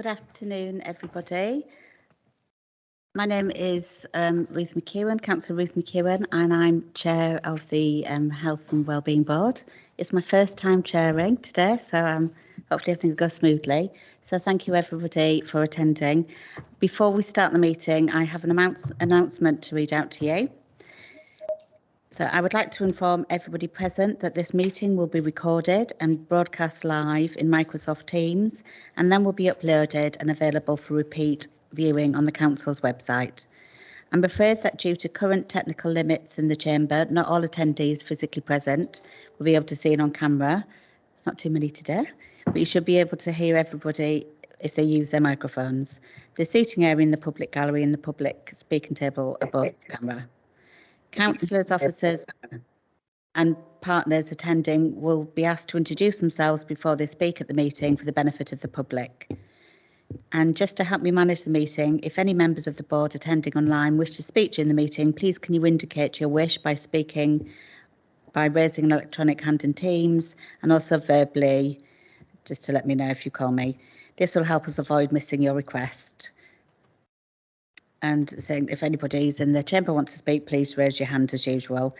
Good afternoon, everybody. My name is Ruth McEwen, Councillor Ruth McEwen, and I'm Chair of the Health and Wellbeing Board. It's my first time chairing today, so hopefully everything will go smoothly. So thank you, everybody, for attending. Before we start the meeting, I have an announcement to read out to you. So I would like to inform everybody present that this meeting will be recorded and broadcast live in Microsoft Teams, and then will be uploaded and available for repeat viewing on the Council's website. I'm afraid that due to current technical limits in the chamber, not all attendees physically present will be able to see it on camera. It's not too many today, but you should be able to hear everybody if they use their microphones. The seating area in the public gallery and the public speaking table above the camera. Councillors, officers and partners attending will be asked to introduce themselves before they speak at the meeting for the benefit of the public. And just to help me manage the meeting, if any members of the board attending online wish to speak during the meeting, please can you indicate your wish by raising an electronic hand in Teams, and also verbally, just to let me know if you call me. This will help us avoid missing your request. And saying if anybody's in the chamber wants to speak, please raise your hand as usual.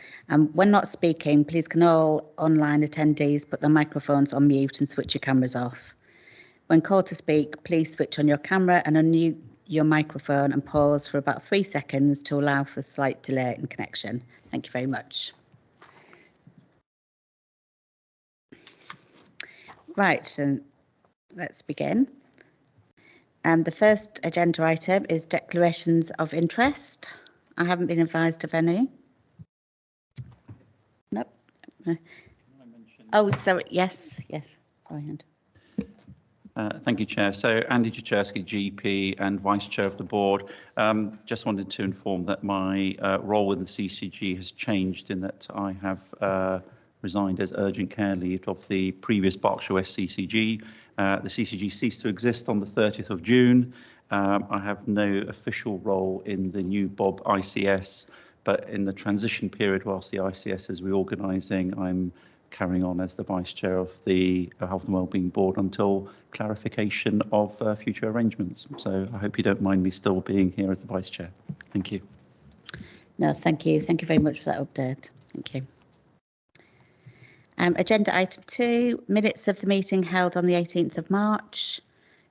When not speaking, please can all online attendees put their microphones on mute and switch your cameras off. When called to speak, please switch on your camera and unmute your microphone and pause for about 3 seconds to allow for a slight delay in connection. Thank you very much. Right, so let's begin. The first agenda item is declarations of interest. I haven't been advised of any. Nope. Oh, sorry. Yes. Go ahead. Thank you, Chair. So Andy Jaczerski, GP and Vice Chair of the Board. Just wanted to inform that my role with the CCG has changed in that I have resigned as urgent care lead of the previous Berkshire West CCG. The CCG ceased to exist on the 30th of June. I have no official role in the new Bob ICS, but in the transition period whilst the ICS is reorganising, I'm carrying on as the Vice Chair of the Health and Wellbeing Board until clarification of future arrangements. So I hope you don't mind me still being here as the Vice Chair. Thank you. No, thank you. Thank you very much for that update. Thank you. Agenda item 2, minutes of the meeting held on the 18th of March.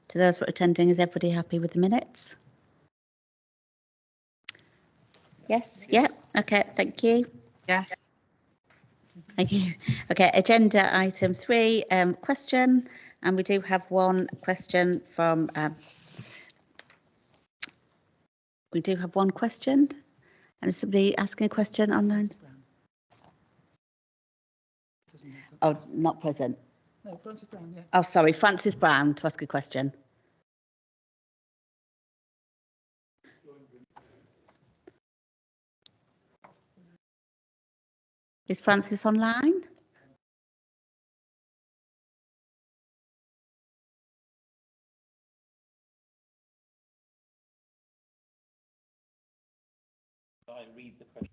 To those who are attending, is everybody happy with the minutes? Yes? Yeah. Okay, thank you. Yes. Thank you. Okay, agenda item 3, question, and we do have one question from. We do have one question, and is somebody asking a question online? Oh, not present. No, Francis Brown, yeah. Oh, sorry, Francis Brown to ask a question. Is Francis online? I read the question.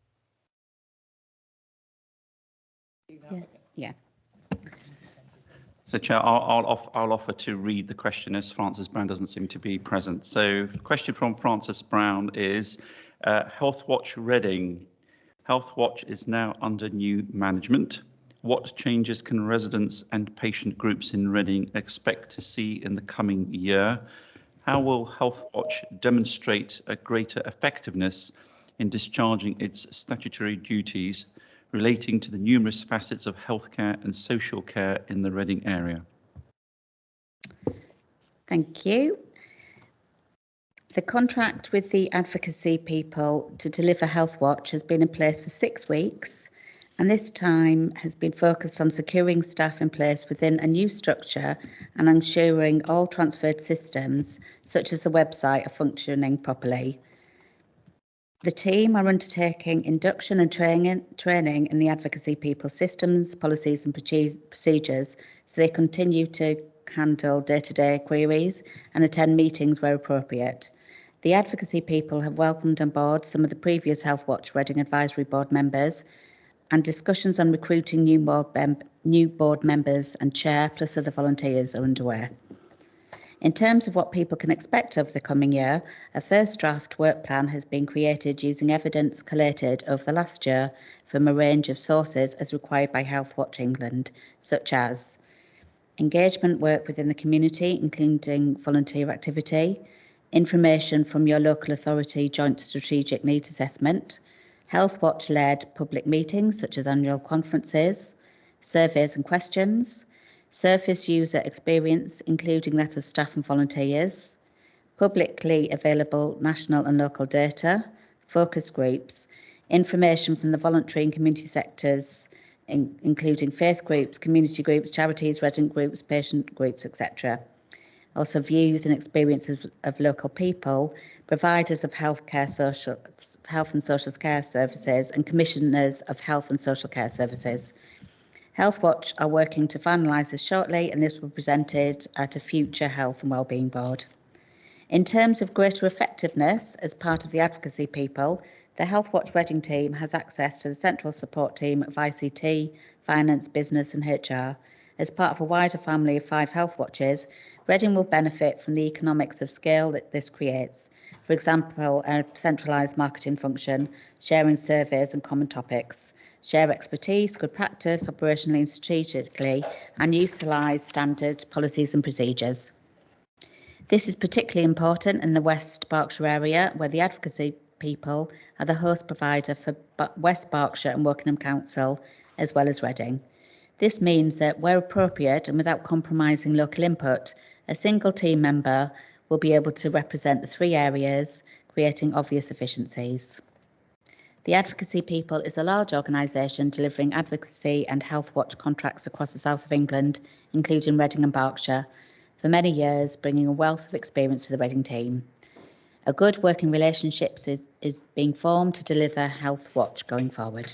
Yeah. So, Chair, I'll offer to read the question as Francis Brown doesn't seem to be present. So, the question from Francis Brown is, Health Watch Reading. Health Watch is now under new management. What changes can residents and patient groups in Reading expect to see in the coming year? How will Health Watch demonstrate a greater effectiveness in discharging its statutory duties relating to the numerous facets of healthcare and social care in the Reading area? Thank you. The contract with the advocacy people to deliver Health Watch has been in place for 6 weeks, and this time has been focused on securing staff in place within a new structure and ensuring all transferred systems, such as the website, are functioning properly. The team are undertaking induction and training in the advocacy people systems, policies and procedures, so they continue to handle day-to-day queries and attend meetings where appropriate. The advocacy people have welcomed on board some of the previous Health Watch Reading Advisory Board members, and discussions on recruiting new board members and chair plus other volunteers are underway. In terms of what people can expect over the coming year, a first draft work plan has been created using evidence collated over the last year from a range of sources as required by Healthwatch England, such as engagement work within the community, including volunteer activity, information from your local authority joint strategic needs assessment, Healthwatch-led public meetings such as annual conferences, surveys and questions, surface user experience, including that of staff and volunteers, publicly available national and local data, focus groups, information from the voluntary and community sectors, including faith groups, community groups, charities, resident groups, patient groups, etc. Also views and experiences of local people, providers of health and social care services, and commissioners of health and social care services. Healthwatch are working to finalise this shortly, and this will be presented at a future Health and Wellbeing Board. In terms of greater effectiveness as part of the advocacy people, the Healthwatch Reading team has access to the central support team of ICT, finance, business and HR. As part of a wider family of 5 Healthwatches, Reading will benefit from the economics of scale that this creates. For example, a centralised marketing function, sharing surveys and common topics, share expertise, good practice, operationally and strategically, and utilise standard policies and procedures. This is particularly important in the West Berkshire area, where the advocacy people are the host provider for West Berkshire and Wokingham Council, as well as Reading. This means that where appropriate and without compromising local input, a single team member will be able to represent the 3 areas, creating obvious efficiencies. The Advocacy People is a large organisation delivering advocacy and Healthwatch contracts across the south of England, including Reading and Berkshire, for many years, bringing a wealth of experience to the Reading team. A good working relationship is being formed to deliver Healthwatch going forward.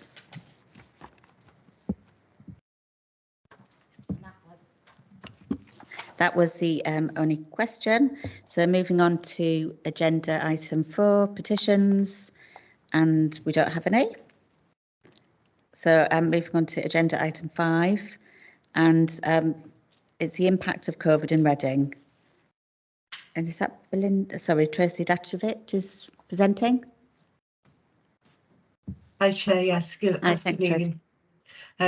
That was the only question. So moving on to agenda item 4, petitions, and we don't have any. So moving on to agenda item 5, and it's the impact of COVID in Reading. And is that Belinda? Sorry, Tracy Datchevich is presenting. Hi, Chair. Yes, good Hi, afternoon. thanks, Tracy.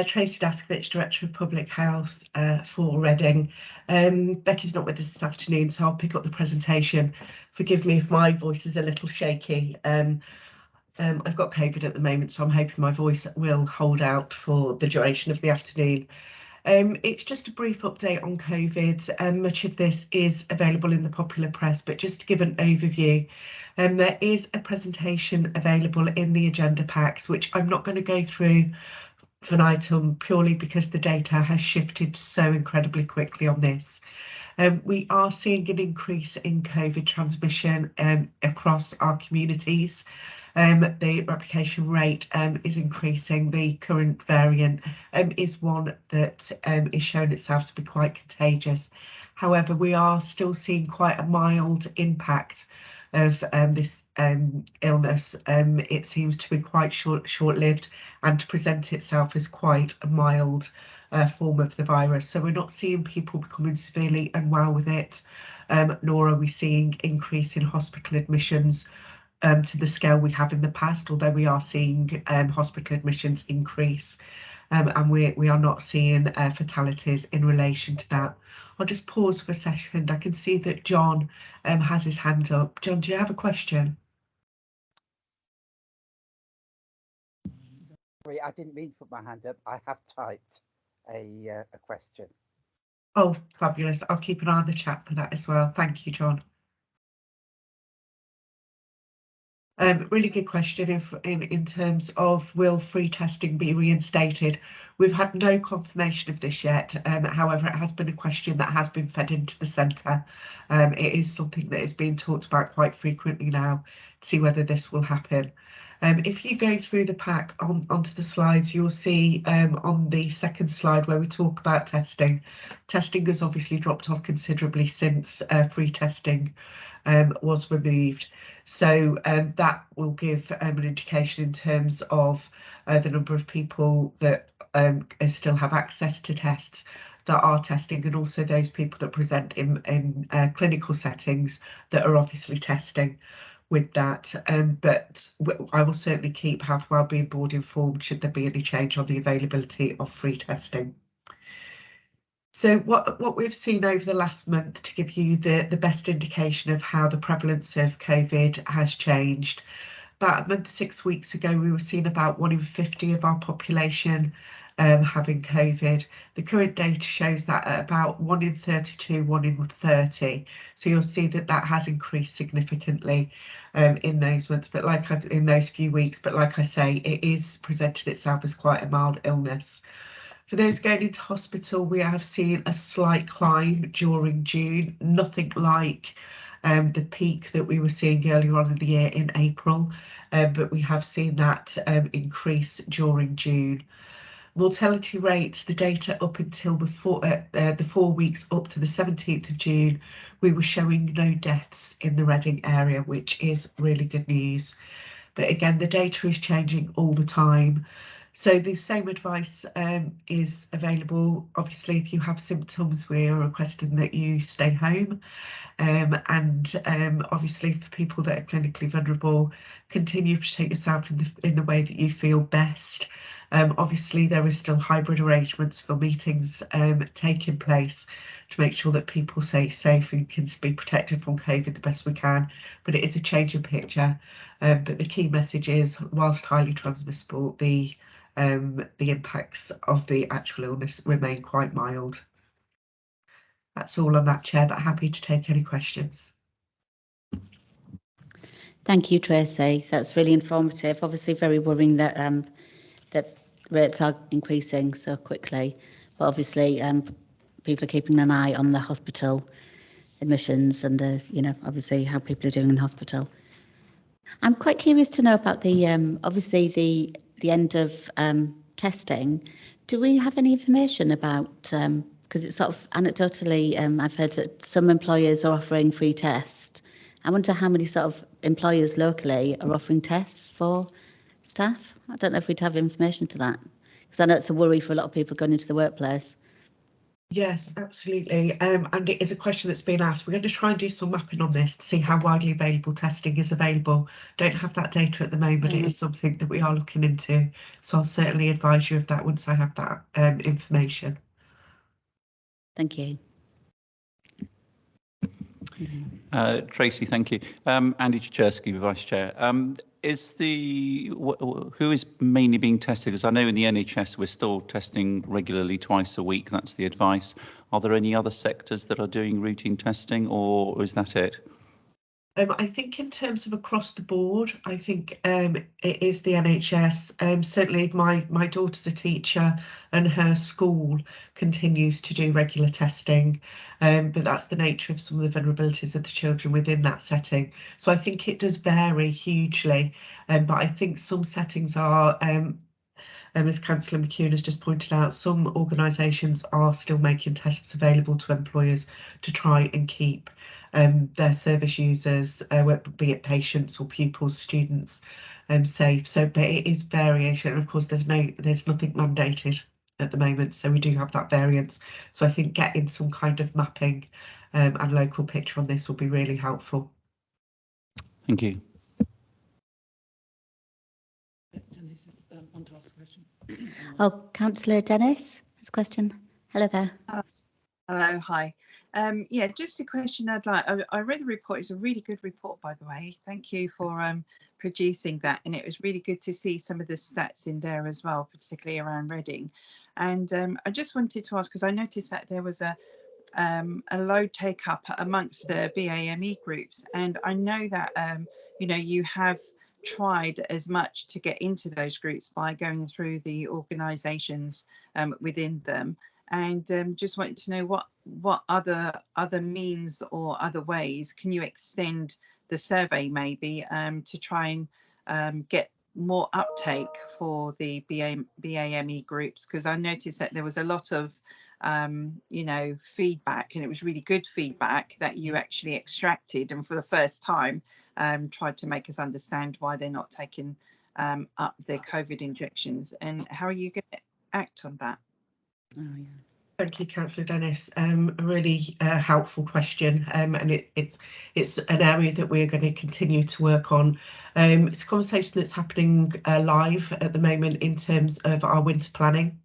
Tracy Daskovich, Director of Public Health for Reading. Becky's not with us this afternoon, so I'll pick up the presentation. Forgive me if my voice is a little shaky. I've got COVID at the moment, so I'm hoping my voice will hold out for the duration of the afternoon. It's just a brief update on COVID. Much of this is available in the popular press, but just to give an overview, there is a presentation available in the agenda packs, which I'm not going to go through for an item purely because the data has shifted so incredibly quickly on this. We are seeing an increase in COVID transmission across our communities. The replication rate is increasing. The current variant is one that is showing itself to be quite contagious. However, we are still seeing quite a mild impact of this illness. It seems to be quite short-lived and to present itself as quite a mild form of the virus. So we're not seeing people becoming severely unwell with it, nor are we seeing increase in hospital admissions to the scale we have in the past, although we are seeing hospital admissions increase, and we are not seeing fatalities in relation to that. I'll just pause for a second. I can see that John has his hand up. John, do you have a question? Sorry, I didn't mean to put my hand up. I have typed a question. Oh, fabulous. I'll keep an eye on the chat for that as well. Thank you, John. Really good question in terms of will free testing be reinstated. We've had no confirmation of this yet. However, it has been a question that has been fed into the centre. It is something that is being talked about quite frequently now to see whether this will happen. If you go through the pack onto the slides, you'll see on the second slide where we talk about testing. Testing has obviously dropped off considerably since free testing was removed. So that will give an indication in terms of the number of people that still have access to tests. that are testing, and also those people that present in clinical settings that are obviously testing with that. But I will certainly keep Health Wellbeing Board informed should there be any change on the availability of free testing. So what we've seen over the last month, to give you the best indication of how the prevalence of COVID has changed, about a month, 6 weeks ago, we were seeing about 1 in 50 of our population having COVID. The current data shows that at about 1 in 32, 1 in 30. So you'll see that that has increased significantly in those months, but in those few weeks. But like I say, it is presented itself as quite a mild illness. For those going into hospital, we have seen a slight climb during June, nothing like the peak that we were seeing earlier on in the year in April, but we have seen that increase during June. Mortality rates, the data up until the 4 weeks up to the 17th of June, we were showing no deaths in the Reading area, which is really good news. But again, the data is changing all the time. So the same advice is available. Obviously, if you have symptoms, we are requesting that you stay home. And obviously, for people that are clinically vulnerable, continue to protect yourself in the way that you feel best. Obviously, there is still hybrid arrangements for meetings taking place to make sure that people stay safe and can be protected from COVID the best we can. But it is a changing picture. But the key message is, whilst highly transmissible, the impacts of the actual illness remain quite mild. That's all on that, Chair, but happy to take any questions. Thank you, Tracy. That's really informative. Obviously, very worrying that that rates are increasing so quickly. But obviously, people are keeping an eye on the hospital admissions and the, obviously how people are doing in hospital. I'm quite curious to know about the obviously the end of testing. Do we have any information about, because it's sort of anecdotally, I've heard that some employers are offering free tests. I wonder how many sort of employers locally are offering tests for staff. I don't know if we'd have information to that, because I know it's a worry for a lot of people going into the workplace. Yes, absolutely. And it is a question that's been asked. We're going to try and do some mapping on this to see how widely available testing is available. Don't have that data at the moment. It is something that we are looking into. So I'll certainly advise you of that once I have that information. Thank you. Tracy, thank you. Andy Czerski, Vice Chair. Who is mainly being tested? Because I know in the NHS we're still testing regularly twice a week. That's the advice. Are there any other sectors that are doing routine testing, or is that it? I think in terms of across the board, I think it is the NHS. Certainly my daughter's a teacher and her school continues to do regular testing, but that's the nature of some of the vulnerabilities of the children within that setting. So I think it does vary hugely, but I think some settings are, as Councillor McEwen has just pointed out, some organisations are still making tests available to employers to try and keep their service users, be it patients or pupils, students, safe. So, but it is variation. And of course, there's nothing mandated at the moment, so we do have that variance. So I think getting some kind of mapping and local picture on this will be really helpful. Thank you. Dennis is on to ask a question. Oh, Councillor Dennis has a question. Hello there. Hello, hi. Yeah, just a question I'd like. I read the report. It's a really good report, by the way. Thank you for producing that. And it was really good to see some of the stats in there as well, particularly around Reading. And I just wanted to ask, because I noticed that there was a low take up amongst the BAME groups. And I know that, you have tried as much to get into those groups by going through the organisations within them. And just wanted to know what other means or other ways can you extend the survey maybe to try and get more uptake for the BAME groups, because I noticed that there was a lot of feedback, and it was really good feedback that you actually extracted, and for the first time tried to make us understand why they're not taking up their COVID injections. And how are you going to act on that? Oh, yeah. Thank you, Councillor Dennis. A really helpful question, and it's an area that we're going to continue to work on. It's a conversation that's happening live at the moment in terms of our winter planning.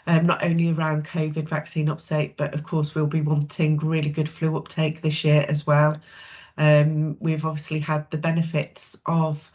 Not only around COVID vaccine uptake, but of course we'll be wanting really good flu uptake this year as well. We've obviously had the benefits of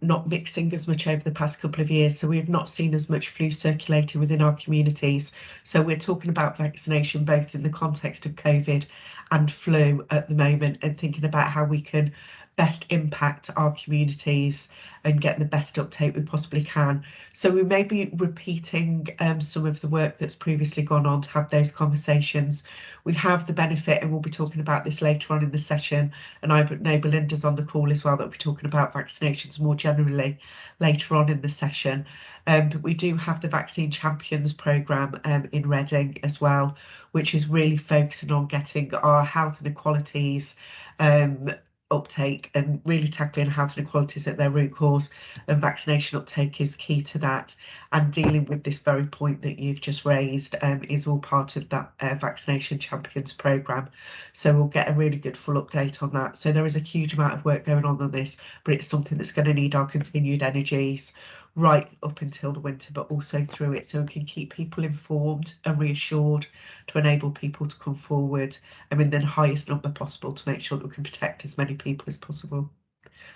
not mixing as much over the past couple of years, so we've not seen as much flu circulating within our communities. So we're talking about vaccination both in the context of COVID and flu at the moment, and thinking about how we can best impact our communities and get the best uptake we possibly can. So we may be repeating some of the work that's previously gone on to have those conversations. We have the benefit, and we'll be talking about this later on in the session, and I know Belinda's on the call as well, that we'll be talking about vaccinations more generally later on in the session. But we do have the Vaccine Champions programme in Reading as well, which is really focusing on getting our health inequalities uptake and really tackling health inequalities at their root cause, and vaccination uptake is key to that, and dealing with this very point that you've just raised is all part of that Vaccination Champions programme. So we'll get a really good full update on that. So there is a huge amount of work going on this, but it's something that's going to need our continued energies right up until the winter, but also through it, so we can keep people informed and reassured to enable people to come forward in the highest number possible to make sure that we can protect as many people as possible.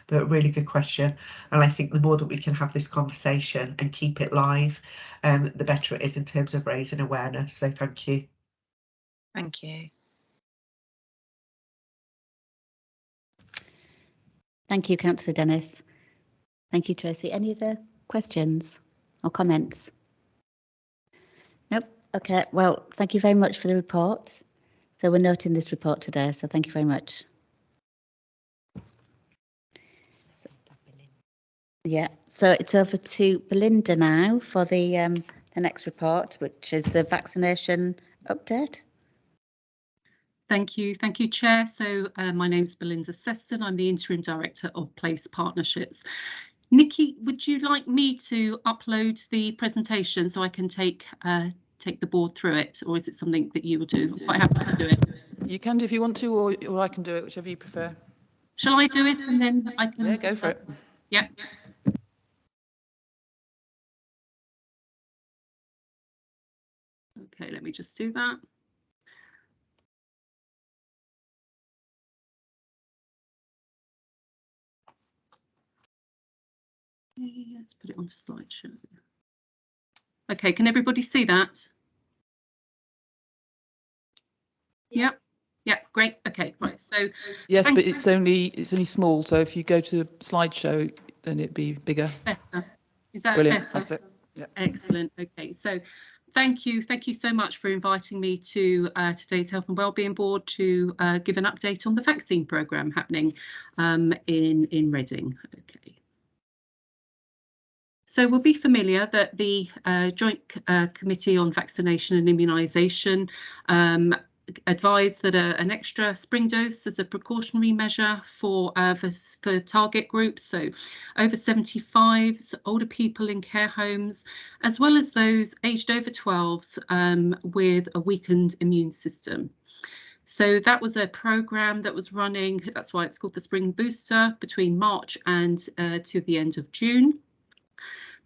But a really good question, and I think the more that we can have this conversation and keep it live, the better it is in terms of raising awareness. So thank you. Thank you. Thank you, Councillor Dennis. Thank you, Tracy. Any other questions or comments? Nope. Okay. Well, thank you very much for the report. So we're noting this report today, so thank you very much. Yeah, so it's over to Belinda now for the next report, which is the vaccination update. Thank you, Chair. So my name is Belinda Seston. I'm the Interim Director of Place Partnerships. Nikki, would you like me to upload the presentation so I can take the board through it, or is it something that you will do? I'm quite happy to do it. You can do if you want to, or I can do it, whichever you prefer. Shall I do it and then I can? Yeah, go for it. Yeah. Okay, let me just do that. Let's put it onto slideshow. Okay, can everybody see that? Yes. Yep, great. Okay, right. So yes, but it's only small. So if you go to slideshow, then it'd be bigger. Better. Is that brilliant? Better? That's it. Yep. Excellent. Okay, so thank you so much for inviting me to today's Health and Wellbeing Board to give an update on the vaccine programme happening in Reading. Okay. So we'll be familiar that the Joint Committee on Vaccination and Immunisation advised that an extra spring dose as a precautionary measure for target groups, so over 75s, older people in care homes, as well as those aged over 12s with a weakened immune system. So that was a programme that was running, that's why it's called the Spring Booster, between March and to the end of June.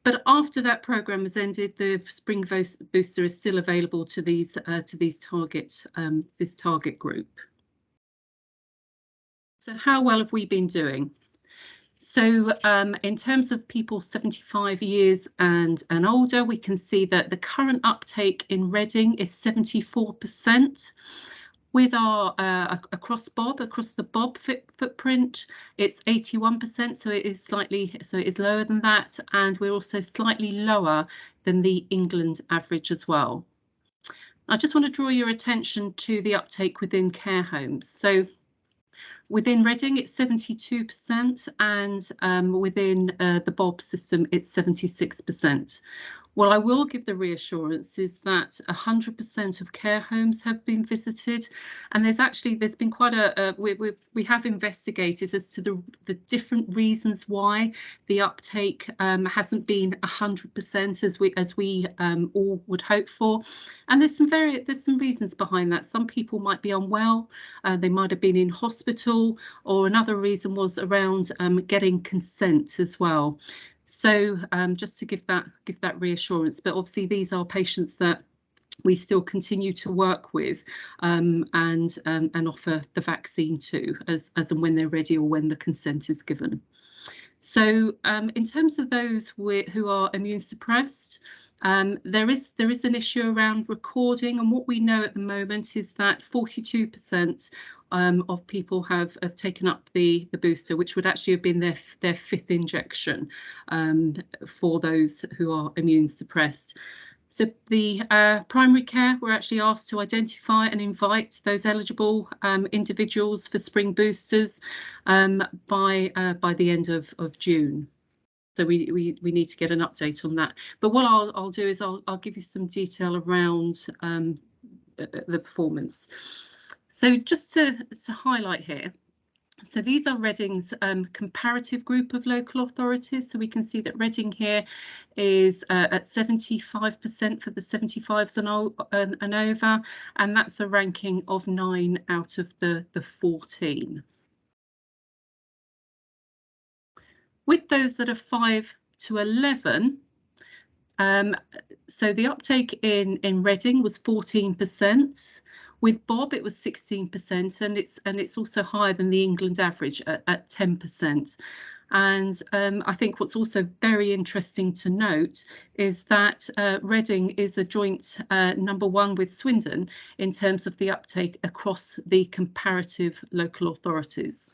But after that programme has ended, the Spring Booster is still available to these this target group. So how well have we been doing? So in terms of people 75 years and older, we can see that the current uptake in Reading is 74%. With our across the Bob footprint, it's 81%, so it is lower than that, and we're also slightly lower than the England average as well. I just want to draw your attention to the uptake within care homes. So within Reading, it's 72%, and within the Bob system, it's 76%. Well, I will give the reassurance is that 100% of care homes have been visited, and there's been quite we have investigated as to the different reasons why the uptake hasn't been 100% as we all would hope for, and there's some reasons behind that. Some people might be unwell, they might have been in hospital, or another reason was around getting consent as well. So just to give that reassurance, but obviously these are patients that we still continue to work with and offer the vaccine to as and when they're ready or when the consent is given. So in terms of those who are immune suppressed, there is an issue around recording, and what we know at the moment is that 42% of people have taken up the booster, which would actually have been their 5th injection for those who are immune suppressed. So the primary care were actually asked to identify and invite those eligible individuals for spring boosters by the end of June. So we need to get an update on that. But what I'll do is I'll give you some detail around the performance. So just to highlight here, so these are Reading's comparative group of local authorities. So we can see that Reading here is at 75% for the 75s and over, and that's a ranking of 9 out of the 14. With those that are 5 to 11, so the uptake in Reading was 14%. With Bob, it was 16%, and it's also higher than the England average at 10%. And I think what's also very interesting to note is that Reading is a joint #1 with Swindon in terms of the uptake across the comparative local authorities.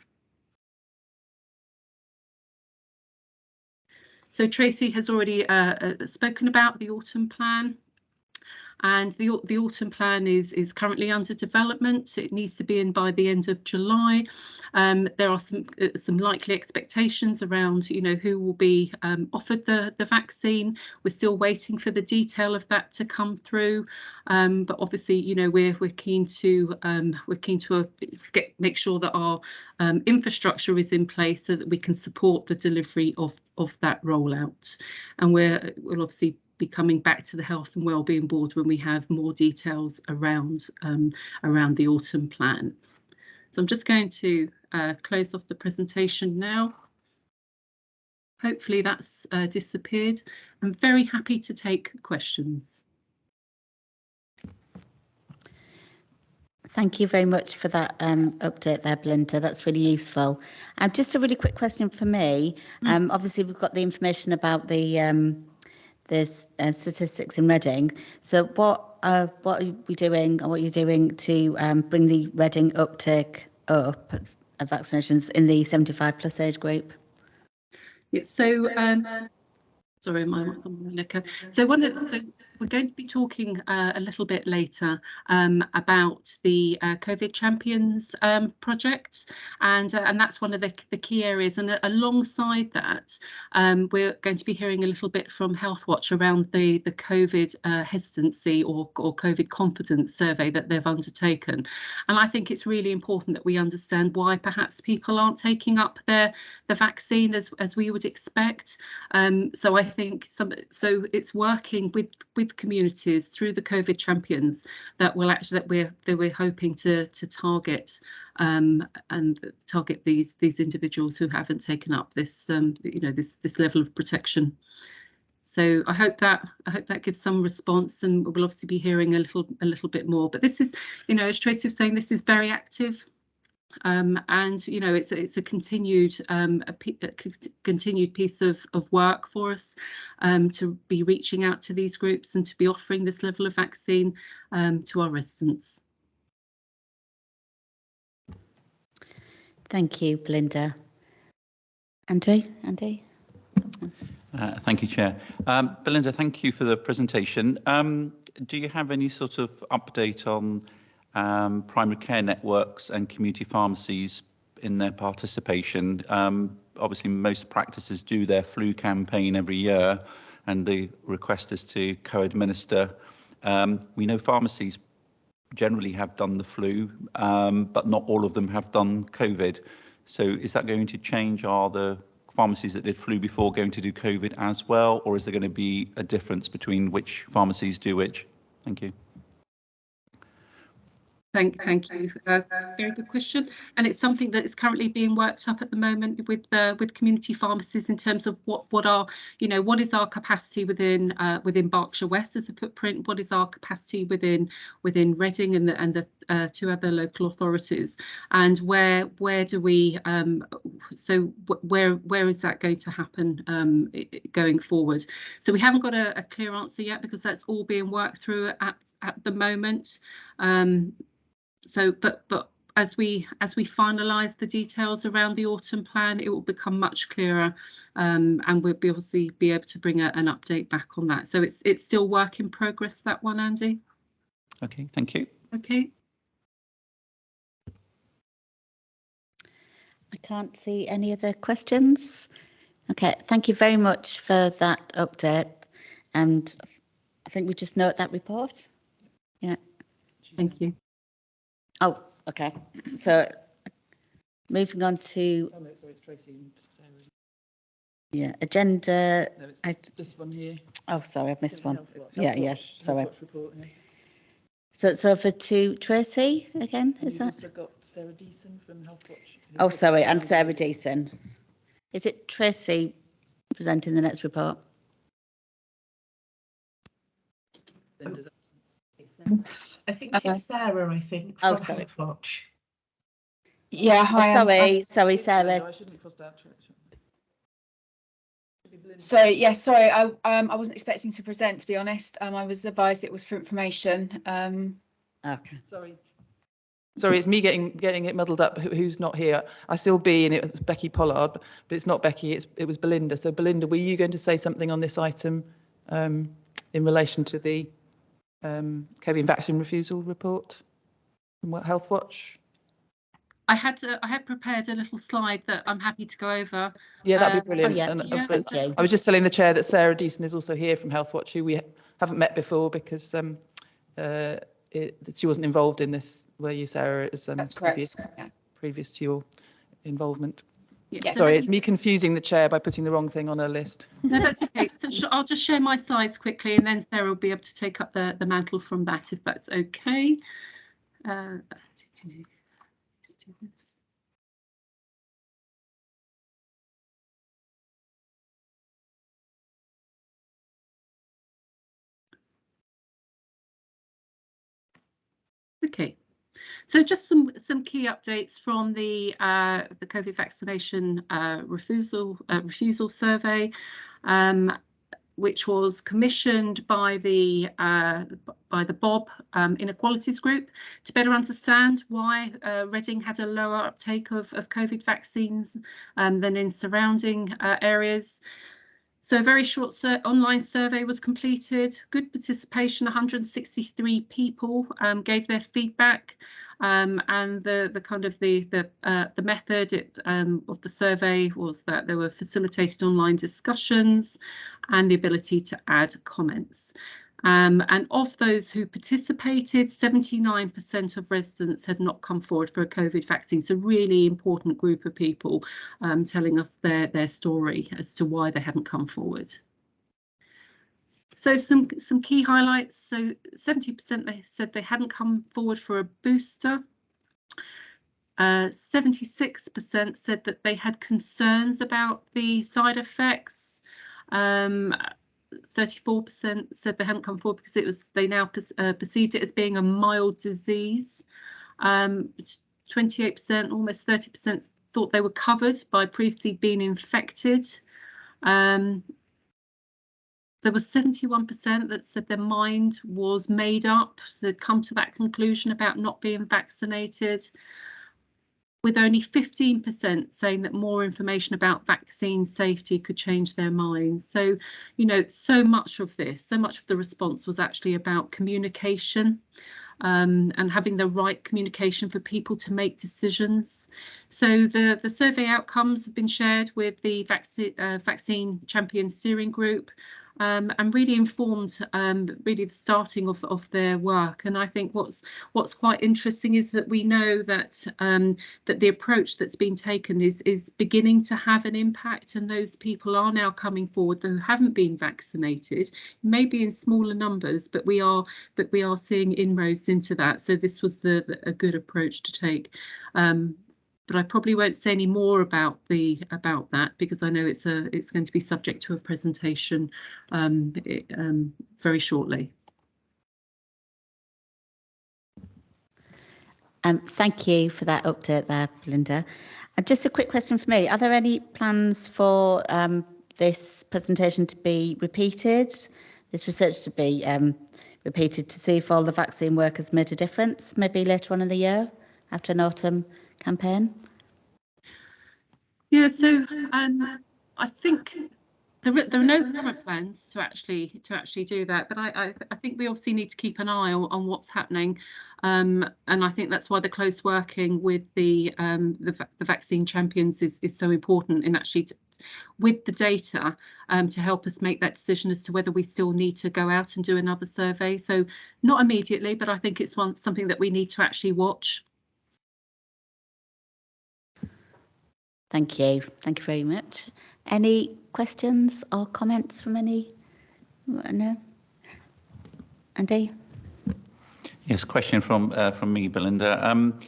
So Tracy has already spoken about the autumn plan. And the autumn plan is currently under development. It needs to be in by the end of July. There are some likely expectations around, you know, who will be offered the vaccine. We're still waiting for the detail of that to come through. But obviously, you know, we're keen to make sure that our infrastructure is in place so that we can support the delivery of that rollout. And we'll obviously be coming back to the Health and Wellbeing Board when we have more details around the autumn plan. So I'm just going to close off the presentation now. Hopefully that's disappeared. I'm very happy to take questions. Thank you very much for that update there, Belinda. That's really useful. Just a really quick question for me. Obviously, we've got the information about the statistics in Reading. So what are we doing, or what are you doing to bring the Reading uptake up of vaccinations in the 75+ age group? Yeah, so sorry, my liquor. So we're going to be talking a little bit later about the COVID Champions project, and that's one of the key areas. And alongside that, we're going to be hearing a little bit from Healthwatch around the COVID hesitancy or COVID confidence survey that they've undertaken. And I think it's really important that we understand why perhaps people aren't taking up the vaccine as we would expect. So I think so it's working with communities through the COVID Champions that we're hoping to target and target these individuals who haven't taken up this this level of protection. So I hope that gives some response, and we'll obviously be hearing a little bit more. But this is, you know, as Tracy was saying, this is very active. And you know, it's a continued piece of work for us to be reaching out to these groups and to be offering this level of vaccine to our residents. Thank you, Belinda. Andy? Thank you, Chair. Belinda, thank you for the presentation. Do you have any sort of update on primary care networks and community pharmacies in their participation? Obviously, most practices do their flu campaign every year, and the request is to co-administer. We know pharmacies generally have done the flu, but not all of them have done COVID. So is that going to change? Are the pharmacies that did flu before going to do COVID as well, or is there going to be a difference between which pharmacies do which? Thank you. Thank you. Very good question, and it's something that is currently being worked up at the moment with community pharmacies in terms of what are, you know, what is our capacity within Berkshire West as a footprint, what is our capacity within Reading and the two other local authorities, and where do we so where is that going to happen going forward? So we haven't got a clear answer yet because that's all being worked through at the moment. So, but as we finalise the details around the autumn plan, it will become much clearer, and we'll obviously be able to bring an update back on that. So it's still work in progress, that one, Andy. Okay, thank you. Okay. I can't see any other questions. Okay, thank you very much for that update, and I think we just note that report. Yeah. Thank you. Oh, okay. So moving on to Oh no, sorry, it's Tracy and Sarah. yeah, agenda. No, it's this one here. Oh, sorry, I've missed one. Health Yeah, Watch, sorry. Health Watch report, yeah. So for to Tracy again, And is you've that? also got Sarah Deason from Health Watch. Oh, sorry, and Sarah Deason. Is it Tracy presenting the next report? Linda's absent. I think it's Sarah, I think, Oh, from sorry. Health Watch. Yeah, hi. Sorry, Sarah. I shouldn't have crossed out. So yeah, sorry, I wasn't expecting to present, to be honest. I was advised it was for information. Okay. Sorry, it's me getting it muddled up. Who's not here? I saw B and it was Becky Pollard, but it's not Becky. It was Belinda. So Belinda, were you going to say something on this item in relation to the COVID vaccine refusal report from Health Watch? I had prepared a little slide that I'm happy to go over. Yeah, that'd be brilliant. Oh, yeah. And Yeah, okay. I was just telling the chair that Sarah Deason is also here from Health Watch, who we haven't met before because she wasn't involved in this. Were you, Sarah? It was That's correct. previous to your involvement. Yeah, Sorry, it's me confusing the chair by putting the wrong thing on her list. No, that's okay. So I'll just share my slides quickly, and then Sarah will be able to take up the mantle from that, if that's okay. Okay, so just some key updates from the COVID vaccination refusal survey, which was commissioned by the Bob Inequalities Group to better understand why Reading had a lower uptake of COVID vaccines than in surrounding areas. So a very short online survey was completed. Good participation. 163 people gave their feedback, and the kind of the method of the survey was that there were facilitated online discussions and the ability to add comments. And of those who participated, 79% of residents had not come forward for a COVID vaccine. So really important group of people telling us their story as to why they hadn't come forward. So some key highlights. So 70% they said they hadn't come forward for a booster. 76% said that they had concerns about the side effects. 34% said they hadn't come forward because they now perceived it as being a mild disease. 28%, almost 30%, thought they were covered by previously being infected. There was 71% that said their mind was made up, so they'd come to that conclusion about not being vaccinated, with only 15% saying that more information about vaccine safety could change their minds. So, you know, so much of the response was actually about communication and having the right communication for people to make decisions. So the survey outcomes have been shared with the Vaccine Champion Steering Group. and really informed really the starting of their work. And I think what's quite interesting is that we know that that the approach that's been taken is beginning to have an impact, and those people are now coming forward who haven't been vaccinated, maybe in smaller numbers, but we are seeing inroads into that. So this was a good approach to take. But I probably won't say any more about that, because I know it's going to be subject to a presentation very shortly. Thank you for that update there, Belinda. Just a quick question for me. Are there any plans for this presentation to be repeated, this research to be repeated, to see if all the vaccine work has made a difference, maybe later on in the year after an autumn campaign? Yeah, so I think there are no current plans to actually do that, but I think we obviously need to keep an eye on what's happening, and I think that's why the close working with the vaccine champions is so important in actually with the data to help us make that decision as to whether we still need to go out and do another survey. So not immediately, but I think it's something that we need to actually watch. Thank you. Thank you very much. Any questions or comments from any? No? Andy? Yes, question from me, Belinda. I'm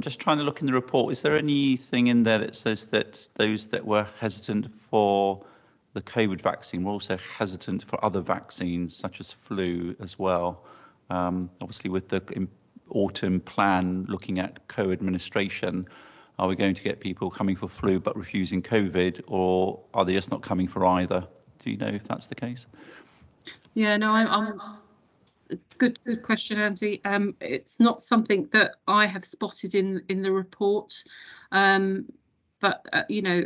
just trying to look in the report. Is there anything in there that says that those that were hesitant for the COVID vaccine were also hesitant for other vaccines, such as flu as well? Obviously, with the autumn plan looking at co-administration, are we going to get people coming for flu but refusing COVID, or are they just not coming for either? Do you know if that's the case? Yeah, no, good question, Andy. It's not something that I have spotted in the report, but you know,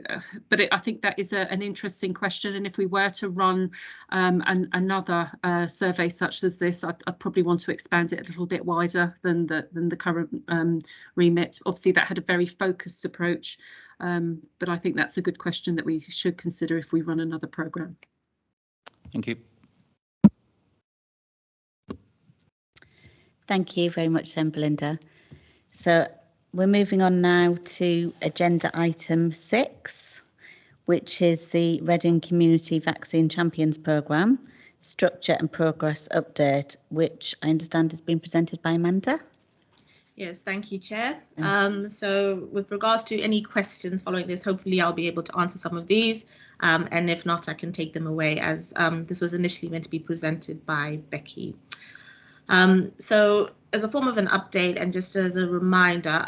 I think that is an interesting question. And if we were to run another survey such as this, I'd probably want to expand it a little bit wider than the current remit. Obviously, that had a very focused approach, but I think that's a good question that we should consider if we run another programme. Thank you. Thank you very much, then, Belinda. So we're moving on now to agenda item 6, which is the Reading Community Vaccine Champions Programme Structure and Progress Update, which I understand has been presented by Amanda. Yes, thank you, Chair. So with regards to any questions following this, hopefully I'll be able to answer some of these, and if not, I can take them away, as this was initially meant to be presented by Becky. So as a form of an update and just as a reminder,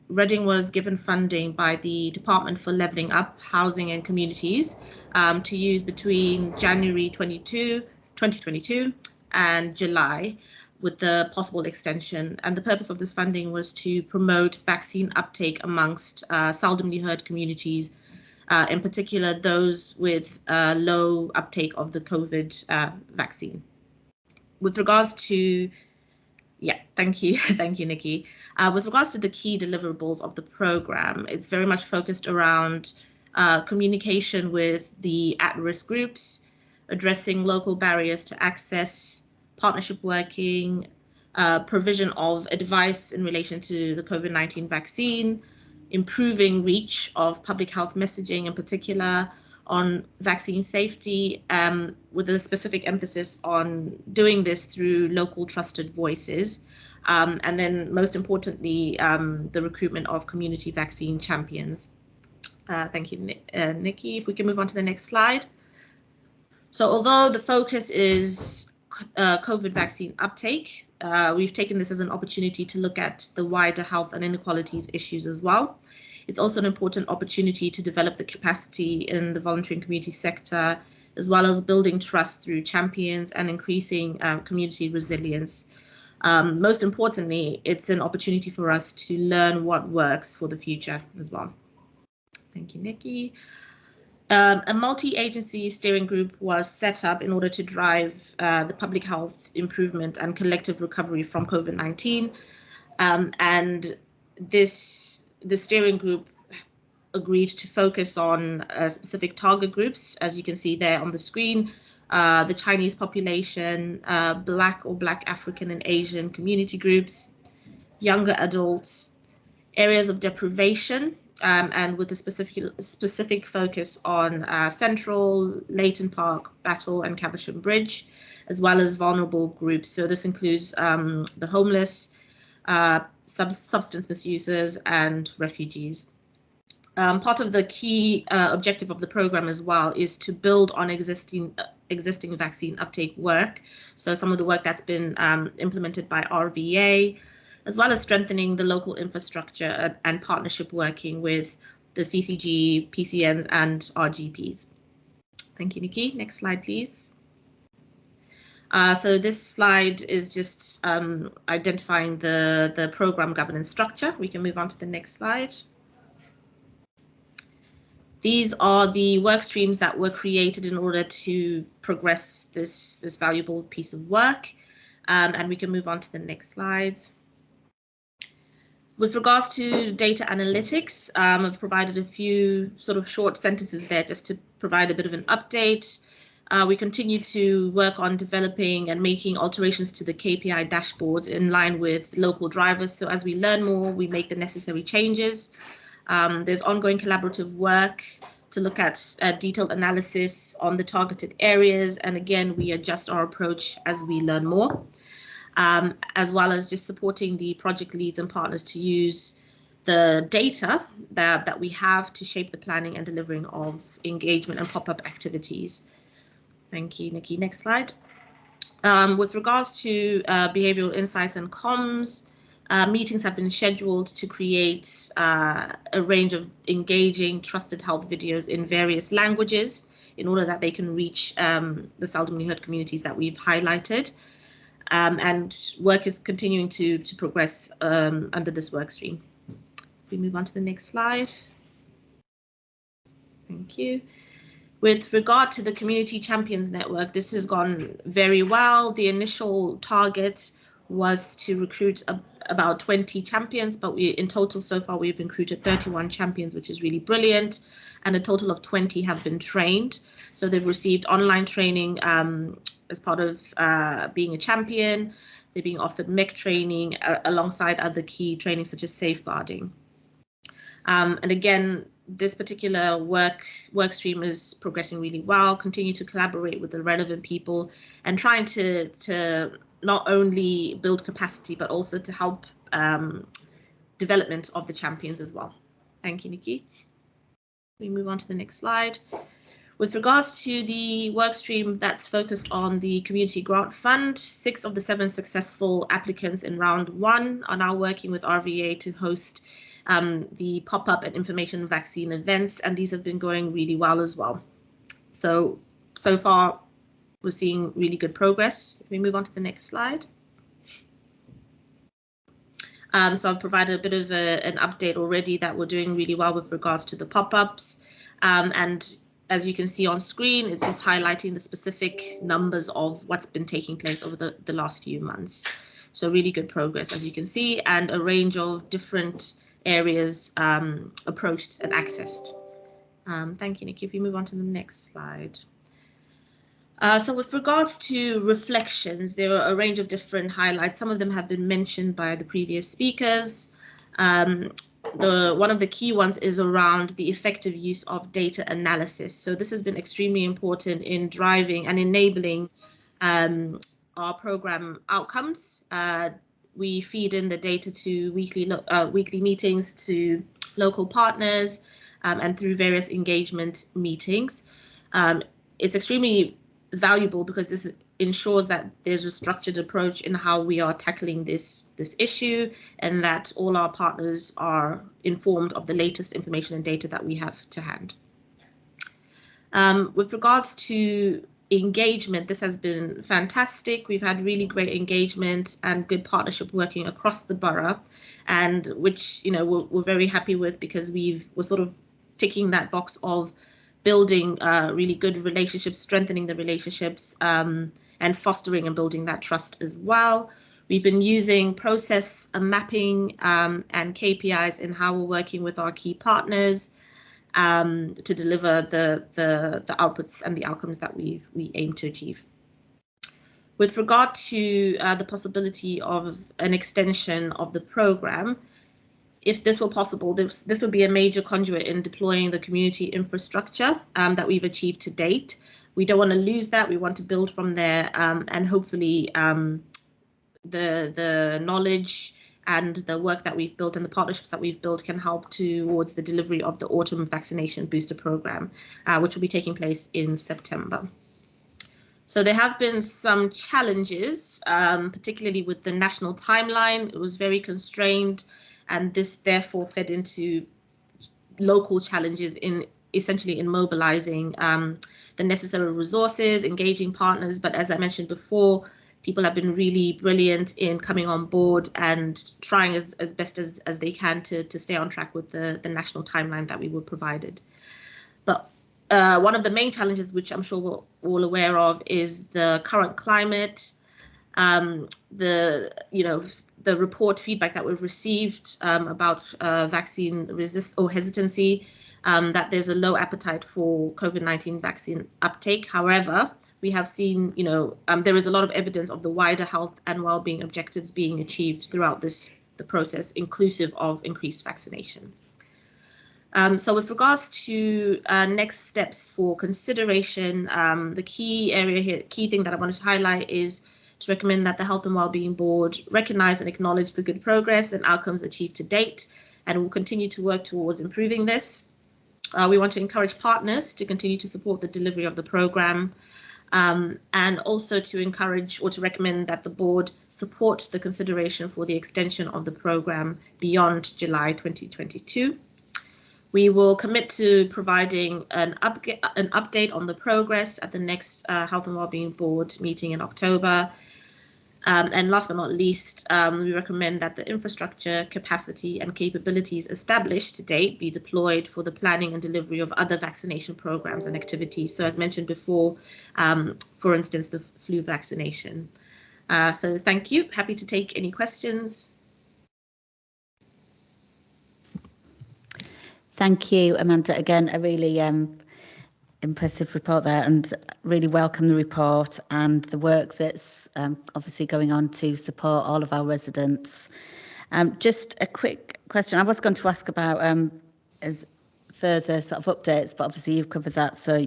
Reading was given funding by the Department for Levelling Up Housing and Communities to use between January 2022 and July, with the possible extension. And the purpose of this funding was to promote vaccine uptake amongst seldomly heard communities, in particular those with low uptake of the COVID vaccine. With regards to, thank you, Nikki. With regards to the key deliverables of the programme, it's very much focused around communication with the at-risk groups, addressing local barriers to access, partnership working, provision of advice in relation to the COVID-19 vaccine, improving reach of public health messaging, in particular on vaccine safety, with a specific emphasis on doing this through local trusted voices. And then most importantly, the recruitment of community vaccine champions. Thank you, Nikki. If we can move on to the next slide. So although the focus is COVID vaccine uptake, we've taken this as an opportunity to look at the wider health and inequalities issues as well. It's also an important opportunity to develop the capacity in the voluntary and community sector, as well as building trust through champions and increasing community resilience. Most importantly, it's an opportunity for us to learn what works for the future as well. Thank you, Nikki. A multi-agency steering group was set up in order to drive the public health improvement and collective recovery from COVID-19. And the steering group agreed to focus on specific target groups, as you can see there on the screen, the Chinese population, Black or Black African and Asian community groups, younger adults, areas of deprivation, and with a specific focus on Central, Leighton Park, Battle and Caversham Bridge, as well as vulnerable groups. So this includes the homeless, substance misusers and refugees. Part of the key objective of the program as well is to build on existing vaccine uptake work. So some of the work that's been implemented by RVA, as well as strengthening the local infrastructure and partnership working with the CCG, PCNs and RGPs. Thank you, Nikki. Next slide, please. So this slide is just identifying the program governance structure. We can move on to the next slide. These are the work streams that were created in order to progress this valuable piece of work. And we can move on to the next slides. With regards to data analytics, I've provided a few sort of short sentences there just to provide a bit of an update. We continue to work on developing and making alterations to the KPI dashboards in line with local drivers. So as we learn more, we make the necessary changes. There's ongoing collaborative work to look at detailed analysis on the targeted areas. And again, we adjust our approach as we learn more, as well as just supporting the project leads and partners to use the data that we have to shape the planning and delivering of engagement and pop-up activities. Thank you, Nikki. Next slide. With regards to behavioral insights and comms, meetings have been scheduled to create a range of engaging, trusted health videos in various languages in order that they can reach the seldomly heard communities that we've highlighted. And work is continuing to progress under this work stream. We move on to the next slide. Thank you. With regard to the Community Champions Network, this has gone very well. The initial target was to recruit about 20 champions, but in total so far we've recruited 31 champions, which is really brilliant. And a total of 20 have been trained. So they've received online training as part of being a champion. They're being offered MEC training alongside other key trainings such as safeguarding. And again, this particular work stream is progressing really well. Continue to collaborate with the relevant people and trying to not only build capacity, but also to help development of the champions as well. Thank you, Nikki. We move on to the next slide. With regards to the work stream that's focused on the Community Grant Fund, 6 of the 7 successful applicants in round 1 are now working with RVA to host the pop-up and information vaccine events, and these have been going really well as well. So far, we're seeing really good progress. If we move on to the next slide. So I've provided a bit of an update already that we're doing really well with regards to the pop-ups. And as you can see on screen, it's just highlighting the specific numbers of what's been taking place over the last few months. So really good progress, as you can see, and a range of different areas approached and accessed. Thank you, Nikki. If we move on to the next slide. So with regards to reflections, there are a range of different highlights. Some of them have been mentioned by the previous speakers. One of the key ones is around the effective use of data analysis. So this has been extremely important in driving and enabling our program outcomes. We feed in the data to weekly meetings, to local partners, and through various engagement meetings. It's extremely valuable because this ensures that there's a structured approach in how we are tackling this issue, and that all our partners are informed of the latest information and data that we have to hand. With regards to engagement, this has been fantastic. We've had really great engagement and good partnership working across the borough, and which we're very happy with, because we're sort of ticking that box of building really good relationships, strengthening the relationships, and fostering and building that trust as well. We've been using process mapping and KPIs in how we're working with our key partners. to deliver the outputs and the outcomes that we aim to achieve. With regard to the possibility of an extension of the program, if this were possible, this would be a major conduit in deploying the community infrastructure that we've achieved to date. We don't want to lose that. We want to build from there, and hopefully the knowledge and the work that we've built and the partnerships that we've built can help towards the delivery of the autumn vaccination booster program, which will be taking place in September. So there have been some challenges, particularly with the national timeline. It was very constrained, and this therefore fed into local challenges in essentially in mobilizing the necessary resources, engaging partners. But as I mentioned before, people have been really brilliant in coming on board and trying as best as they can to stay on track with the national timeline that we were provided. But one of the main challenges, which I'm sure we're all aware of, is the current climate. The report feedback that we've received about vaccine resist or hesitancy, that there's a low appetite for COVID-19 vaccine uptake. However, we have seen, there is a lot of evidence of the wider health and well-being objectives being achieved throughout the process, inclusive of increased vaccination. So with regards to next steps for consideration, the key thing that I wanted to highlight is to recommend that the Health and Wellbeing Board recognize and acknowledge the good progress and outcomes achieved to date, and will continue to work towards improving this. We want to encourage partners to continue to support the delivery of the program, and also to encourage or to recommend that the board support the consideration for the extension of the program beyond July 2022. We will commit to providing an update on the progress at the next Health and Wellbeing Board meeting in October. And last but not least, we recommend that the infrastructure, capacity and capabilities established to date be deployed for the planning and delivery of other vaccination programs and activities. So as mentioned before, for instance, the flu vaccination. So thank you. Happy to take any questions. Thank you, Amanda. Again, a really impressive report there, and really welcome the report and the work that's obviously going on to support all of our residents. Just a quick question. I was going to ask about as further sort of updates, but obviously you've covered that. So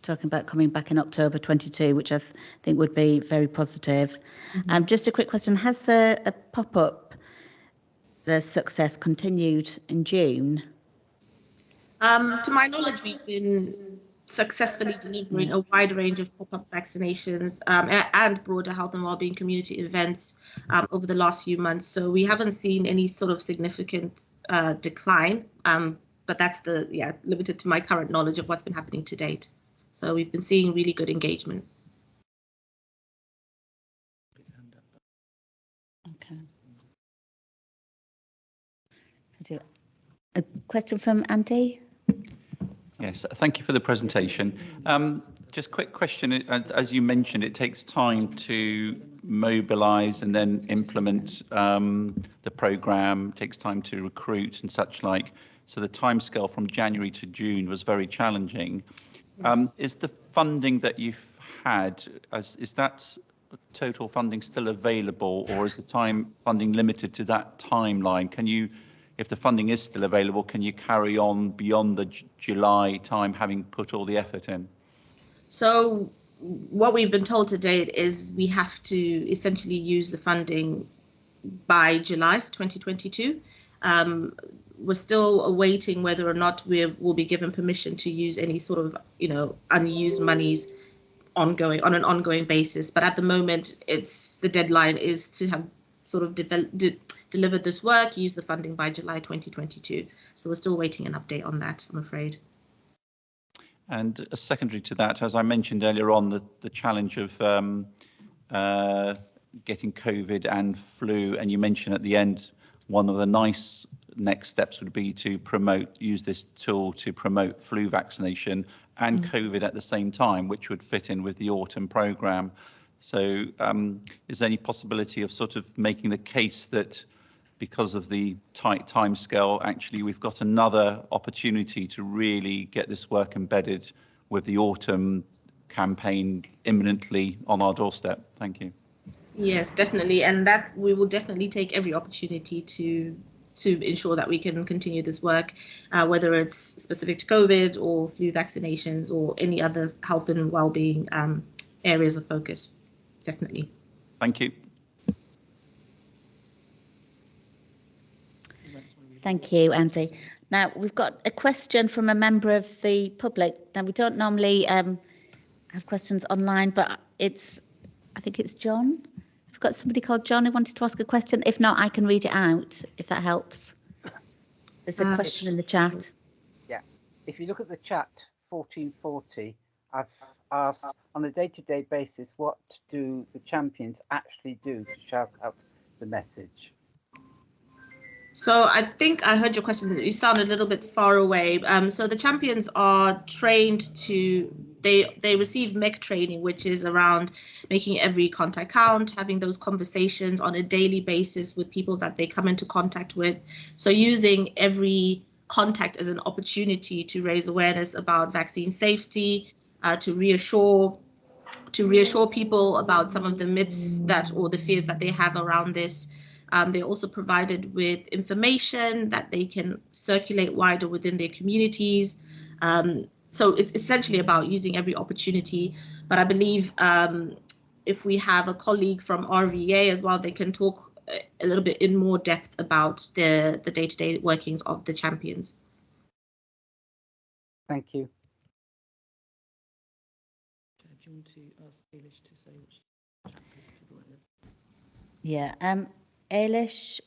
talking about coming back in October 22, which I think would be very positive. Just a quick question. Has the pop-up, the success continued in June? To my knowledge, we've been successfully delivering a wide range of pop-up vaccinations and broader health and wellbeing community events over the last few months. So we haven't seen any sort of significant decline, but that's limited to my current knowledge of what's been happening to date. So we've been seeing really good engagement. Okay. A question from Andy? Yes, thank you for the presentation. Just quick question, as you mentioned, it takes time to mobilise and then implement the programme, takes time to recruit and such like. So the timescale from January to June was very challenging. Yes. Is the funding that you've had, is that total funding still available, or is the funding limited to that timeline? Can you, if the funding is still available, can you carry on beyond the July time, having put all the effort in? So what we've been told to date is we have to essentially use the funding by July 2022. We're still awaiting whether or not we will be given permission to use any sort of, unused monies on an ongoing basis. But at the moment, the deadline is to have sort of delivered this work, use the funding by July 2022. So we're still waiting an update on that, I'm afraid. And secondary to that, as I mentioned earlier on, the challenge of getting COVID and flu, and you mentioned at the end, one of the nice next steps would be to use this tool to promote flu vaccination and COVID at the same time, which would fit in with the autumn programme. So is there any possibility of sort of making the case that because of the tight timescale, actually we've got another opportunity to really get this work embedded with the autumn campaign imminently on our doorstep. Thank you. Yes, definitely, and that we will definitely take every opportunity to ensure that we can continue this work, whether it's specific to COVID or flu vaccinations or any other health and well-being areas of focus. Definitely. Thank you. Thank you, Andy. Now, we've got a question from a member of the public. Now, we don't normally have questions online, but I think it's John. We've got somebody called John who wanted to ask a question. If not, I can read it out, if that helps. There's a question in the chat. Yeah, if you look at the chat 1440, I've asked on a day-to-day basis, what do the champions actually do to shout out the message? So I think I heard your question. You sound a little bit far away. So the champions are trained to, they receive MEC training, which is around making every contact count, having those conversations on a daily basis with people that they come into contact with. So using every contact as an opportunity to raise awareness about vaccine safety, to reassure people about some of the myths or the fears that they have around this. They're also provided with information that they can circulate wider within their communities. So it's essentially about using every opportunity. But I believe if we have a colleague from RVA as well, they can talk a little bit in more depth about the day-to-day workings of the champions. Thank you. Do you want to ask Eilish to say which champions people are with? Yeah, Eilish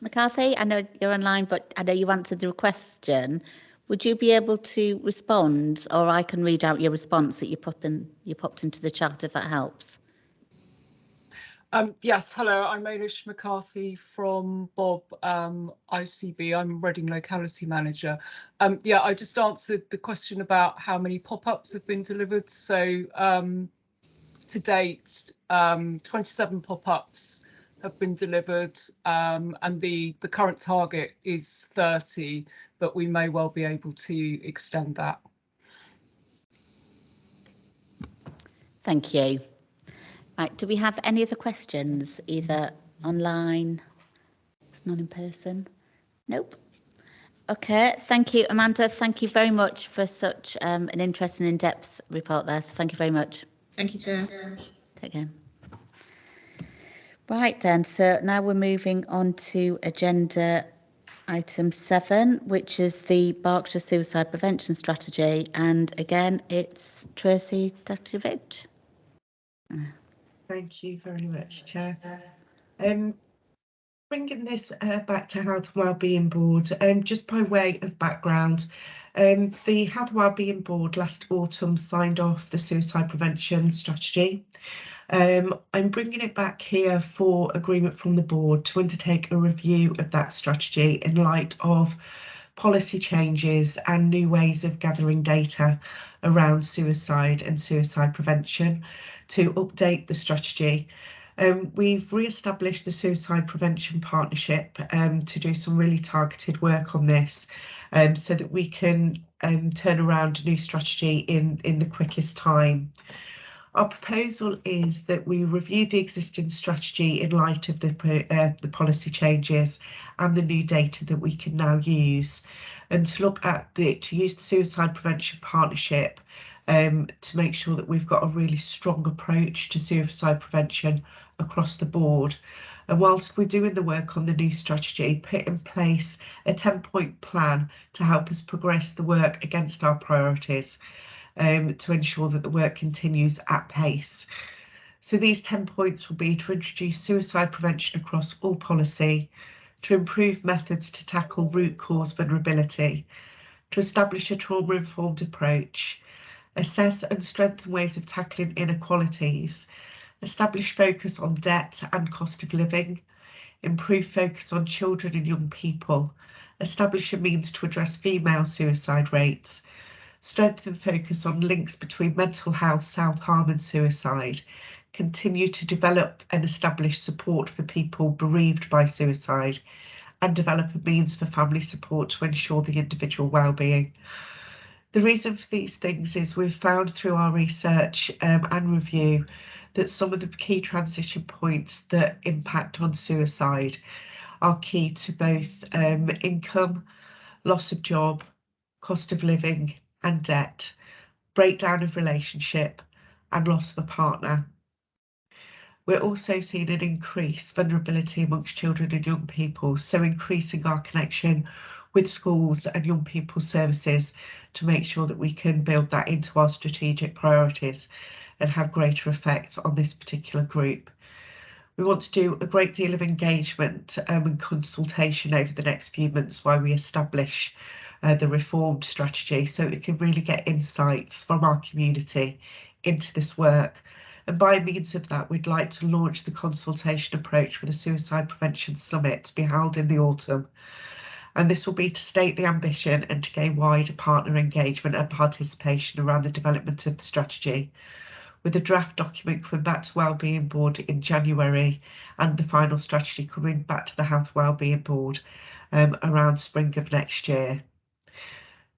McCarthy, I know you're online, but I know you answered the question. Would you be able to respond, or I can read out your response that you popped into the chat if that helps? Yes, hello, I'm Eilish McCarthy from Bob ICB. I'm Reading Locality Manager. Yeah, I just answered the question about how many pop-ups have been delivered. So to date, 27 pop-ups have been delivered, and the current target is 30, but we may well be able to extend that. Thank you. Right, do we have any other questions, either online? It's not in person. Nope. Okay, thank you, Amanda. Thank you very much for such an interesting, in-depth report there. So thank you very much. Thank you, Chair. Take care. Right then, so now we're moving on to agenda item 7, which is the Berkshire Suicide Prevention Strategy. And again, it's Tracy Dakovic. Thank you very much, Chair. Bringing this back to Health and Wellbeing Board, just by way of background, the Health and Wellbeing Board last autumn signed off the suicide prevention strategy. I'm bringing it back here for agreement from the board to undertake a review of that strategy in light of policy changes and new ways of gathering data around suicide and suicide prevention to update the strategy. We've re-established the Suicide Prevention Partnership to do some really targeted work on this so that we can turn around a new strategy in the quickest time. Our proposal is that we review the existing strategy in light of the policy changes and the new data that we can now use, and to look at to use the Suicide Prevention Partnership to make sure that we've got a really strong approach to suicide prevention across the board. And whilst we're doing the work on the new strategy, put in place a 10-point plan to help us progress the work against our priorities to ensure that the work continues at pace. So these 10 points will be to introduce suicide prevention across all policy, to improve methods to tackle root cause vulnerability, to establish a trauma-informed approach, assess and strengthen ways of tackling inequalities, establish focus on debt and cost of living, improve focus on children and young people, establish a means to address female suicide rates, strengthen focus on links between mental health, self-harm and suicide, continue to develop and establish support for people bereaved by suicide, and develop a means for family support to ensure the individual well-being. The reason for these things is we've found through our research and review that some of the key transition points that impact on suicide are key to both income, loss of job, cost of living and debt, breakdown of relationship and loss of a partner. We're also seeing an increased vulnerability amongst children and young people, so increasing our connection with schools and young people's services to make sure that we can build that into our strategic priorities and have greater effect on this particular group. We want to do a great deal of engagement and consultation over the next few months while we establish the reformed strategy, so we can really get insights from our community into this work. And by means of that, we'd like to launch the consultation approach with a Suicide Prevention Summit to be held in the autumn. And this will be to state the ambition and to gain wider partner engagement and participation around the development of the strategy, with a draft document coming back to Wellbeing Board in January and the final strategy coming back to the Health Wellbeing Board around spring of next year.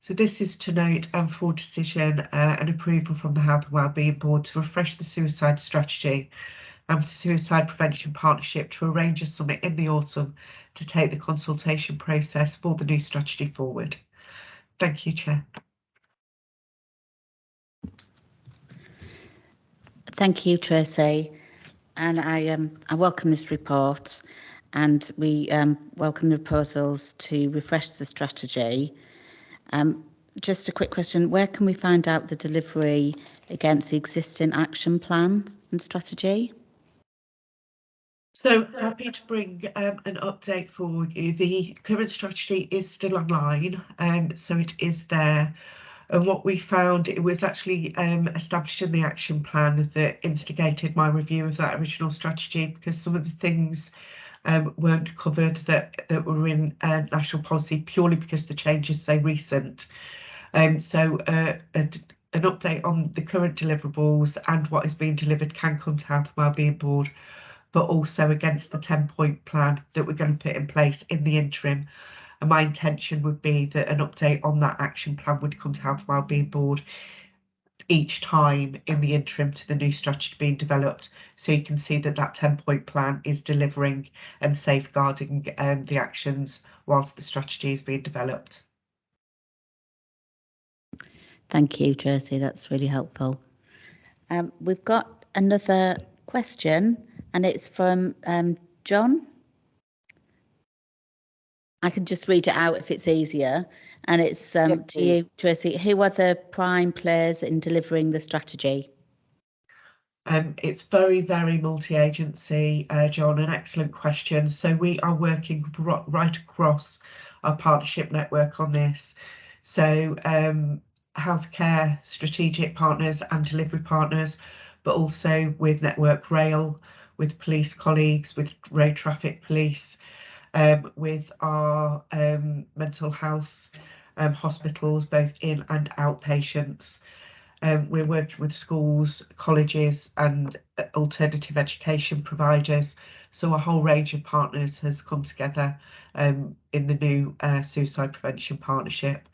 So this is to note and for decision and approval from the Health and Wellbeing Board to refresh the suicide strategy and for the Suicide Prevention Partnership to arrange a summit in the autumn to take the consultation process for the new strategy forward. Thank you, Chair. Thank you, Tracy, and I welcome this report, and we welcome the proposals to refresh the strategy. Just a quick question, where can we find out the delivery against the existing action plan and strategy? So happy to bring an update for you. The current strategy is still online, so it is there. And what we found, it was actually established in the action plan that instigated my review of that original strategy, because some of the things weren't covered that were in national policy purely because the change is so recent. So an update on the current deliverables and what is being delivered can come to Health and Wellbeing Board, but also against the 10-point plan that we're going to put in place in the interim. And my intention would be that an update on that action plan would come to Health and Wellbeing Board each time in the interim to the new strategy being developed, so you can see that that 10-point plan is delivering and safeguarding the actions whilst the strategy is being developed. Thank you, Tracy, that's really helpful. We've got another question, and it's from John. I can just read it out if it's easier, and it's Yes, to you, Tracy. Who are the prime players in delivering the strategy? It's very, very multi-agency, John, an excellent question. So we are working right across our partnership network on this. So healthcare strategic partners and delivery partners, but also with Network Rail, with police colleagues, with road traffic police, with our mental health hospitals, both in and outpatients. We're working with schools, colleges and alternative education providers. So a whole range of partners has come together in the new Suicide Prevention Partnership.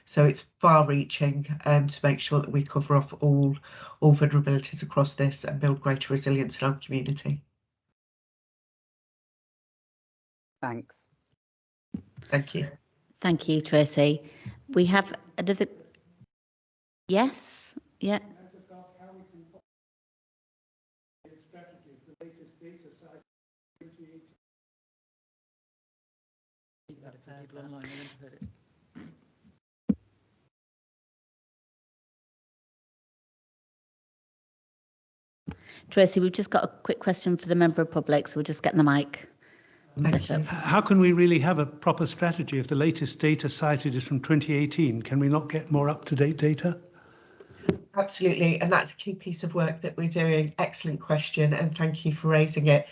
So it's far-reaching to make sure that we cover off all vulnerabilities across this and build greater resilience in our community. Thanks. Thank you. Thank you, Tracy. We have another. Yes, yeah. Tracy, we've just got a quick question for the member of public, so we're just getting the mic set up. How can we really have a proper strategy if the latest data cited is from 2018? Can we not get more up-to-date data? Absolutely, and that's a key piece of work that we're doing. Excellent question, and thank you for raising it.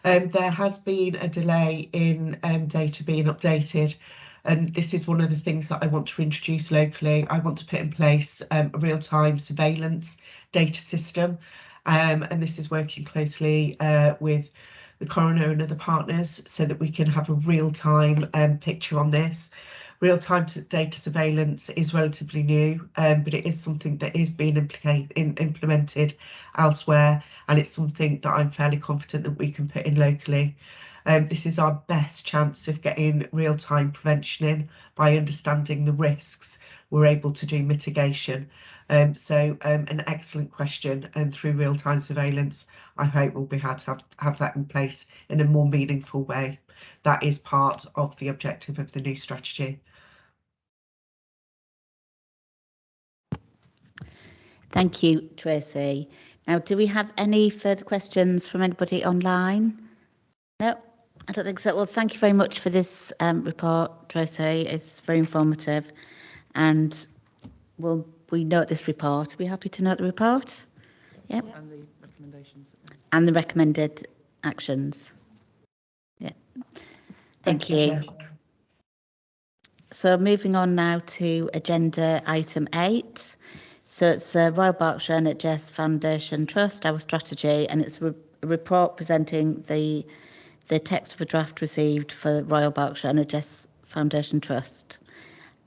There has been a delay in data being updated, and this is one of the things that I want to introduce locally. I want to put in place a real-time surveillance data system, And this is working closely with the coroner and other partners so that we can have a real-time picture on this. Real-time data surveillance is relatively new, but it is something that is being implemented elsewhere, and it's something that I'm fairly confident that we can put in locally. This is our best chance of getting real-time prevention in. By understanding the risks, we're able to do mitigation. So an excellent question, and through real-time surveillance, I hope we'll be able to have that in place in a more meaningful way. That is part of the objective of the new strategy. Thank you, Tracy. Now, do we have any further questions from anybody online? No, I don't think so. Well, thank you very much for this report, Tracy. It's very informative, and we note this report. Are we happy to note the report? Yep. And the recommendations. And the recommended actions. Yeah. Thank you. So moving on now to agenda item 8. So it's Royal Berkshire NHS Foundation Trust, our strategy, and it's a report presenting the text of a draft received for Royal Berkshire NHS Foundation Trust.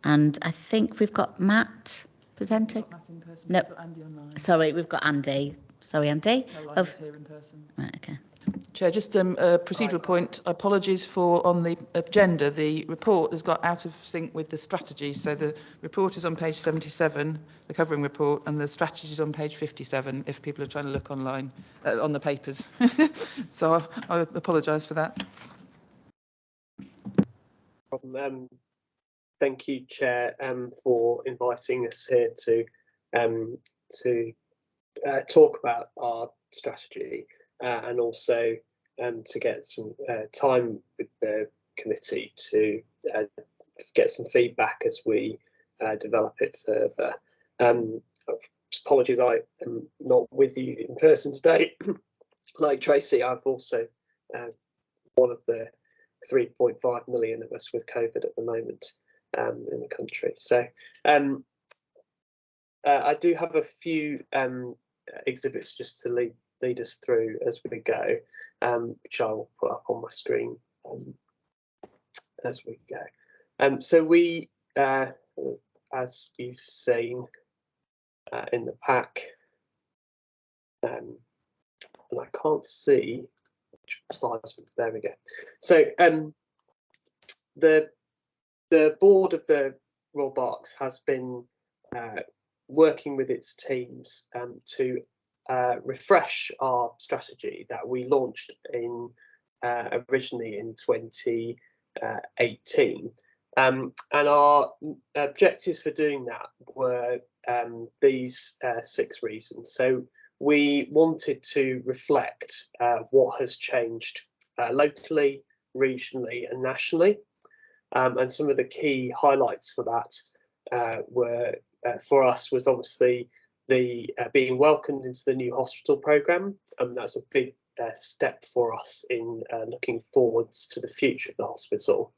And I think we've got Matt presenting. No, Andy online. Sorry, we've got Andy. Sorry, Andy. Carolina's here in person. Right, okay. Chair, just a procedural point. Apologies for on the agenda. The report has got out of sync with the strategy. So the report is on page 77, the covering report, and the strategy is on page 57. If people are trying to look online on the papers, so I apologise for that. Thank you, Chair, for inviting us here to talk about our strategy and also to get some time with the committee to get some feedback as we develop it further. Apologies, I am not with you in person today. Like Tracy, I've also one of the 3.5 million of us with COVID at the moment in the country. So I do have a few exhibits just to lead us through as we go, which I will put up on my screen as we go. So we, as you've seen in the pack, and I can't see which slides. There we go. So the board of the Royal Berks has been working with its teams to refresh our strategy that we launched in originally in 2018, and our objectives for doing that were these 6 reasons. So we wanted to reflect what has changed locally, regionally, and nationally, and some of the key highlights for that were for us was obviously the being welcomed into the new hospital programme, and that's a big step for us in looking forwards to the future of the hospital.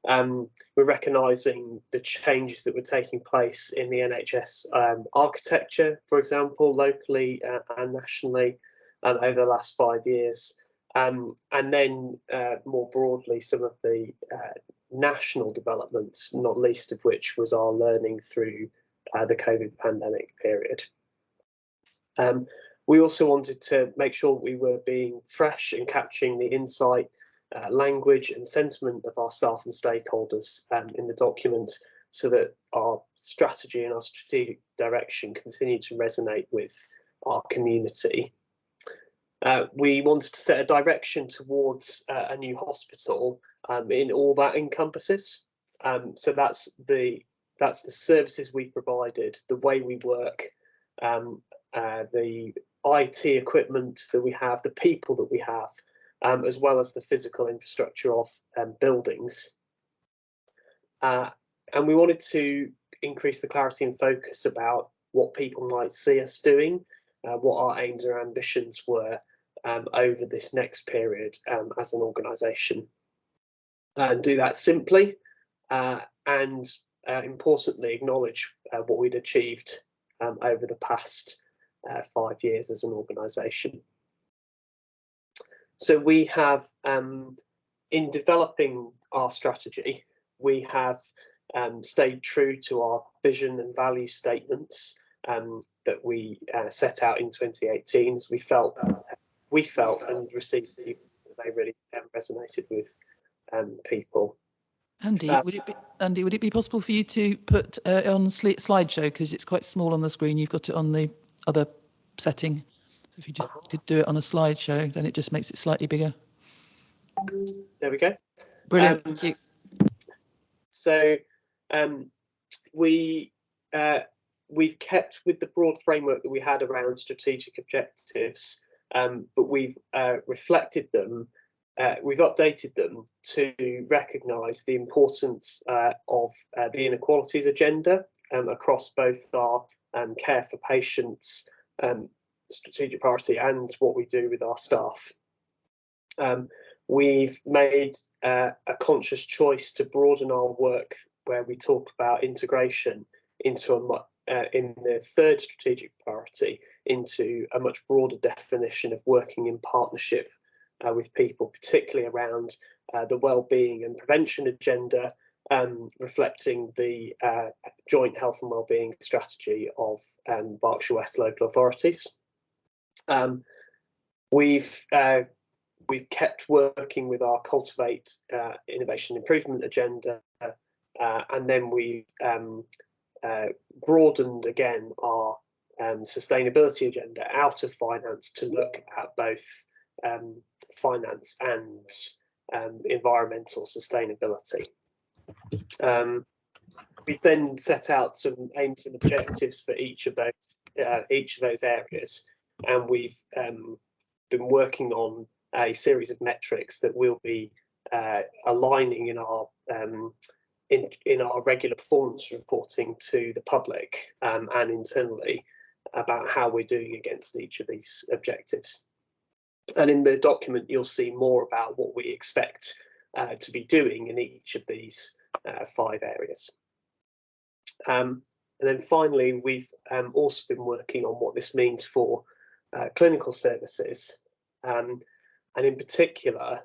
We're recognising the changes that were taking place in the NHS architecture, for example, locally and nationally over the last 5 years, and then more broadly some of the national developments, not least of which was our learning through the COVID pandemic period. We also wanted to make sure we were being fresh and capturing the insight, language and sentiment of our staff and stakeholders in the document, so that our strategy and our strategic direction continue to resonate with our community. We wanted to set a direction towards a new hospital in all that encompasses. So that's the services we provided, the way we work, the IT equipment that we have, the people that we have, as well as the physical infrastructure of buildings. And we wanted to increase the clarity and focus about what people might see us doing, what our aims and ambitions were over this next period as an organisation. And do that simply and importantly acknowledge what we'd achieved over the past 5 years as an organisation. So we have, in developing our strategy, we have stayed true to our vision and value statements that we set out in 2018, as we felt and received that they really resonated with people. Andy, would it be possible for you to put on slideshow, because it's quite small on the screen? You've got it on the other setting. So if you just could do it on a slideshow, then it just makes it slightly bigger. There we go. Brilliant, thank you. So we've kept with the broad framework that we had around strategic objectives, but we've reflected them. We've updated them to recognise the importance of the inequalities agenda across both our care for patients strategic priority and what we do with our staff. We've made a conscious choice to broaden our work where we talk about integration into in the third strategic priority into a much broader definition of working in partnership with people, particularly around the wellbeing and prevention agenda, reflecting the joint health and wellbeing strategy of Berkshire West local authorities. We've kept working with our Cultivate Innovation Improvement agenda, and then we've broadened again our sustainability agenda out of finance to look at both finance and environmental sustainability. We've then set out some aims and objectives for each of those areas, and we've been working on a series of metrics that we'll be aligning in our regular performance reporting to the public and internally about how we're doing against each of these objectives. And in the document, you'll see more about what we expect to be doing in each of these 5 areas. And then finally, we've also been working on what this means for clinical services, and in particular,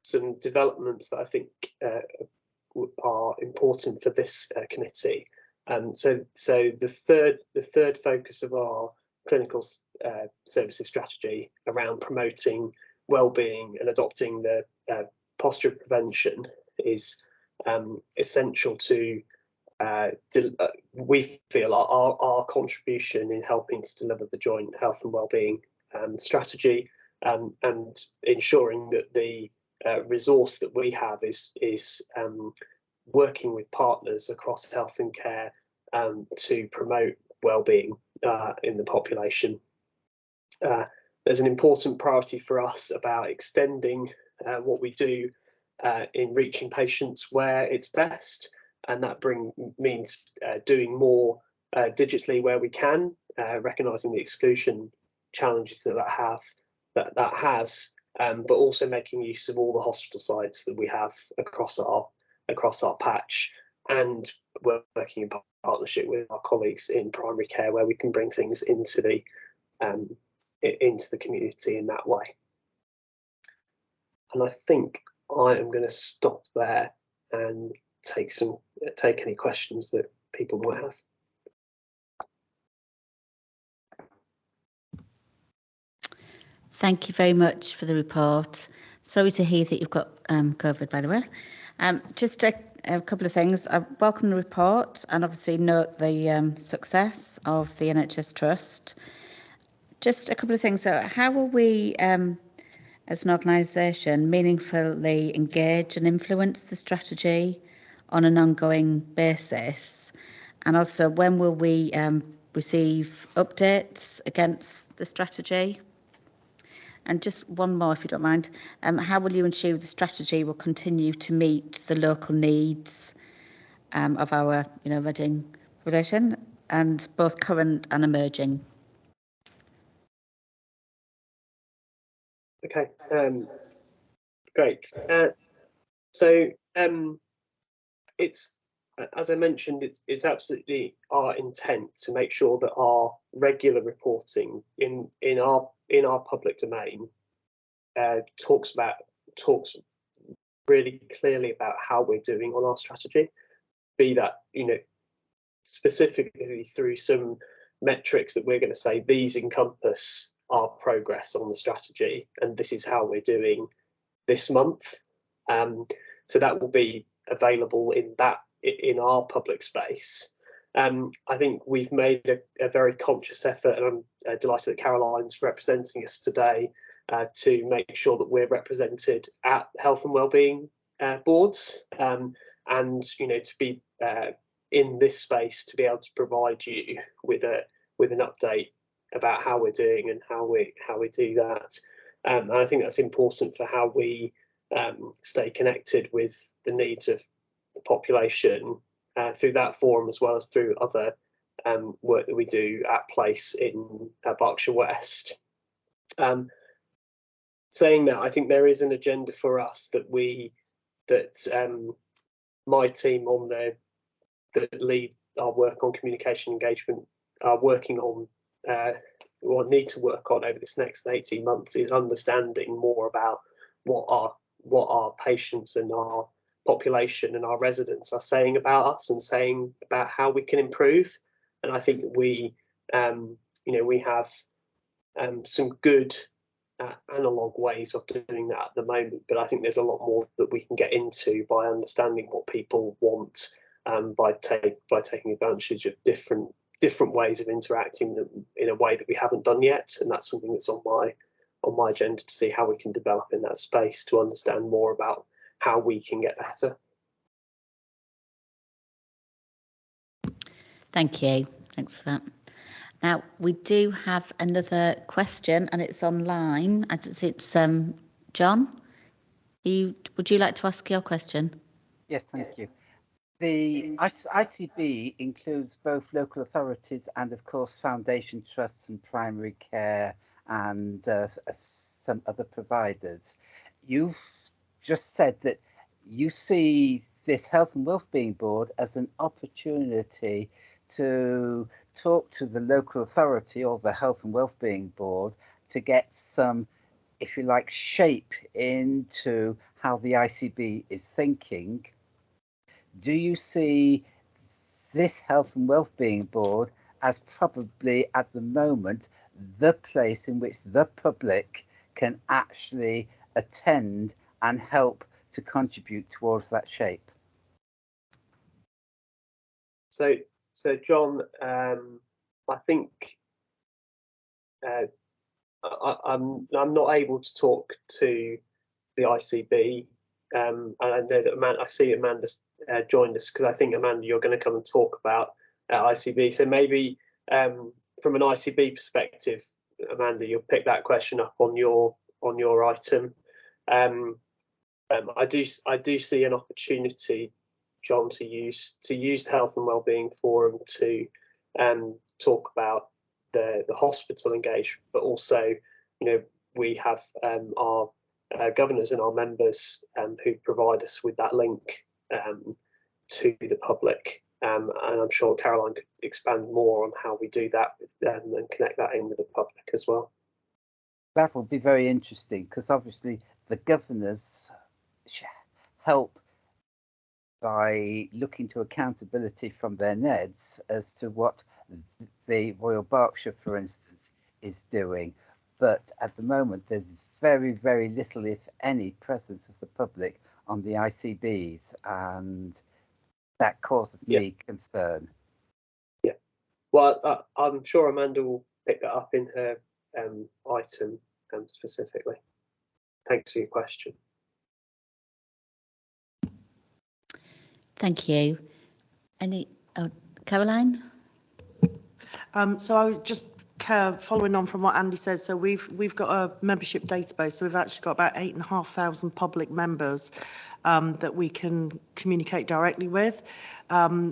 some developments that I think are important for this committee. So the third focus of our clinical services strategy around promoting wellbeing and adopting the posture of prevention is essential to we feel our contribution in helping to deliver the joint health and wellbeing strategy, and ensuring that the resource that we have is working with partners across health and care to promote wellbeing in the population. There's an important priority for us about extending what we do in reaching patients where it's best, and that means doing more digitally where we can, recognising the exclusion challenges that has, but also making use of all the hospital sites that we have across our patch, and working in partnership with our colleagues in primary care where we can bring things into the community in that way. And I think I am going to stop there and take any questions that people might have. Thank you very much for the report. Sorry to hear that you've got COVID, by the way. Just a couple of things. I welcome the report and obviously note the success of the NHS Trust. Just a couple of things. So how will we, as an organisation, meaningfully engage and influence the strategy on an ongoing basis? And also, when will we receive updates against the strategy? And just one more, if you don't mind. How will you ensure the strategy will continue to meet the local needs of our, Reading population, and both current and emerging? Okay, great. So it's as I mentioned, it's absolutely our intent to make sure that our regular reporting in our public domain talks really clearly about how we're doing on our strategy, be that, you know, specifically through some metrics that we're going to say these encompass our progress on the strategy, and this is how we're doing this month. So that will be available in our public space. I think we've made a very conscious effort, and I'm delighted that Caroline's representing us today to make sure that we're represented at health and wellbeing boards, and, you know, to be in this space to be able to provide you with an update about how we're doing and how we do that. And I think that's important for how we stay connected with the needs of the population through that forum, as well as through other work that we do at Place in Berkshire West. Saying that, I think there is an agenda for us that my team that lead our work on communication engagement are working on, or need to work on over this next 18 months, is understanding more about what our patients and our population and our residents are saying about us and saying about how we can improve. And I think that we have some good analog ways of doing that at the moment, but I think there's a lot more that we can get into by understanding what people want, by taking advantage of different ways of interacting them in a way that we haven't done yet. And that's something that's on my agenda, to see how we can develop in that space to understand more about how we can get better. Thank you. Thanks for that. Now, we do have another question, and it's online. It's John. Would you like to ask your question? Yes, thank you. The ICB includes both local authorities and, of course, foundation trusts and primary care and some other providers. You've just said that you see this Health and Wellbeing Board as an opportunity to talk to the local authority or the Health and Wellbeing Board to get some, if you like, shape into how the ICB is thinking. Do you see this Health and Wellbeing Board as probably at the moment the place in which the public can actually attend and help to contribute towards that shape? So John, I think I'm not able to talk to the ICB, and I know that I see Amanda's joined us, because I think, Amanda, you're going to come and talk about ICB. So maybe from an ICB perspective, Amanda, you'll pick that question up on your item. I do see an opportunity, John, to use the Health and Wellbeing Forum to talk about the hospital engagement, but also, you know, we have our governors and our members who provide us with that link to the public, and I'm sure Caroline could expand more on how we do that with them and connect that in with the public as well. That will be very interesting, because obviously the governors help by looking to accountability from their NEDs as to what the Royal Berkshire, for instance, is doing. But at the moment, there's very, very little, if any, presence of the public on the ICBs, and that causes me concern. Yeah, well, I'm sure Amanda will pick that up in her item specifically. Thanks for your question. Thank you. Caroline? So I would just following on from what Andy says, so we've got a membership database, so we've actually got about 8,500 public members that we can communicate directly with.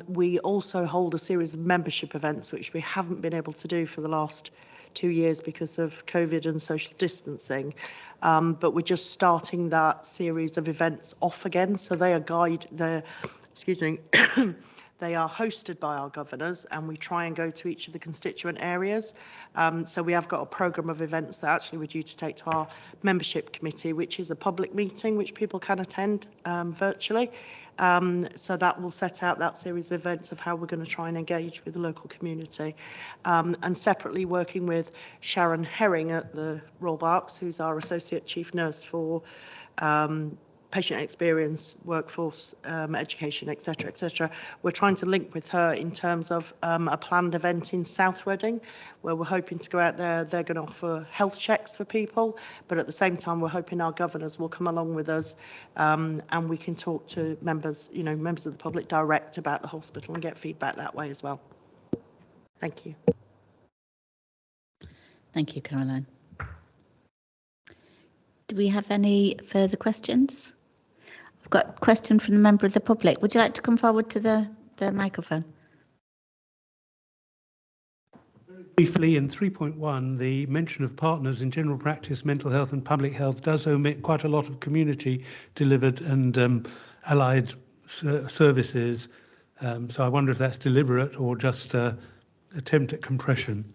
We also hold a series of membership events, which we haven't been able to do for the last 2 years because of COVID and social distancing. But we're just starting that series of events off again. So they are excuse me, they are hosted by our governors, and we try and go to each of the constituent areas. So we have got a programme of events that actually we're due to take to our membership committee, which is a public meeting which people can attend virtually. So that will set out that series of events of how we're going to try and engage with the local community. And separately working with Sharon Herring at the Royal Berks, who's our Associate Chief Nurse for patient experience, workforce, education, etc., etc. We're trying to link with her in terms of a planned event in South Reading, where we're hoping to go out there. They're going to offer health checks for people, but at the same time, we're hoping our governors will come along with us, and we can talk to members, members of the public direct about the hospital and get feedback that way as well. Thank you. Thank you, Caroline. Do we have any further questions? I've got a question from a member of the public. Would you like to come forward to the microphone? Very briefly, in 3.1, the mention of partners in general practice, mental health and public health does omit quite a lot of community delivered and allied services. So I wonder if that's deliberate or just an attempt at compression.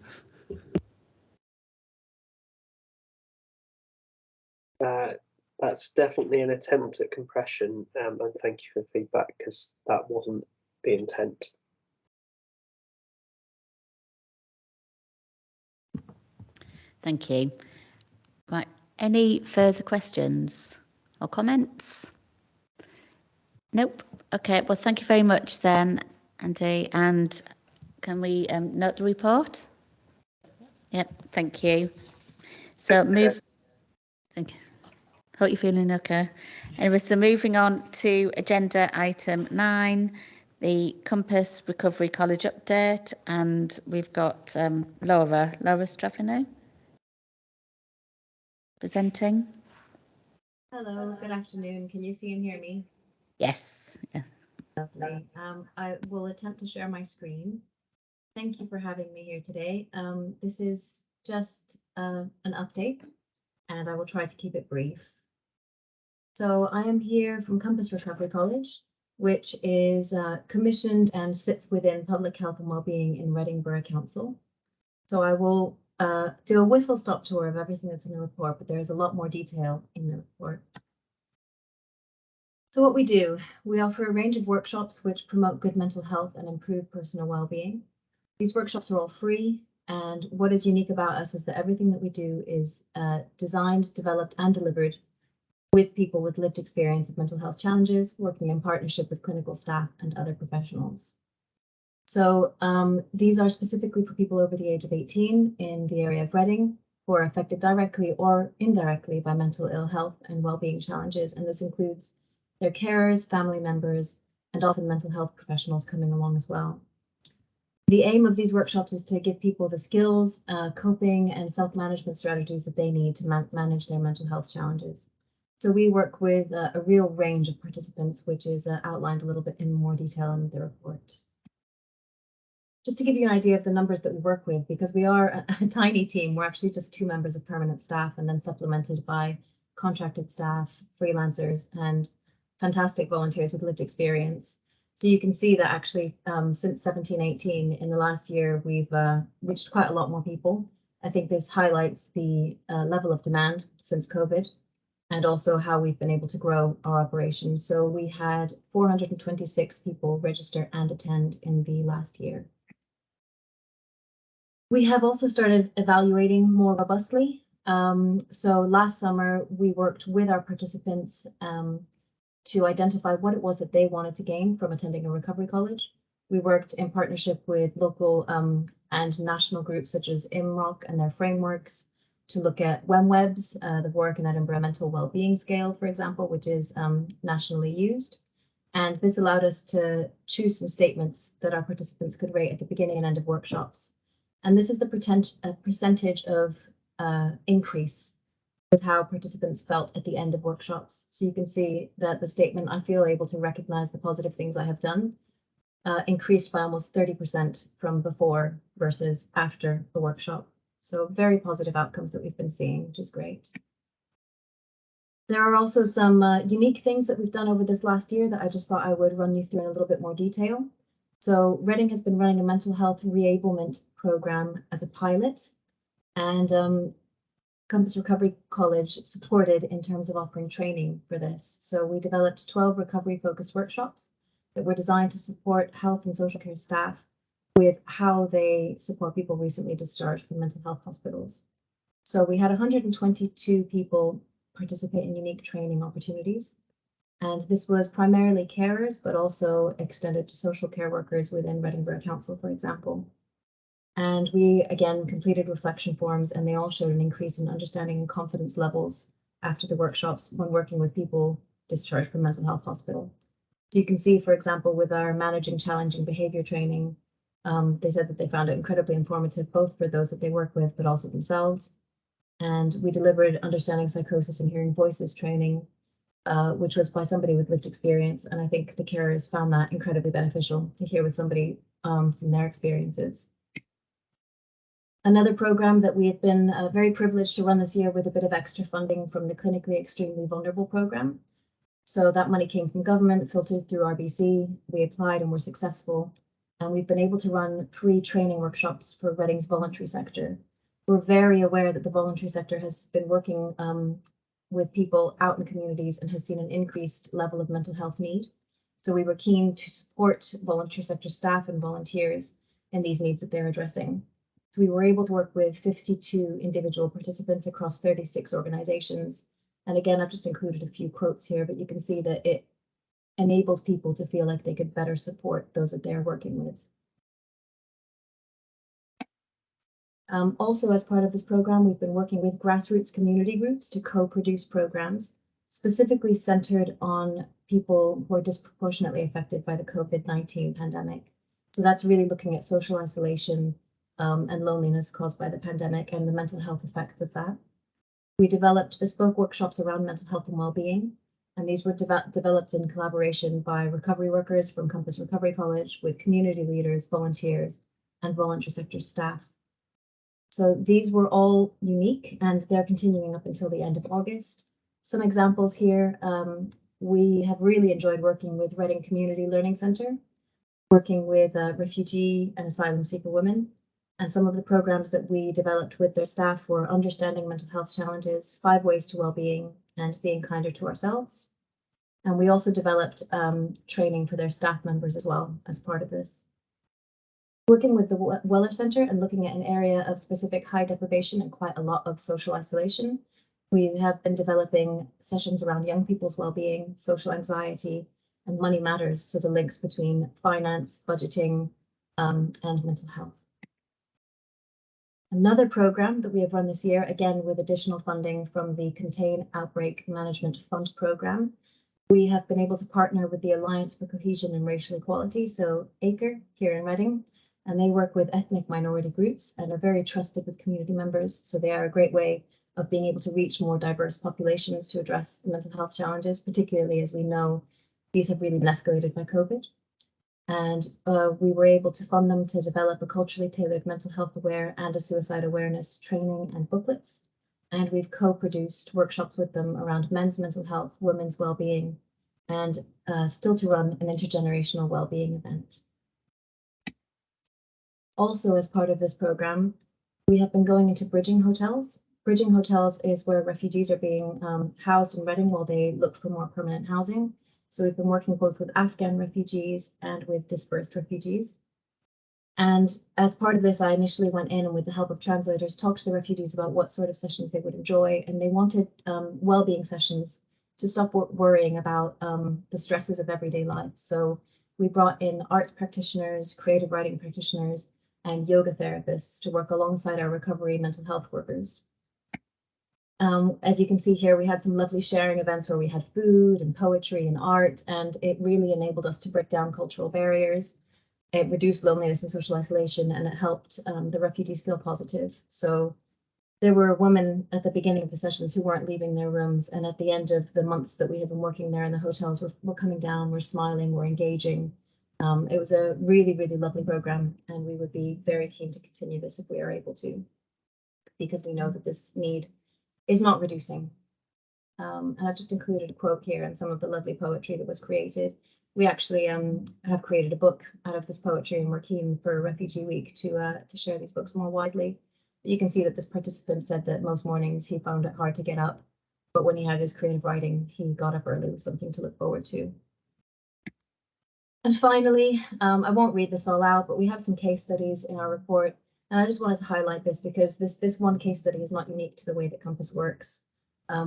That's definitely an attempt at compression, and thank you for the feedback, because that wasn't the intent. Thank you. Right, any further questions or comments? Nope. Okay, well, thank you very much then, Andy. And can we note the report? Yep, thank you. So move. Thank you. Hope you're feeling okay. Anyway, so moving on to agenda item 9, the Compass Recovery College update, and we've got Laura Straffino presenting. Hello, good afternoon. Can you see and hear me? Yes. Yeah. Lovely. I will attempt to share my screen. Thank you for having me here today. This is just an update, and I will try to keep it brief. So I am here from Compass Recovery College, which is commissioned and sits within Public Health and Wellbeing in Reading Borough Council. So I will do a whistle-stop tour of everything that's in the report, but there is a lot more detail in the report. So what we do, we offer a range of workshops which promote good mental health and improve personal well-being. These workshops are all free, and what is unique about us is that everything that we do is designed, developed, and delivered with people with lived experience of mental health challenges, working in partnership with clinical staff and other professionals. So these are specifically for people over the age of 18 in the area of Reading who are affected directly or indirectly by mental ill health and well-being challenges, and this includes their carers, family members, and often mental health professionals coming along as well. The aim of these workshops is to give people the skills, coping, and self-management strategies that they need to manage their mental health challenges. So we work with a real range of participants, which is outlined a little bit in more detail in the report. Just to give you an idea of the numbers that we work with, because we are a tiny team, we're actually just 2 members of permanent staff and then supplemented by contracted staff, freelancers, and fantastic volunteers with lived experience. So you can see that actually since 17-18 in the last year, we've reached quite a lot more people. I think this highlights the level of demand since COVID, and also how we've been able to grow our operation. So we had 426 people register and attend in the last year. We have also started evaluating more robustly. So last summer, we worked with our participants to identify what it was that they wanted to gain from attending a recovery college. We worked in partnership with local and national groups such as IMROC and their frameworks to look at WEMWEB's, the Warwick and Edinburgh Mental Wellbeing Scale, for example, which is nationally used. And this allowed us to choose some statements that our participants could rate at the beginning and end of workshops. And this is the percentage of increase with how participants felt at the end of workshops. So you can see that the statement, I feel able to recognize the positive things I have done, increased by almost 30% from before versus after the workshop. So very positive outcomes that we've been seeing, which is great. There are also some unique things that we've done over this last year that I just thought I would run you through in a little bit more detail. So Reading has been running a mental health reablement program as a pilot, and Compass Recovery College supported in terms of offering training for this. So we developed 12 recovery-focused workshops that were designed to support health and social care staff with how they support people recently discharged from mental health hospitals. So we had 122 people participate in unique training opportunities. And this was primarily carers, but also extended to social care workers within Reading Borough Council, for example. And we, again, completed reflection forms, and they all showed an increase in understanding and confidence levels after the workshops when working with people discharged from mental health hospital. So you can see, for example, with our managing challenging behavior training, they said that they found it incredibly informative, both for those that they work with, but also themselves. And we delivered understanding psychosis and hearing voices training, which was by somebody with lived experience. And I think the carers found that incredibly beneficial to hear with somebody from their experiences. Another program that we have been very privileged to run this year with a bit of extra funding from the Clinically Extremely Vulnerable program. So that money came from government, filtered through RBC. We applied and were successful. And we've been able to run pre-training workshops for Reading's voluntary sector. We're very aware that the voluntary sector has been working with people out in communities and has seen an increased level of mental health need. So we were keen to support voluntary sector staff and volunteers in these needs that they're addressing. So we were able to work with 52 individual participants across 36 organizations. And again, I've just included a few quotes here, but you can see that it enabled people to feel like they could better support those that they're working with. Also, as part of this program, we've been working with grassroots community groups to co-produce programs specifically centered on people who are disproportionately affected by the COVID-19 pandemic. So that's really looking at social isolation and loneliness caused by the pandemic and the mental health effects of that. We developed bespoke workshops around mental health and well-being, and these were developed in collaboration by recovery workers from Compass Recovery College with community leaders, volunteers, and voluntary sector staff. So these were all unique, and they're continuing up until the end of August. Some examples here, we have really enjoyed working with Reading Community Learning Centre, working with refugee and asylum seeker women. And some of the programs that we developed with their staff were understanding mental health challenges, 5 ways to well-being, and being kinder to ourselves. And we also developed training for their staff members as well as part of this. Working with the Weller Centre and looking at an area of specific high deprivation and quite a lot of social isolation, we have been developing sessions around young people's well-being, social anxiety, and money matters, so the links between finance, budgeting, and mental health. Another program that we have run this year, again with additional funding from the Contain Outbreak Management Fund program, we have been able to partner with the Alliance for Cohesion and Racial Equality, so ACRE here in Reading, and they work with ethnic minority groups and are very trusted with community members. So they are a great way of being able to reach more diverse populations to address the mental health challenges, particularly as we know these have really been escalated by COVID. And we were able to fund them to develop a culturally tailored mental health aware and a suicide awareness training and booklets. And we've co-produced workshops with them around men's mental health, women's well-being, and still to run an intergenerational well-being event. Also, as part of this program, we have been going into bridging hotels. Bridging hotels is where refugees are being housed in Reading while they look for more permanent housing. So we've been working both with Afghan refugees and with dispersed refugees. And as part of this, I initially went in and with the help of translators, talked to the refugees about what sort of sessions they would enjoy. And they wanted well-being sessions to stop worrying about the stresses of everyday life. So we brought in art practitioners, creative writing practitioners, and yoga therapists to work alongside our recovery mental health workers. As you can see here, we had some lovely sharing events where we had food and poetry and art, and it really enabled us to break down cultural barriers. It reduced loneliness and social isolation, and it helped the refugees feel positive. So there were women at the beginning of the sessions who weren't leaving their rooms, and at the end of the months that we have been working there in the hotels, we're coming down, we're smiling, we're engaging. It was a really, really lovely program, and we would be very keen to continue this if we are able to, because we know that this need is not reducing. And I've just included a quote here and some of the lovely poetry that was created. We actually have created a book out of this poetry, and we're keen for Refugee Week to share these books more widely. But you can see that this participant said that most mornings he found it hard to get up, but when he had his creative writing, he got up early with something to look forward to. And finally, I won't read this all out, but we have some case studies in our report. And I just wanted to highlight this because this one case study is not unique to the way that Compass works.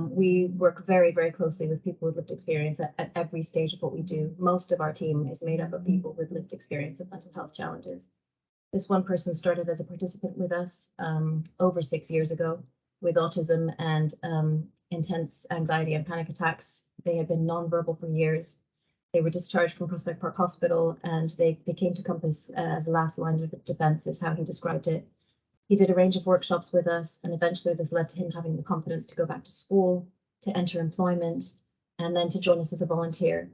We work very, very closely with people with lived experience at every stage of what we do. Most of our team is made up of people with lived experience of mental health challenges. This one person started as a participant with us over 6 years ago with autism and intense anxiety and panic attacks. They had been nonverbal for years. They were discharged from Prospect Park Hospital, and they came to Compass as a last line of defense, is how he described it. He did a range of workshops with us, and eventually this led to him having the confidence to go back to school, to enter employment, and then to join us as a volunteer.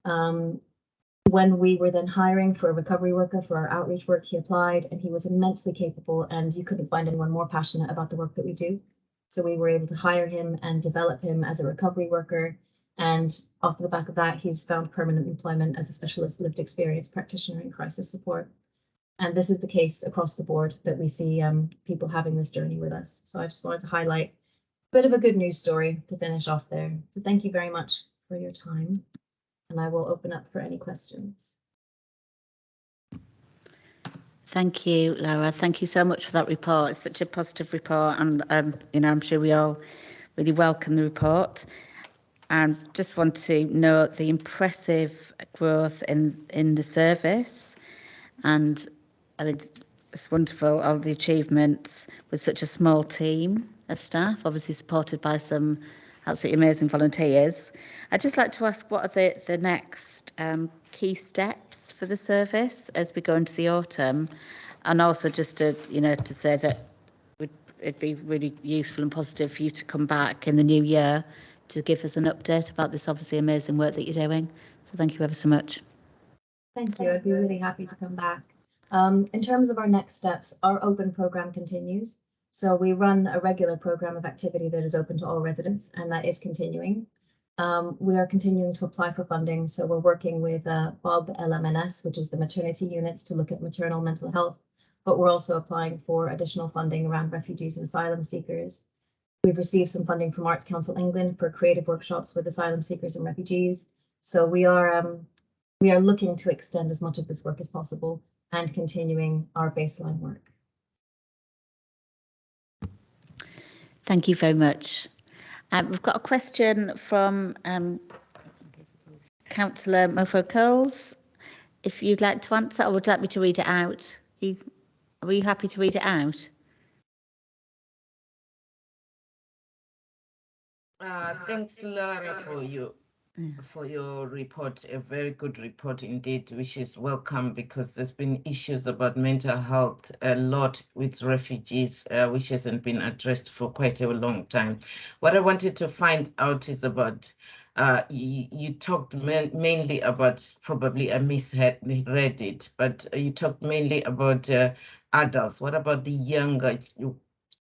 When we were then hiring for a recovery worker for our outreach work, he applied, and he was immensely capable, and you couldn't find anyone more passionate about the work that we do. So we were able to hire him and develop him as a recovery worker. And off the back of that, he's found permanent employment as a specialist lived experience practitioner in crisis support. And this is the case across the board that we see people having this journey with us. So I just wanted to highlight a bit of a good news story to finish off there. So thank you very much for your time. And I will open up for any questions. Thank you, Laura. Thank you so much for that report. It's such a positive report, and I'm sure we all really welcome the report. And just want to note the impressive growth in the service, and I mean, it's wonderful, all the achievements with such a small team of staff, obviously supported by some absolutely amazing volunteers. I'd just like to ask, what are the next key steps for the service as we go into the autumn, and also just to say that it'd be really useful and positive for you to come back in the new year to give us an update about this obviously amazing work that you're doing. So thank you ever so much. Thank you. I'd be really happy to come back. In terms of our next steps, our open program continues. So we run a regular program of activity that is open to all residents, and that is continuing. We are continuing to apply for funding. So we're working with Bob LMNS, which is the maternity units, to look at maternal mental health, but we're also applying for additional funding around refugees and asylum seekers. We've received some funding from Arts Council England for creative workshops with asylum seekers and refugees. So we are looking to extend as much of this work as possible and continuing our baseline work. Thank you very much. We've got a question from Councillor Mofo-Coles. If you'd like to answer, or would you like me to read it out? Are you happy to read it out? Thanks, Laura, for your report. A very good report indeed, which is welcome because there's been issues about mental health a lot with refugees, which hasn't been addressed for quite a long time. What I wanted to find out is about, you talked mainly about, probably I misread it, but you talked mainly about adults. What about the younger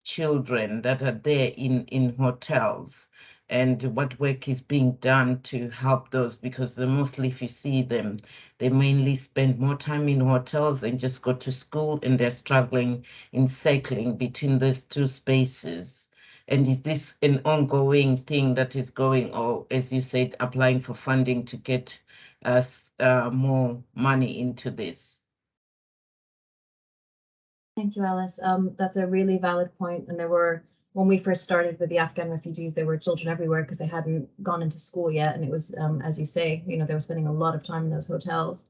children that are there in hotels? And what work is being done to help those, because mostly if you see them, they mainly spend more time in hotels and just go to school, and they're struggling in cycling between those two spaces. And is this an ongoing thing that is going, or as you said, applying for funding to get us more money into this? Thank you, Alice. That's a really valid point. And when we first started with the Afghan refugees, there were children everywhere because they hadn't gone into school yet. And it was, as you say, they were spending a lot of time in those hotels.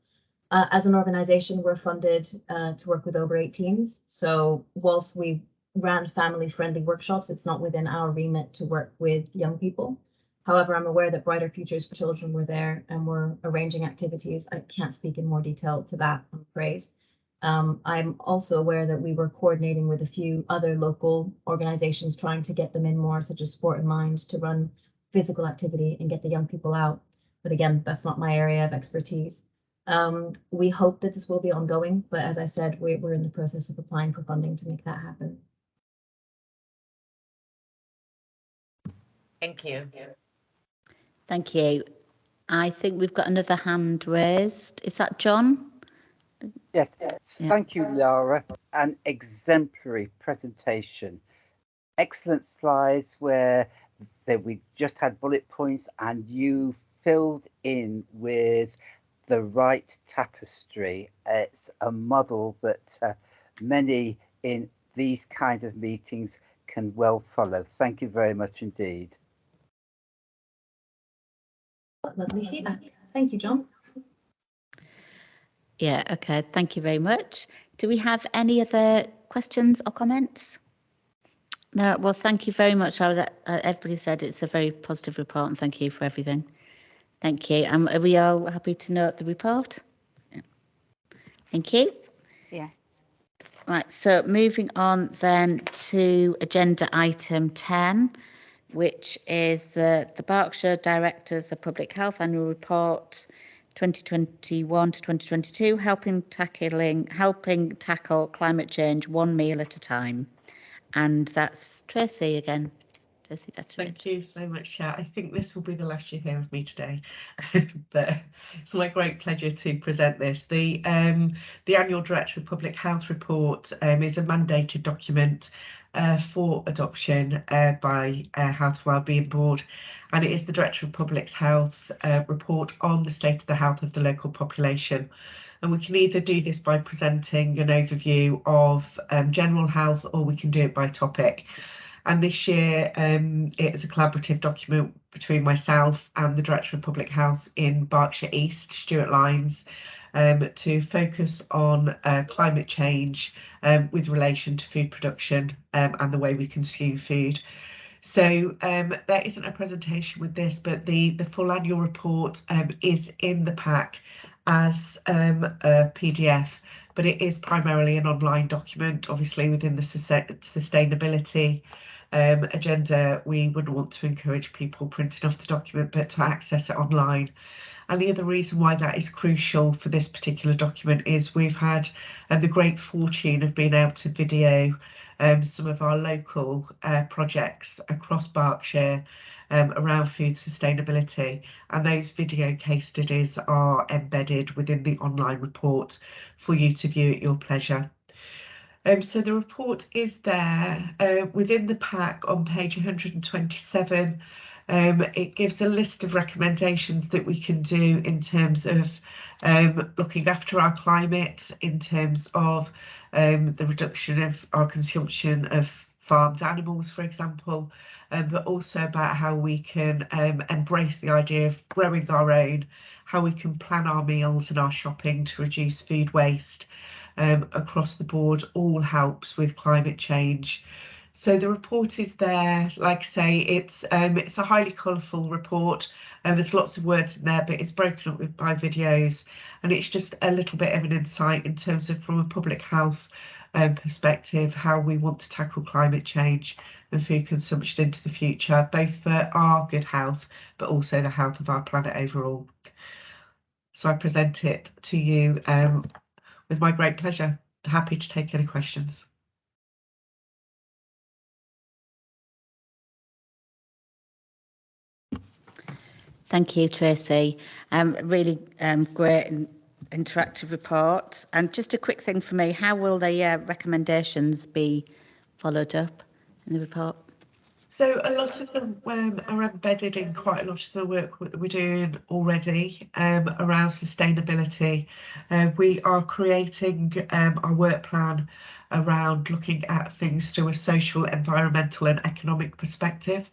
As an organization, we're funded to work with over 18s. So whilst we ran family-friendly workshops, it's not within our remit to work with young people. However, I'm aware that Brighter Futures for Children were there and were arranging activities. I can't speak in more detail to that, I'm afraid. I'm also aware that we were coordinating with a few other local organizations trying to get them in more, such as Sport and Mind, to run physical activity and get the young people out. But again, that's not my area of expertise. We hope that this will be ongoing, but as I said, we're in the process of applying for funding to make that happen. Thank you. Thank you. I think we've got another hand raised. Is that John? Yes, Yeah. thank you, Lara. An exemplary presentation. Excellent slides where we just had bullet points and you filled in with the right tapestry. It's a model that many in these kind of meetings can well follow. Thank you very much indeed. Lovely feedback. Thank you, John. Yeah, okay, thank you very much. Do we have any other questions or comments? No, well, thank you very much. Everybody said it's a very positive report, and thank you for everything. Thank you. Are we all happy to note the report? Yeah. Thank you. Yes. Right, so moving on then to agenda item 10, which is the Berkshire Directors of Public Health Annual Report 2021 to 2022, helping tackle climate change one meal at a time. And that's Tracy again. Tracy Detteridge. Thank you so much, Chair. I think this will be the last you hear of me today, but it's my great pleasure to present this. The Annual Director of Public Health Report is a mandated document for adoption by Health Wellbeing Board, and it is the Director of Public Health report on the state of the health of the local population. And we can either do this by presenting an overview of general health, or we can do it by topic. And this year it is a collaborative document between myself and the Director of Public Health in Berkshire East, Stuart Lyons, to focus on climate change with relation to food production and the way we consume food. So there isn't a presentation with this, but the full annual report is in the pack as a PDF, but it is primarily an online document. Obviously, within the sustainability agenda, we would want to encourage people printing off the document, but to access it online. And the other reason why that is crucial for this particular document is we've had the great fortune of being able to video some of our local projects across Berkshire around food sustainability, and those video case studies are embedded within the online report for you to view at your pleasure. So the report is there within the pack on page 127. It gives a list of recommendations that we can do in terms of looking after our climate, in terms of the reduction of our consumption of farmed animals, for example, but also about how we can embrace the idea of growing our own, how we can plan our meals and our shopping to reduce food waste. Across the board, all helps with climate change. So the report is there. Like I say, it's a highly colourful report, and there's lots of words in there, but it's broken up by videos, and it's just a little bit of an insight in terms of, from a public health perspective, how we want to tackle climate change and food consumption into the future, both for our good health, but also the health of our planet overall. So I present it to you with my great pleasure. Happy to take any questions. Thank you, Tracy. Really great and interactive report. And just a quick thing for me, how will the recommendations be followed up in the report? So a lot of them are embedded in quite a lot of the work that we're doing already around sustainability. We are creating our work plan around looking at things through a social, environmental and economic perspective.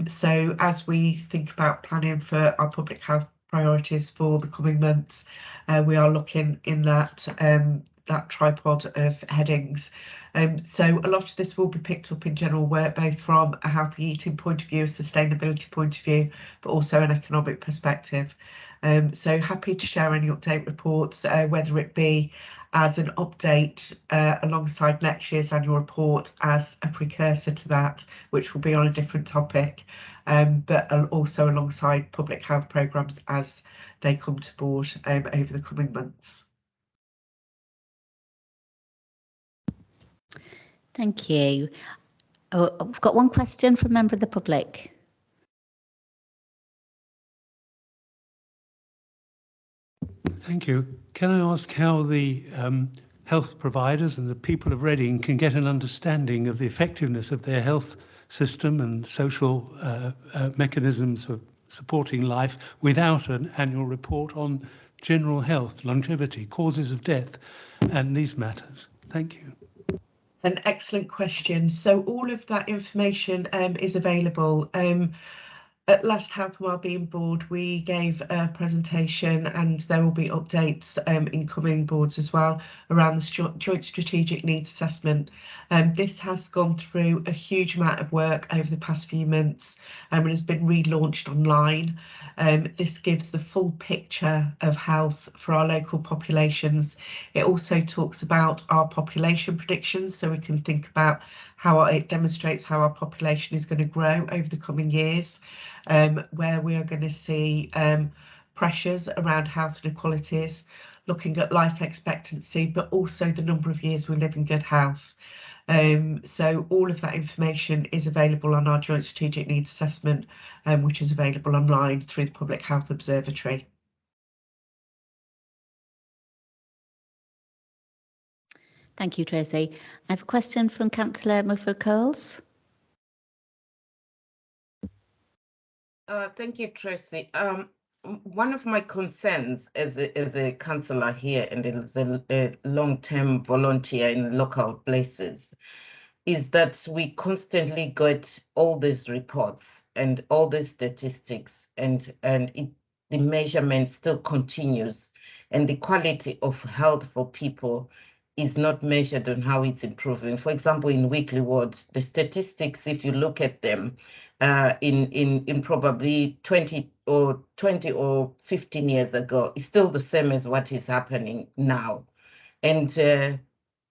So as we think about planning for our public health priorities for the coming months, we are looking in that tripod of headings. So a lot of this will be picked up in general work, both from a healthy eating point of view, a sustainability point of view, but also an economic perspective. So happy to share any update reports, whether it be as an update alongside next year's annual report as a precursor to that, which will be on a different topic, but also alongside public health programmes as they come to board over the coming months. Thank you. Oh, I've got one question from a member of the public. Thank you. Can I ask how the health providers and the people of Reading can get an understanding of the effectiveness of their health system and social mechanisms for supporting life without an annual report on general health, longevity, causes of death, and these matters? Thank you. An excellent question. So all of that information is available. At last Health and Wellbeing Board, we gave a presentation, and there will be updates in coming boards as well around the Joint Strategic Needs Assessment. This has gone through a huge amount of work over the past few months and has been relaunched online. This gives the full picture of health for our local populations. It also talks about our population predictions, so we can think about how it demonstrates how our population is going to grow over the coming years, where we are going to see pressures around health inequalities, looking at life expectancy, but also the number of years we live in good health. So all of that information is available on our Joint Strategic Needs Assessment, which is available online through the Public Health Observatory. Thank you, Tracy. I have a question from Councillor Murphy-Coles. Thank you, Tracy. One of my concerns as a councillor here and as a long-term volunteer in local places is that we constantly get all these reports and all these statistics, and the measurement still continues, and the quality of health for people is not measured on how it's improving. For example, in weekly wards, the statistics, if you look at them, in probably 20 or 15 years ago, is still the same as what is happening now. And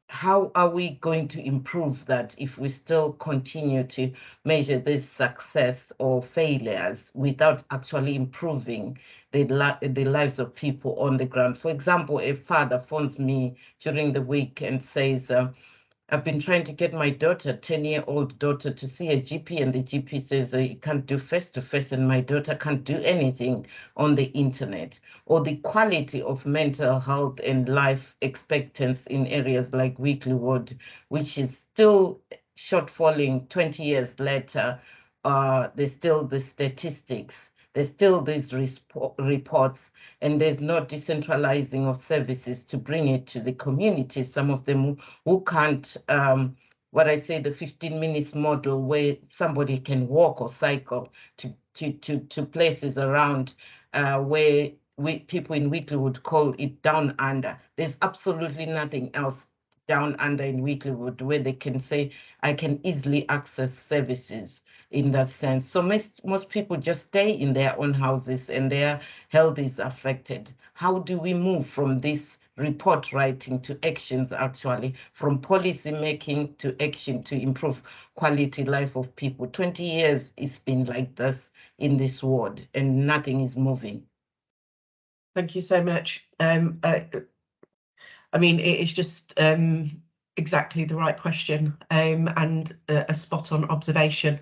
how are we going to improve that if we still continue to measure this success or failures without actually improving the lives of people on the ground? For example, a father phones me during the week and says, I've been trying to get my daughter, 10-year-old daughter, to see a GP, and the GP says you can't do face-to-face, and my daughter can't do anything on the internet. Or the quality of mental health and life expectancy in areas like Weekly Ward, which is still shortfalling 20 years later. There's still the statistics. There's still these reports, and there's no decentralizing of services to bring it to the community. Some of them who can't, what I say, the 15 minutes model where somebody can walk or cycle to places around where people in Weekly would call it down under. There's absolutely nothing else down under in Weekly Wood where they can say, I can easily access services in that sense. So most people just stay in their own houses and their health is affected. How do we move from this report writing to actions, actually, from policy making to action to improve quality life of people? 20 years it's been like this in this ward and nothing is moving. Thank you so much. I mean, it is just exactly the right question and a spot on observation.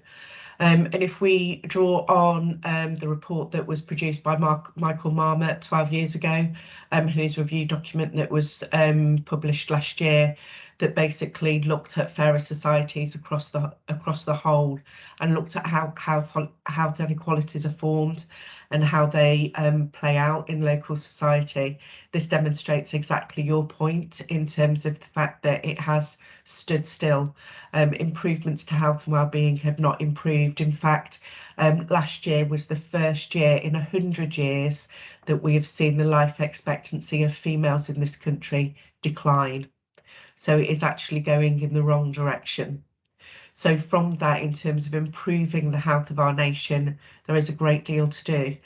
And if we draw on the report that was produced by Michael Marmot 12 years ago, and his review document that was published last year, that basically looked at fairer societies across the whole, and looked at how health inequalities are formed and how they play out in local society. This demonstrates exactly your point in terms of the fact that it has stood still. Improvements to health and wellbeing have not improved. In fact, last year was the first year in 100 years that we have seen the life expectancy of females in this country decline. So it is actually going in the wrong direction. So from that, in terms of improving the health of our nation, there is a great deal to do.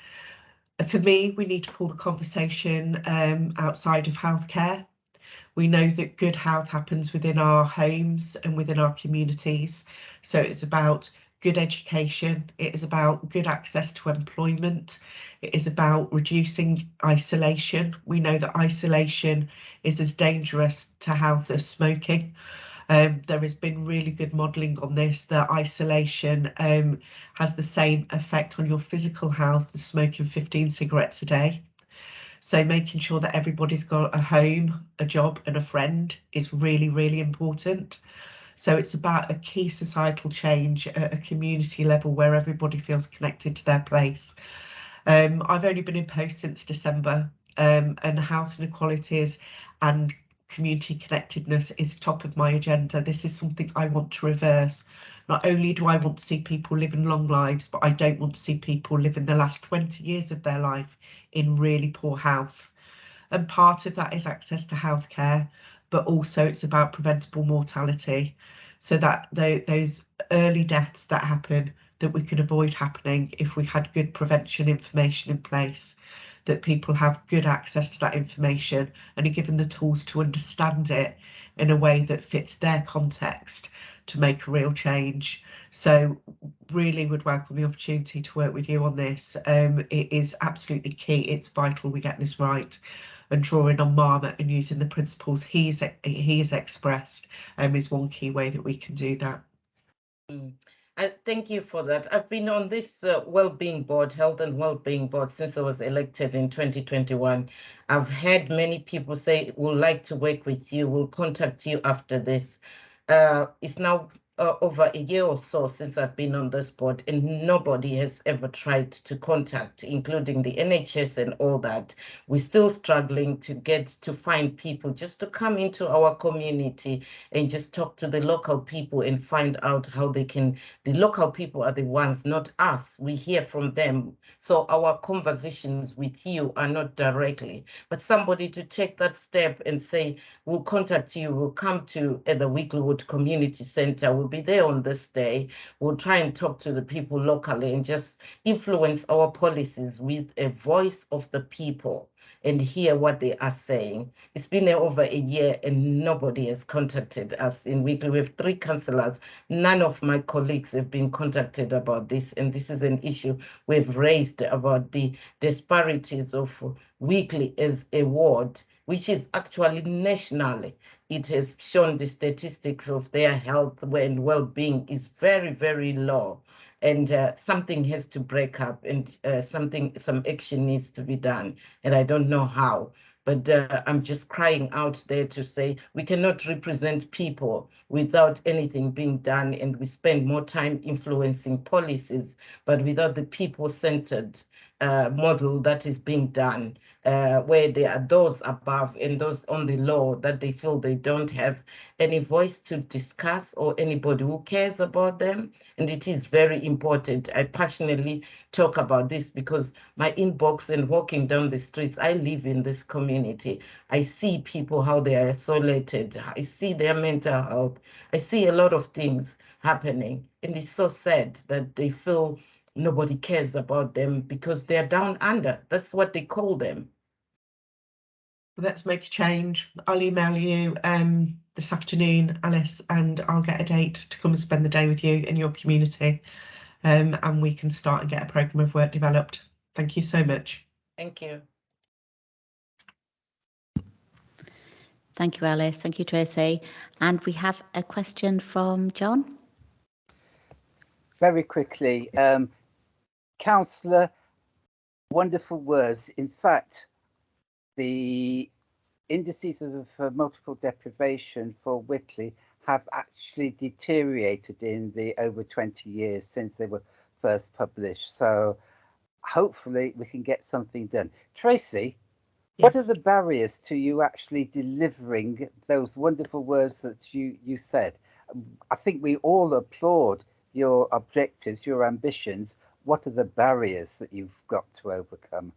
For me, we need to pull the conversation outside of healthcare. We know that good health happens within our homes and within our communities. So it's about good education. It is about good access to employment. It is about reducing isolation. We know that isolation is as dangerous to health as smoking. There has been really good modelling on this, that isolation has the same effect on your physical health as smoking 15 cigarettes a day. So making sure that everybody's got a home, a job and a friend is really, really important. So it's about a key societal change at a community level where everybody feels connected to their place. I've only been in post since December, and health inequalities and community connectedness is top of my agenda. This is something I want to reverse. Not only do I want to see people living long lives, but I don't want to see people living the last 20 years of their life in really poor health. And part of that is access to healthcare, but also it's about preventable mortality, so that those early deaths that happen, that we could avoid happening if we had good prevention information in place, that people have good access to that information and are given the tools to understand it in a way that fits their context to make a real change. So really would welcome the opportunity to work with you on this. It is absolutely key. It's vital we get this right. And drawing on Marmot and using the principles he has expressed is one key way that we can do that. Thank you for that. I've been on this Wellbeing Board, Health and Wellbeing Board, since I was elected in 2021. I've had many people say, we'd like to work with you, we'll contact you after this. It's now over a year or so since I've been on this board, and nobody has ever tried to contact, including the NHS and all that. We're still struggling to find people just to come into our community and just talk to the local people and find out how they can. The local people are the ones, not us. We hear from them. So our conversations with you are not directly, but somebody to take that step and say, we'll contact you, we'll come to the Weeklywood Community Center, we'll be there on this day, we'll try and talk to the people locally and just influence our policies with a voice of the people and hear what they are saying. It's been over a year and nobody has contacted us in Weekly. We have 3 councillors. None of my colleagues have been contacted about this, and this is an issue we've raised about the disparities of Weekly as a ward, which is actually nationally. It has shown the statistics of their health and well-being is very, very low. And something has to break up, and some action needs to be done. And I don't know how, but I'm just crying out there to say we cannot represent people without anything being done, and we spend more time influencing policies, but without the people-centered model that is being done, where there are those above and those on the low that they feel they don't have any voice to discuss or anybody who cares about them. And it is very important. I passionately talk about this because my inbox and walking down the streets, I live in this community. I see people, how they are isolated. I see their mental health. I see a lot of things happening. And it's so sad that they feel nobody cares about them because they're down under. That's what they call them. Let's make a change. I'll email you this afternoon, Alice, and I'll get a date to come and spend the day with you in your community, and we can start and get a programme of work developed. Thank you so much. Thank you. Thank you, Alice. Thank you, Tracy. And we have a question from John. Very quickly, Councillor, wonderful words. In fact, the indices of multiple deprivation for Whitley have actually deteriorated in the over 20 years since they were first published. So hopefully we can get something done. Tracy, yes. What are the barriers to you actually delivering those wonderful words that you said? I think we all applaud your objectives, your ambitions. What are the barriers that you've got to overcome?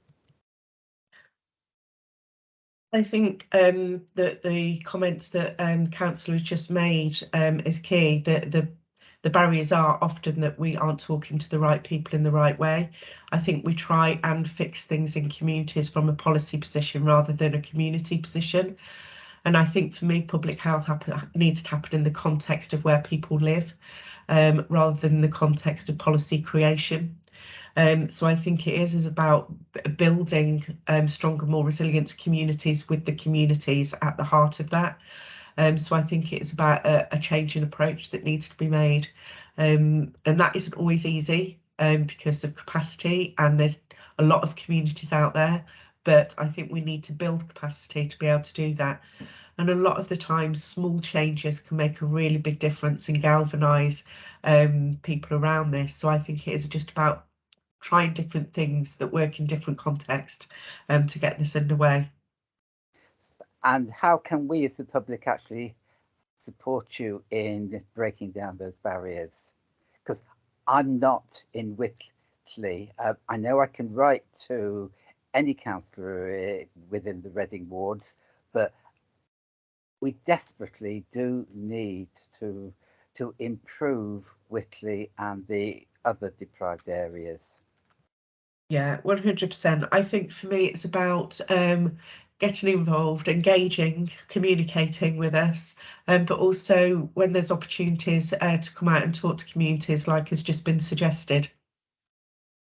I think that the comments that Councillor has just made is key. The barriers are often that we aren't talking to the right people in the right way. I think we try and fix things in communities from a policy position rather than a community position. And I think for me, public health needs to happen in the context of where people live, rather than the context of policy creation. So I think it is about building stronger, more resilient communities with the communities at the heart of that. So I think it's about a change in approach that needs to be made. And that isn't always easy because of capacity, and there's a lot of communities out there, but I think we need to build capacity to be able to do that. And a lot of the time, small changes can make a really big difference and galvanise people around this. So I think it is just about trying different things that work in different contexts to get this underway. And how can we as the public actually support you in breaking down those barriers? Because I'm not in Whitley. I know I can write to any councillor within the Reading wards, but we desperately do need to improve Whitley and the other deprived areas. Yeah, 100%. I think for me, it's about getting involved, engaging, communicating with us, but also when there's opportunities to come out and talk to communities, like has just been suggested,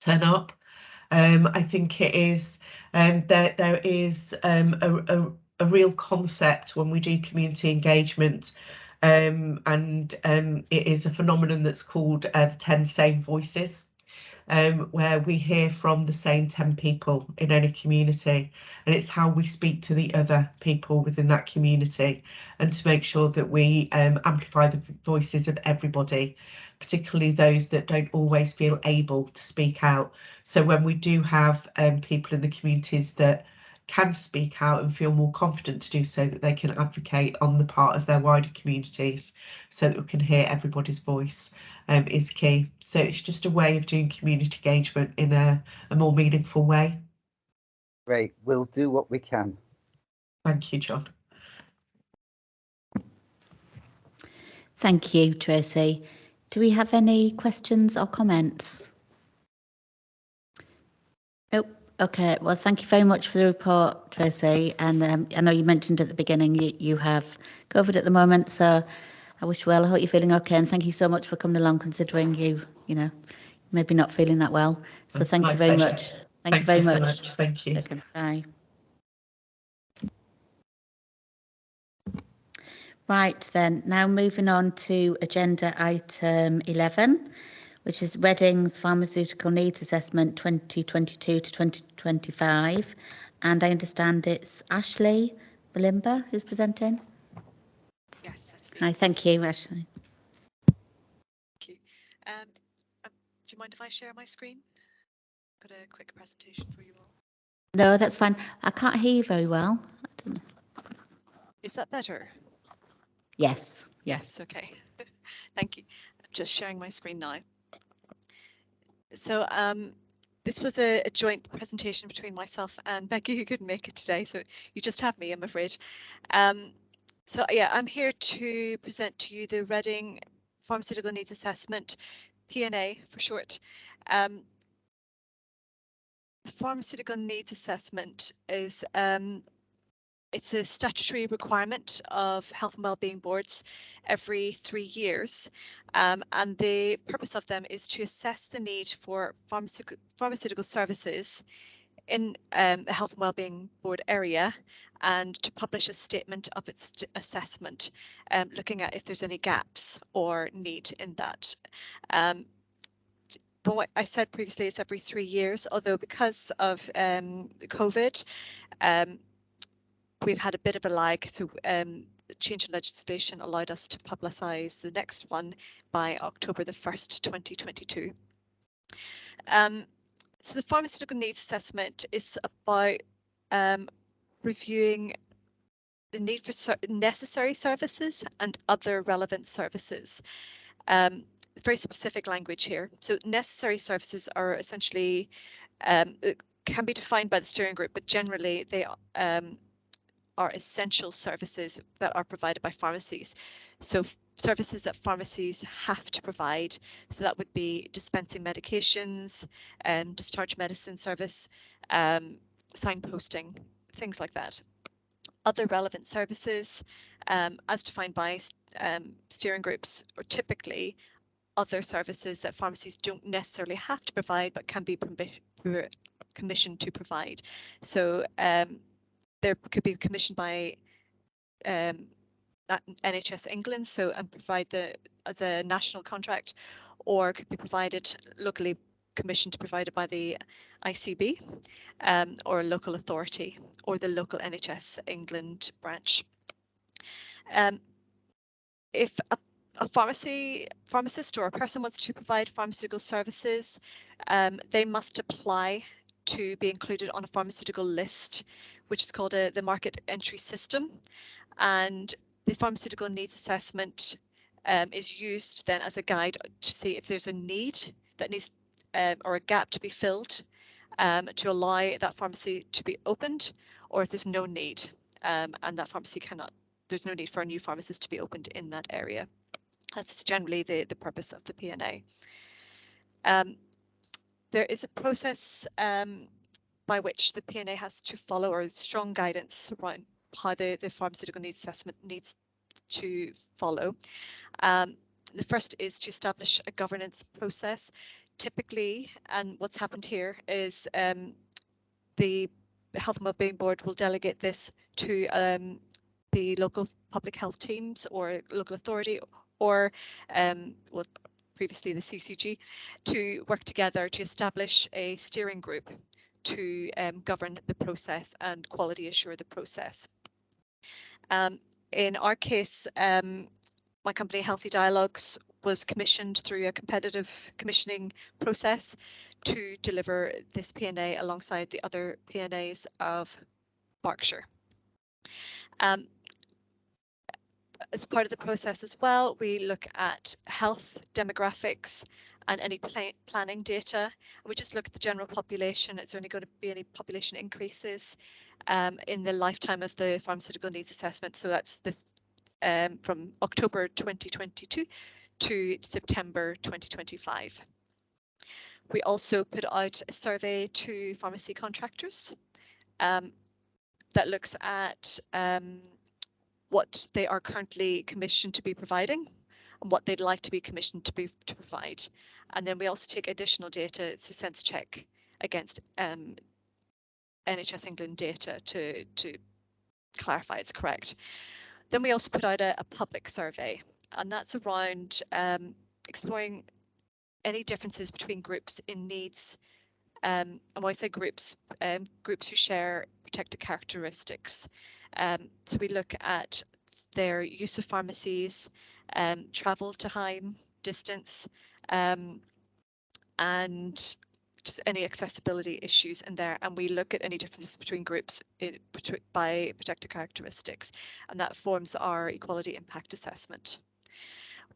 turn up. I think it is there is a real concept when we do community engagement, and it is a phenomenon that's called the 10 same voices. Where we hear from the same 10 people in any community, and it's how we speak to the other people within that community, and to make sure that we amplify the voices of everybody, particularly those that don't always feel able to speak out. So when we do have people in the communities that can speak out and feel more confident to do so, that they can advocate on the part of their wider communities, so that we can hear everybody's voice, is key. So it's just a way of doing community engagement in a more meaningful way. Great, we'll do what we can. Thank you, John. Thank you, Tracy. Do we have any questions or comments? Oh, okay. Well, thank you very much for the report, Tracy. And I know you mentioned at the beginning you have COVID at the moment, so I wish you well. I hope you're feeling okay, and thank you so much for coming along, considering you know, maybe not feeling that well. So thank you very much. Thank you very much. So much. Thank you. Okay, bye. Right then, now moving on to agenda item 11, which is Reading's Pharmaceutical Needs Assessment 2022 to 2025. And I understand it's Ashley Balimba who's presenting. Yes, that's me. Hi, thank you, Ashley. Thank you. Do you mind if I share my screen? I've got a quick presentation for you all. No, that's fine. I can't hear you very well. I don't know. Is that better? Yes. Yes, okay. Thank you. I'm just sharing my screen now. So this was a joint presentation between myself and Becky, who couldn't make it today, so you just have me, I'm afraid. So yeah, I'm here to present to you the Reading Pharmaceutical Needs Assessment, P&A for short. The Pharmaceutical Needs Assessment is it's a statutory requirement of Health and Wellbeing Boards every 3 years, and the purpose of them is to assess the need for pharmaceutical services in a Health and Wellbeing Board area, and to publish a statement of its assessment, looking at if there's any gaps or need in that. But what I said previously is every 3 years, although because of COVID, we've had a bit of a lag, so the change in legislation allowed us to publicise the next one by October the 1st, 2022. So the Pharmaceutical Needs Assessment is about reviewing the need for necessary services and other relevant services. Very specific language here. So necessary services are essentially, can be defined by the steering group, but generally they are essential services that are provided by pharmacies. So services that pharmacies have to provide. So that would be dispensing medications, discharge medicine service, signposting, things like that. Other relevant services, as defined by steering groups, are typically other services that pharmacies don't necessarily have to provide, but can be commissioned to provide. So there could be commissioned by NHS England, so and provide as a national contract, or could be provided locally commissioned to provide it by the ICB or a local authority or the local NHS England branch. If a pharmacist or a person wants to provide pharmaceutical services, they must apply to be included on a pharmaceutical list, which is called the market entry system. And the pharmaceutical needs assessment is used then as a guide to see if there's a need that needs or a gap to be filled to allow that pharmacy to be opened, or if there's no need and that pharmacy cannot, there's no need for a new pharmacist to be opened in that area. That's generally the purpose of the P&A. There is a process by which the P&A has to follow, or strong guidance around how the pharmaceutical needs assessment needs to follow. The first is to establish a governance process. Typically, and what's happened here is the Health and Wellbeing Board will delegate this to the local public health teams or local authority, or well, previously the CCG, to work together to establish a steering group to govern the process and quality assure the process. In our case, my company Healthy Dialogues was commissioned through a competitive commissioning process to deliver this P&A alongside the other P&As of Berkshire. As part of the process as well, we look at health demographics and any planning data. And we just look at the general population. It's only going to be any population increases in the lifetime of the pharmaceutical needs assessment. So that's this from October 2022 to September 2025. We also put out a survey to pharmacy contractors that looks at what they are currently commissioned to be providing and what they'd like to be commissioned to provide. And then we also take additional data, it's a sense check against NHS England data to clarify it's correct. Then we also put out a public survey, and that's around exploring any differences between groups in needs. And when I say groups, groups who share protected characteristics. So we look at their use of pharmacies, travel time, distance, and just any accessibility issues in there. And we look at any differences between groups by protected characteristics, and that forms our equality impact assessment.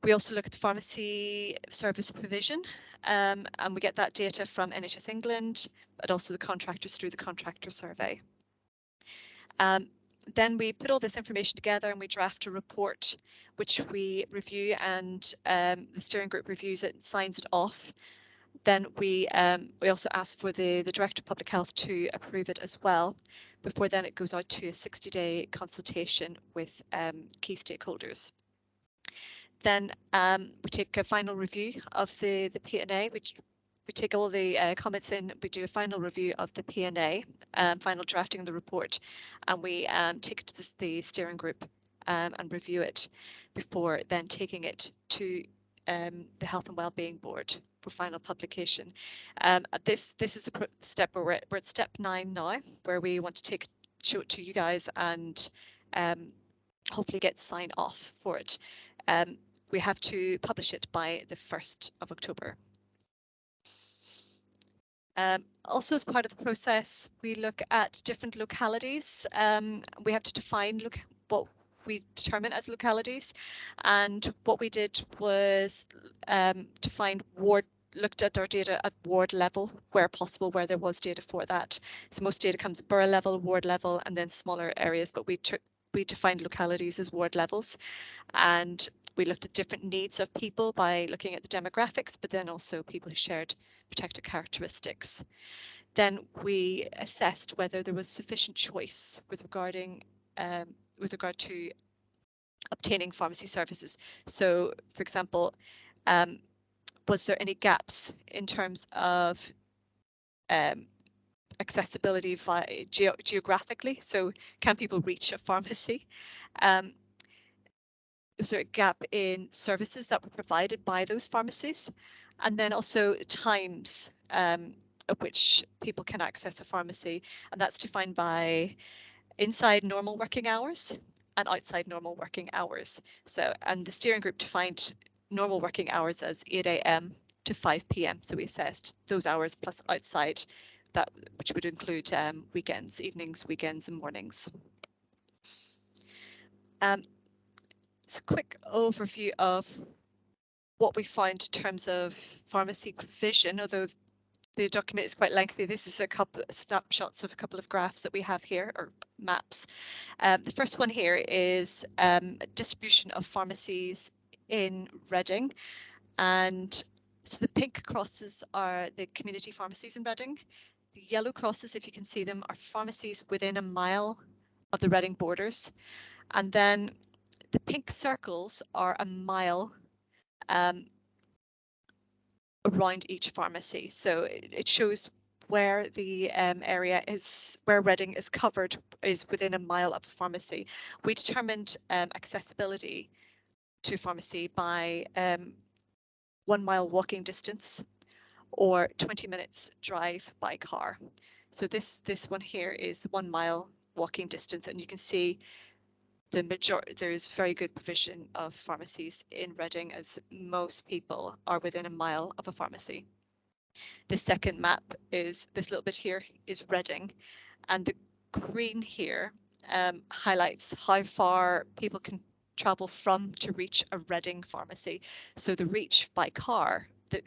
We also look at the pharmacy service provision, and we get that data from NHS England, but also the contractors through the contractor survey. Then we put all this information together and we draft a report, which we review, and the steering group reviews it and signs it off. Then we also ask for the Director of Public Health to approve it as well. Before then it goes out to a 60-day consultation with key stakeholders. Then we take a final review of the P&A, which we take all the comments in, we do a final review of the P&A, final drafting of the report, and we take it to the steering group and review it before then taking it to the Health and Wellbeing Board for final publication. This is a step where we're at step 9 now, where we want to show it to you guys and hopefully get sign off for it. We have to publish it by the 1st of October. Also, as part of the process, we look at different localities. We have to define what we determine as localities, and what we did was define looked at our data at ward level where possible, where there was data for that. So most data comes at borough level, ward level, and then smaller areas, but we defined localities as ward levels, and we looked at different needs of people by looking at the demographics, but then also people who shared protected characteristics. Then we assessed whether there was sufficient choice with regard to obtaining pharmacy services. So, for example, was there any gaps in terms of accessibility geographically? So, can people reach a pharmacy? Was there a gap in services that were provided by those pharmacies? and then also times at which people can access a pharmacy, and that's defined by inside normal working hours and outside normal working hours. So, and the steering group defined normal working hours as 8 a.m. to 5 p.m. So we assessed those hours plus outside, that which would include weekends, evenings, weekends, and mornings. It's a quick overview of what we found in terms of pharmacy provision, although the document is quite lengthy. This is a couple of snapshots of a couple of graphs that we have here, or maps. The first one here is a distribution of pharmacies in Reading, and so the pink crosses are the community pharmacies in Reading. The yellow crosses, if you can see them, are pharmacies within a mile of the Reading borders, and then the pink circles are a mile around each pharmacy. So it shows where the area is, where Reading is covered, is within a mile of a pharmacy. We determined accessibility to pharmacy by 1 mile walking distance or 20 minutes drive by car. So this one here is 1 mile walking distance, and you can see the majority, there's very good provision of pharmacies in Reading, as most people are within a mile of a pharmacy. The second map is this little bit here is Reading, and the green here highlights how far people can travel from to reach a Reading pharmacy. So the reach by car that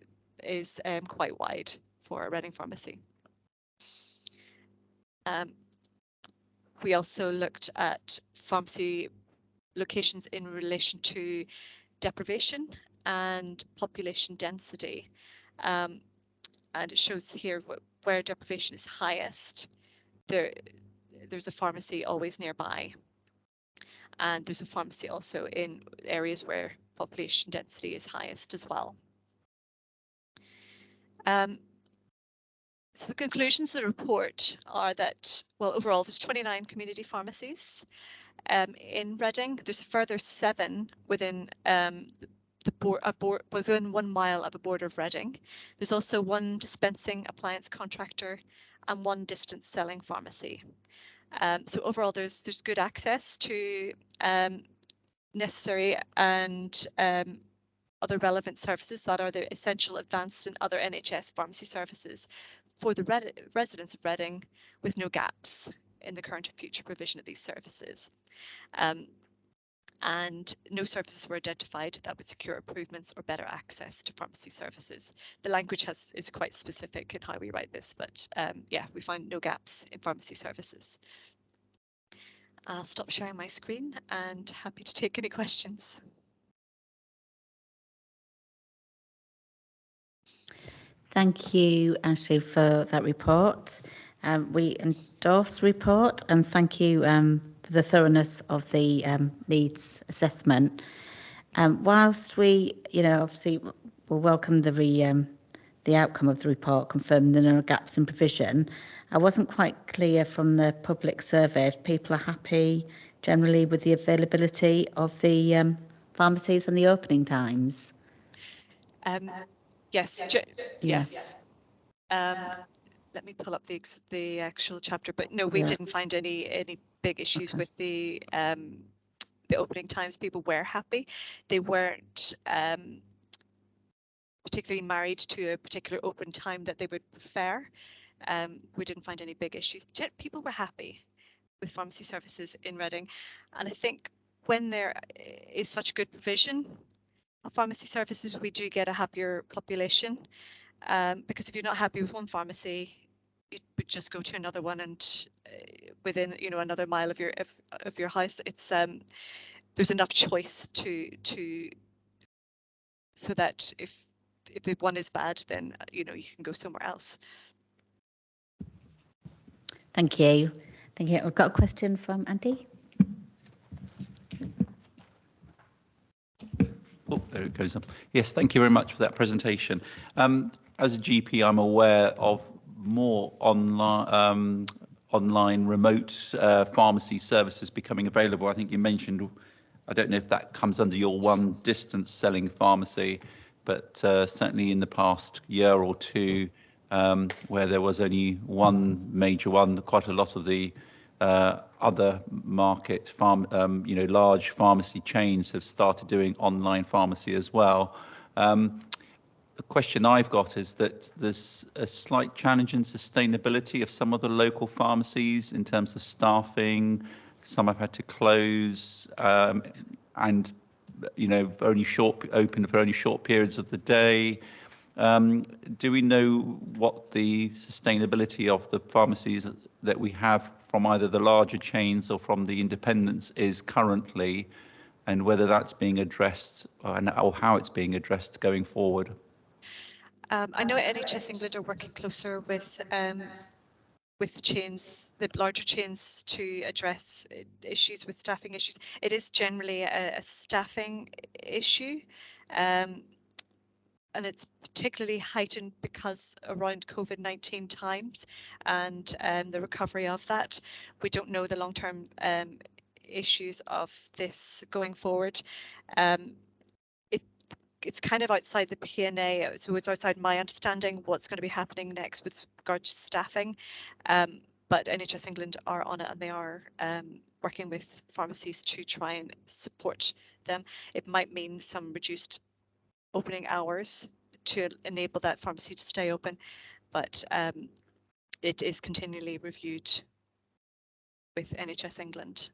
is quite wide for a Reading pharmacy. We also looked at pharmacy locations in relation to deprivation and population density. And it shows here where deprivation is highest. There's a pharmacy always nearby. And there's a pharmacy also in areas where population density is highest as well. So the conclusions of the report are that, well, overall, there's 29 community pharmacies in Reading. There's a further 7 within within 1 mile of a border of Reading. There's also 1 dispensing appliance contractor and 1 distance selling pharmacy. So overall, there's good access to necessary and other relevant services that are the essential, advanced, and other NHS pharmacy services for the residents of Reading, with no gaps in the current and future provision of these services. And no services were identified that would secure improvements or better access to pharmacy services. The language is quite specific in how we write this, but yeah, we find no gaps in pharmacy services. I'll stop sharing my screen and happy to take any questions. Thank you, Ashley, for that report. We endorse the report, and thank you for the thoroughness of the needs assessment. Whilst we, obviously will welcome the outcome of the report, confirming there are no gaps in provision, I wasn't quite clear from the public survey if people are happy generally with the availability of the pharmacies and the opening times. Yes. Yes. Let me pull up the actual chapter, but no, we didn't find any big issues with the opening times. People were happy. They weren't particularly married to a particular open time that they would prefer. We didn't find any big issues. People were happy with pharmacy services in Reading, and I think when there is such good provision of pharmacy services, we do get a happier population. Because if you're not happy with one pharmacy, you would just go to another one, and within another mile of your house, it's there's enough choice to so that if the one is bad, then you can go somewhere else. Thank you. Thank you. I've got a question from Andy. Oh, there it goes. Yes, thank you very much for that presentation. As a GP, I'm aware of more online remote pharmacy services becoming available. I think you mentioned, I don't know if that comes under your 1 distance selling pharmacy, but certainly in the past year or two, where there was only one major one, quite a lot of the other market large pharmacy chains have started doing online pharmacy as well. The question I've got is that there's a slight challenge in sustainability of some of the local pharmacies in terms of staffing. Some have had to close and only open for only short periods of the day. Do we know what the sustainability of the pharmacies that we have from either the larger chains or from the independents is currently, and whether that's being addressed or how it's being addressed going forward? I know NHS England are working closer with the chains, the larger chains, to address issues with staffing issues. It is generally a staffing issue, and it's particularly heightened because around COVID-19 times and the recovery of that. We don't know the long-term issues of this going forward. It's kind of outside the P&A, so it's outside my understanding what's going to be happening next with regard to staffing. But NHS England are on it, and they are working with pharmacies to try and support them. It might mean some reduced opening hours to enable that pharmacy to stay open, but it is continually reviewed with NHS England.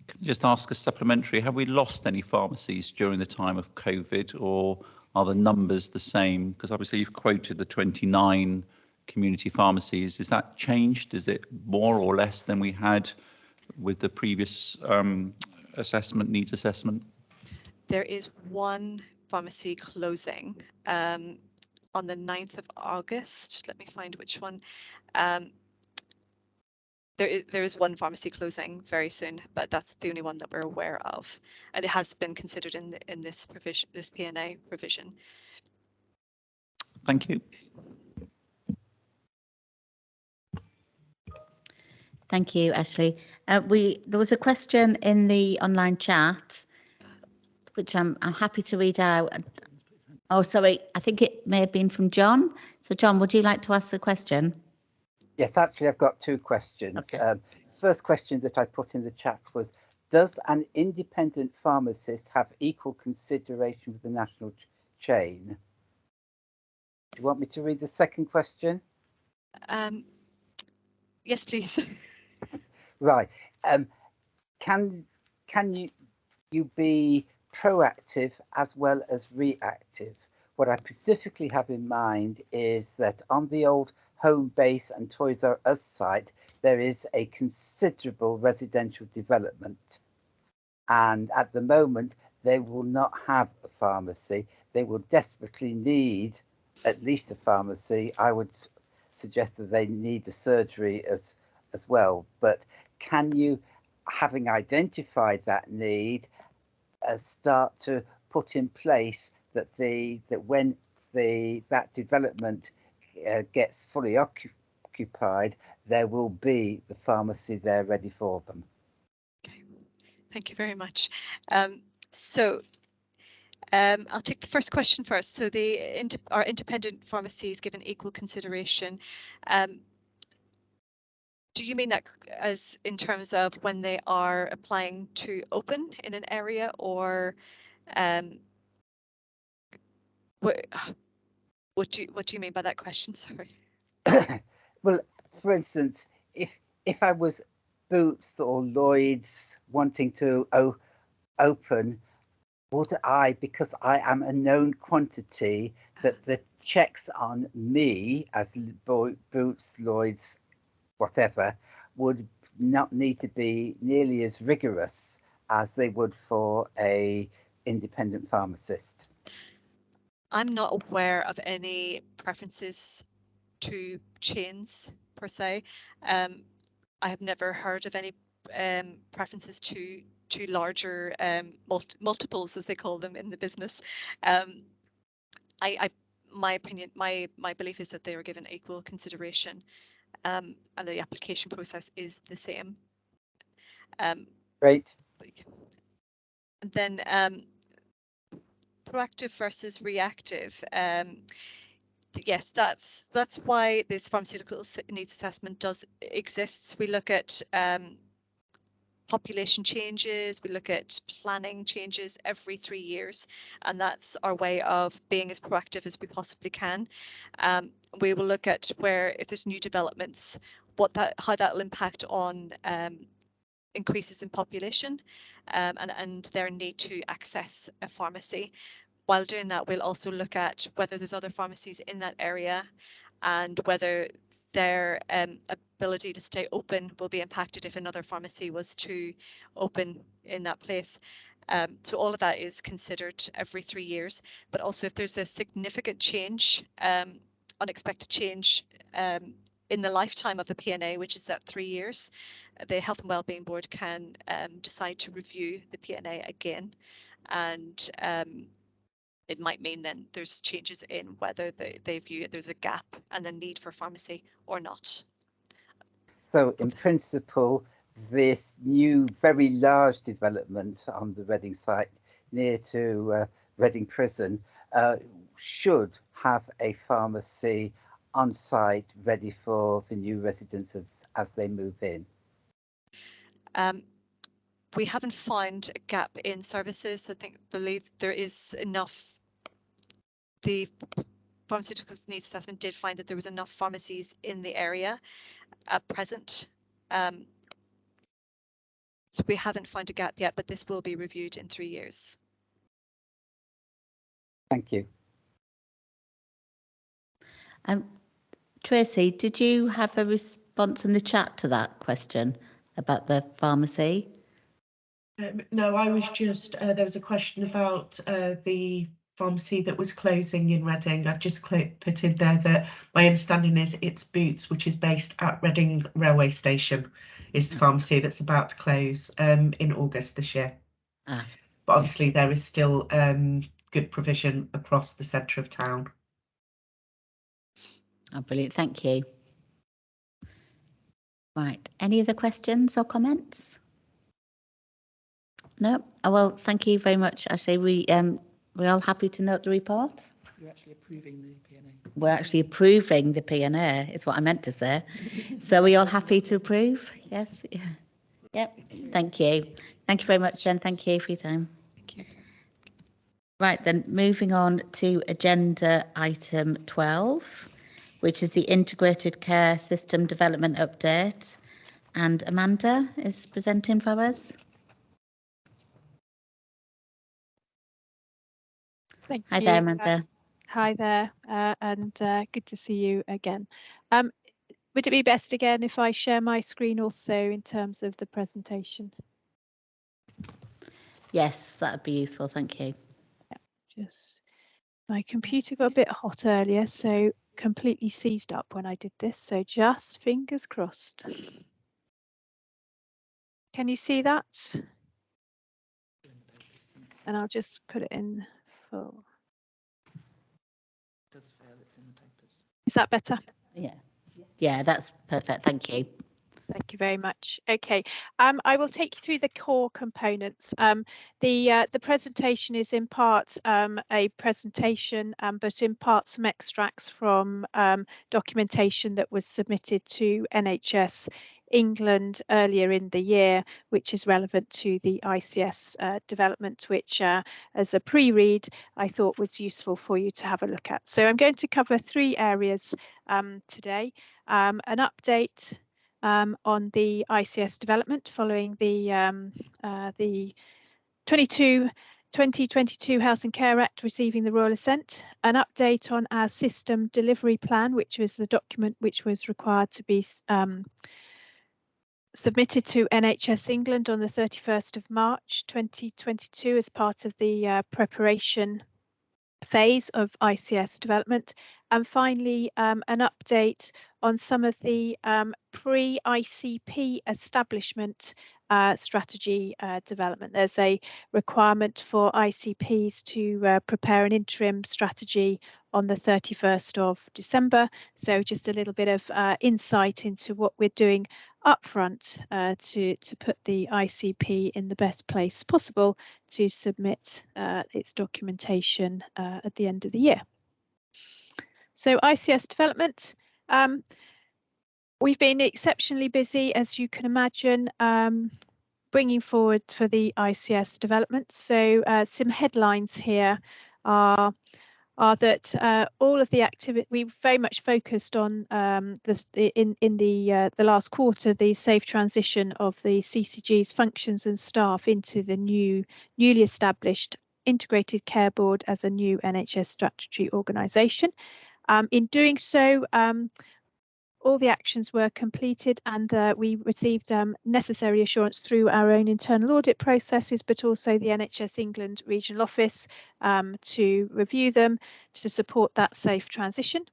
Can I just ask a supplementary, have we lost any pharmacies during the time of COVID, or are the numbers the same? Because obviously you've quoted the 29 community pharmacies. Is that changed? Is it more or less than we had with the previous needs assessment? There is one pharmacy closing on the 9th of August. Let me find which one. There is one pharmacy closing very soon, but that's the only one that we're aware of, and it has been considered in this provision, this P&A provision. Thank you. Thank you, Ashley. There was a question in the online chat, which I'm happy to read out. Oh, sorry, I think it may have been from John. So, John, would you like to ask the question? Yes, actually, I've got two questions. Okay. First question that I put in the chat was, does an independent pharmacist have equal consideration with the national chain? Do you want me to read the second question? Yes, please. Right. Can you be proactive as well as reactive? What I specifically have in mind is that on the old Home Base and Toys R Us site, there is a considerable residential development. And at the moment, they will not have a pharmacy. They will desperately need at least a pharmacy. I would suggest that they need the surgery as well. But can you, having identified that need, start to put in place that when that development gets fully occupied, there will be the pharmacy there ready for them? Okay, thank you very much. I'll take the first question first. So our independent pharmacies given equal consideration. Do you mean that as in terms of when they are applying to open in an area, or what do you mean by that question? Sorry. Well, for instance, if I was Boots or Lloyd's wanting to open, would I, because I am a known quantity, that the checks on me as Boots, Lloyd's, whatever, would not need to be nearly as rigorous as they would for a independent pharmacist? I'm not aware of any preferences to chains per se. I have never heard of any preferences to larger multiples, as they call them in the business. My opinion, my belief is that they are given equal consideration, and the application process is the same. Great. And then proactive versus reactive. Yes, that's why this pharmaceutical needs assessment exists. We look at population changes, we look at planning changes every 3 years, and that's our way of being as proactive as we possibly can. We will look at where, if there's new developments, how that will impact on increases in population and their need to access a pharmacy. While doing that, we'll also look at whether there's other pharmacies in that area and whether their ability to stay open will be impacted if another pharmacy was to open in that place. So all of that is considered every 3 years, but also if there's a significant change, unexpected change in the lifetime of the P&A, which is that 3 years, the Health and Wellbeing Board can decide to review the P&A again, and it might mean then there's changes in whether they view there's a gap and the need for pharmacy or not. So in principle, this new very large development on the Reading site near to Reading Prison should have a pharmacy on site ready for the new residents as they move in. We haven't found a gap in services. Believe there is enough. The Pharmaceutical Needs Assessment did find that there was enough pharmacies in the area at present. So we haven't found a gap yet, but this will be reviewed in 3 years. Thank you. Tracy, did you have a response in the chat to that question about the pharmacy? No, I was just, there was a question about the pharmacy that was closing in Reading. I just put in there that my understanding is it's Boots, which is based at Reading Railway Station, is the pharmacy that's about to close in August this year. But obviously there is still good provision across the centre of town. Oh, brilliant, thank you. Right, any other questions or comments? No. Oh, well, thank you very much. Actually, we're all happy to note the report. You're actually approving the P&A. We're actually approving the P&A, is what I meant to say. So we all happy to approve? Yes. Yeah. Yep. Thank you. Thank you very much, Jen. Thank you for your time. Thank you. Right then, moving on to agenda item 12, which is the Integrated Care System Development Update. And Amanda is presenting for us. Thank Hi you. there, Amanda. Hi there, and good to see you again. Would it be best again if I share my screen also in terms of the presentation? Yes, that would be useful. Thank you. Yeah, just my computer got a bit hot earlier, so completely seized up when I did this. So just fingers crossed. Can you see that? And I'll just put it in full. Is that better? Yeah. Yeah, that's perfect. Thank you. Thank you very much. Okay, I will take you through the core components. The presentation is in part a presentation, but in part some extracts from documentation that was submitted to NHS England earlier in the year, which is relevant to the ICS development, which as a pre-read I thought was useful for you to have a look at. So I'm going to cover 3 areas today. An update on the ICS development following the 2022 Health and Care Act receiving the Royal Assent, an update on our system delivery plan, which was the document which was required to be submitted to NHS England on the 31st of March 2022 as part of the preparation phase of ICS development, and finally an update on some of the pre-ICP establishment strategy development. There's a requirement for ICPs to prepare an interim strategy on the 31st of December. So just a little bit of insight into what we're doing up front to put the ICP in the best place possible to submit its documentation at the end of the year. So ICS development. We've been exceptionally busy, as you can imagine, bringing forward for the ICS development. So some headlines here are that all of the activity, we've very much focused on the last quarter, the safe transition of the CCG's functions and staff into the newly established Integrated Care Board as a new NHS statutory organisation. In doing so, all the actions were completed, and we received necessary assurance through our own internal audit processes, but also the NHS England Regional Office to review them to support that safe transition.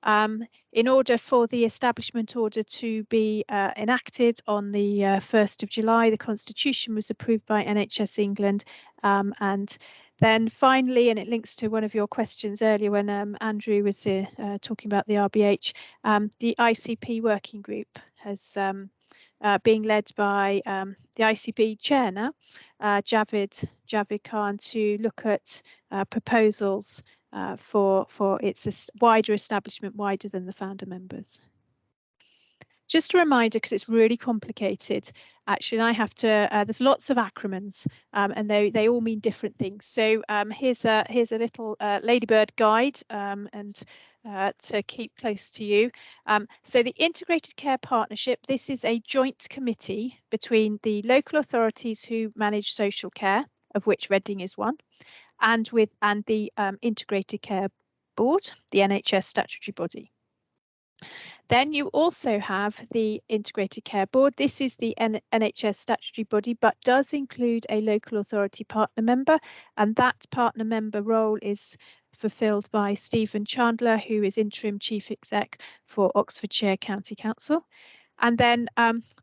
In order for the establishment order to be enacted on the 1st of July, the Constitution was approved by NHS England, and then finally, and it links to one of your questions earlier when Andrew was talking about the RBH, the ICP working group has being led by the ICP chair now, Javid Khan, to look at proposals for its wider establishment, wider than the founder members. Just a reminder, because it's really complicated, actually, and I have to, there's lots of acronyms and they all mean different things. So here's a little Ladybird guide and to keep close to you. So the Integrated Care Partnership, this is a joint committee between the local authorities who manage social care, of which Reading is one, and the Integrated Care Board, the NHS statutory body. Then you also have the Integrated Care Board. This is the NHS statutory body, but does include a local authority partner member, and that partner member role is fulfilled by Stephen Chandler, who is interim chief exec for Oxfordshire County Council. And then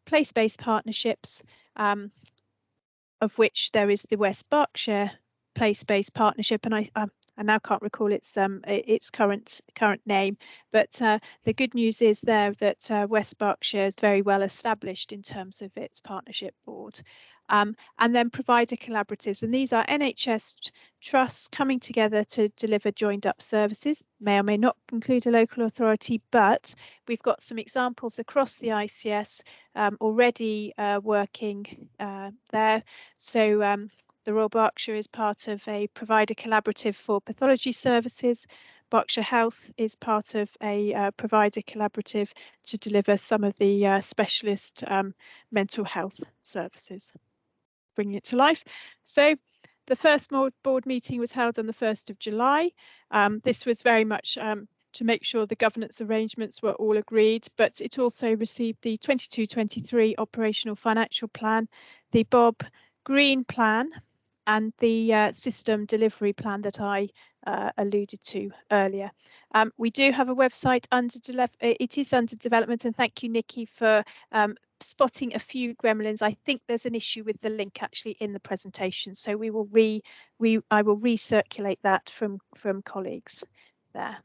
place-based partnerships, of which there is the West Berkshire place-based partnership, and I now can't recall its current name, but the good news is there that West Berkshire is very well established in terms of its partnership board. And then provider collaboratives, and these are NHS trusts coming together to deliver joined up services, may or may not include a local authority, but we've got some examples across the ICS already working there. So the Royal Berkshire is part of a provider collaborative for pathology services. Berkshire Health is part of a provider collaborative to deliver some of the specialist mental health services, bringing it to life. So the first board meeting was held on the 1st of July. This was very much to make sure the governance arrangements were all agreed, but it also received the 22-23 operational financial plan, the Bob Green plan, and the system delivery plan that I alluded to earlier. We do have a website it is under development, and thank you, Nikki, for spotting a few gremlins. I think there's an issue with the link actually in the presentation, so I will recirculate that from colleagues there.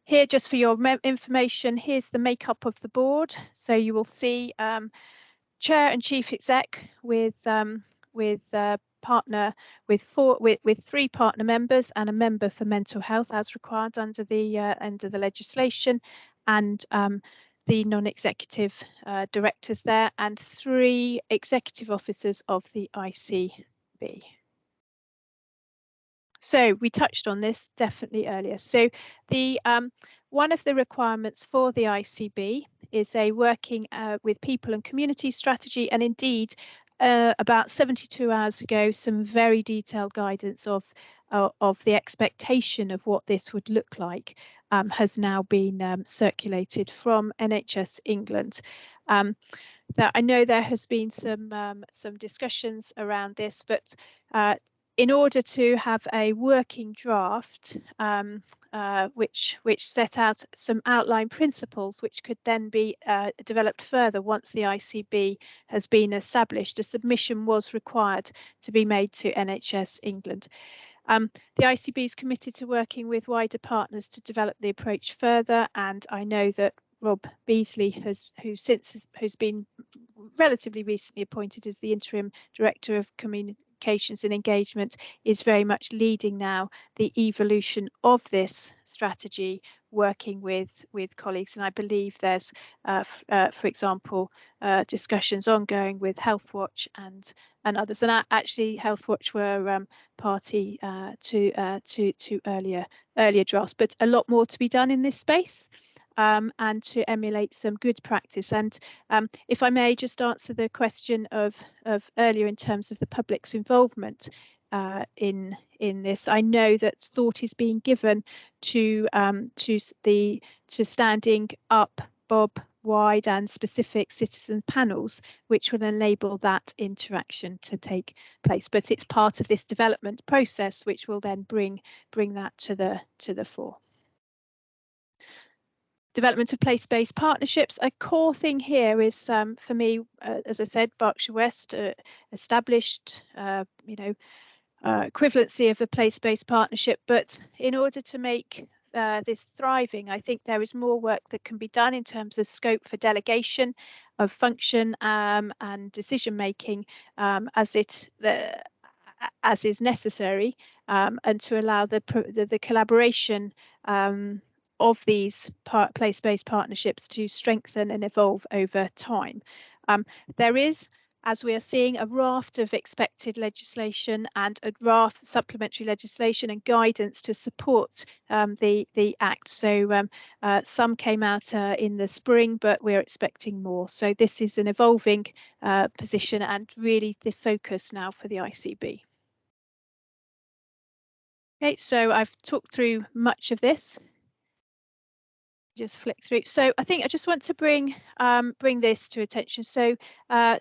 Here, just for your information, here's the makeup of the board. So you will see chair and chief exec with partner with three partner members and a member for mental health as required under the legislation, and the non-executive directors there, and 3 executive officers of the ICB. So we touched on this definitely earlier. So the one of the requirements for the ICB is a working with people and community strategy, and indeed about 72 hours ago, some very detailed guidance of the expectation of what this would look like has now been circulated from NHS England. That I know there has been some discussions around this, but in order to have a working draft which set out some outline principles which could then be developed further once the ICB has been established, a submission was required to be made to NHS England. The ICB is committed to working with wider partners to develop the approach further, and I know that Rob Beasley, who's been relatively recently appointed as the interim director of communications and engagement, is very much leading now the evolution of this strategy, working with colleagues. And I believe there's, for example, discussions ongoing with Healthwatch and others. And actually, Healthwatch were party to earlier drafts, but a lot more to be done in this space. And to emulate some good practice. And if I may just answer the question of earlier in terms of the public's involvement in this, I know that thought is being given to standing up Bob wide and specific citizen panels, which will enable that interaction to take place. But it's part of this development process, which will then bring that to the fore. Development of place-based partnerships. A core thing here is, for me, as I said, Berkshire West established, equivalency of a place-based partnership. But in order to make this thriving, I think there is more work that can be done in terms of scope for delegation of function and decision making, as is necessary, and to allow the collaboration of these place-based partnerships to strengthen and evolve over time. There is, as we are seeing, a raft of expected legislation and a raft of supplementary legislation and guidance to support the Act. So some came out in the spring, but we're expecting more. So this is an evolving position and really the focus now for the ICB. Okay, so I've talked through much of this. Just flick through. So I think I just want to bring this to attention. So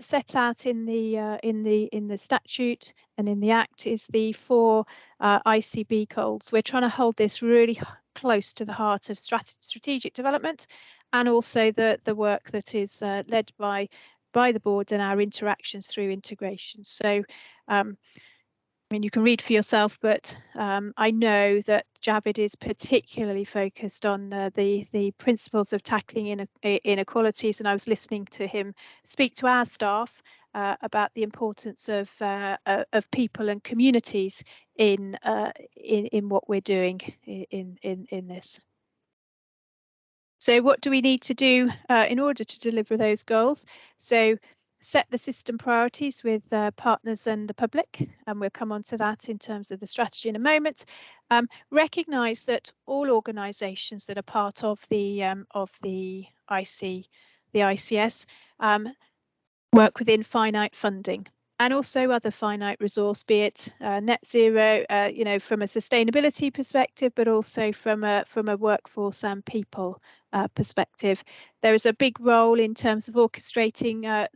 set out in the statute and in the Act is the 4 ICB goals. We're trying to hold this really close to the heart of strategic development, and also the work that is led by the board and our interactions through integration. So I mean, you can read for yourself, but I know that Javid is particularly focused on the principles of tackling inequalities, and I was listening to him speak to our staff about the importance of people and communities in what we're doing in this. So what do we need to do in order to deliver those goals? So set the system priorities with partners and the public, and we'll come on to that in terms of the strategy in a moment. Recognise that all organisations that are part of the ICS work within finite funding, and also other finite resource, be it net zero, from a sustainability perspective, but also from a workforce and people perspective. There is a big role in terms of orchestrating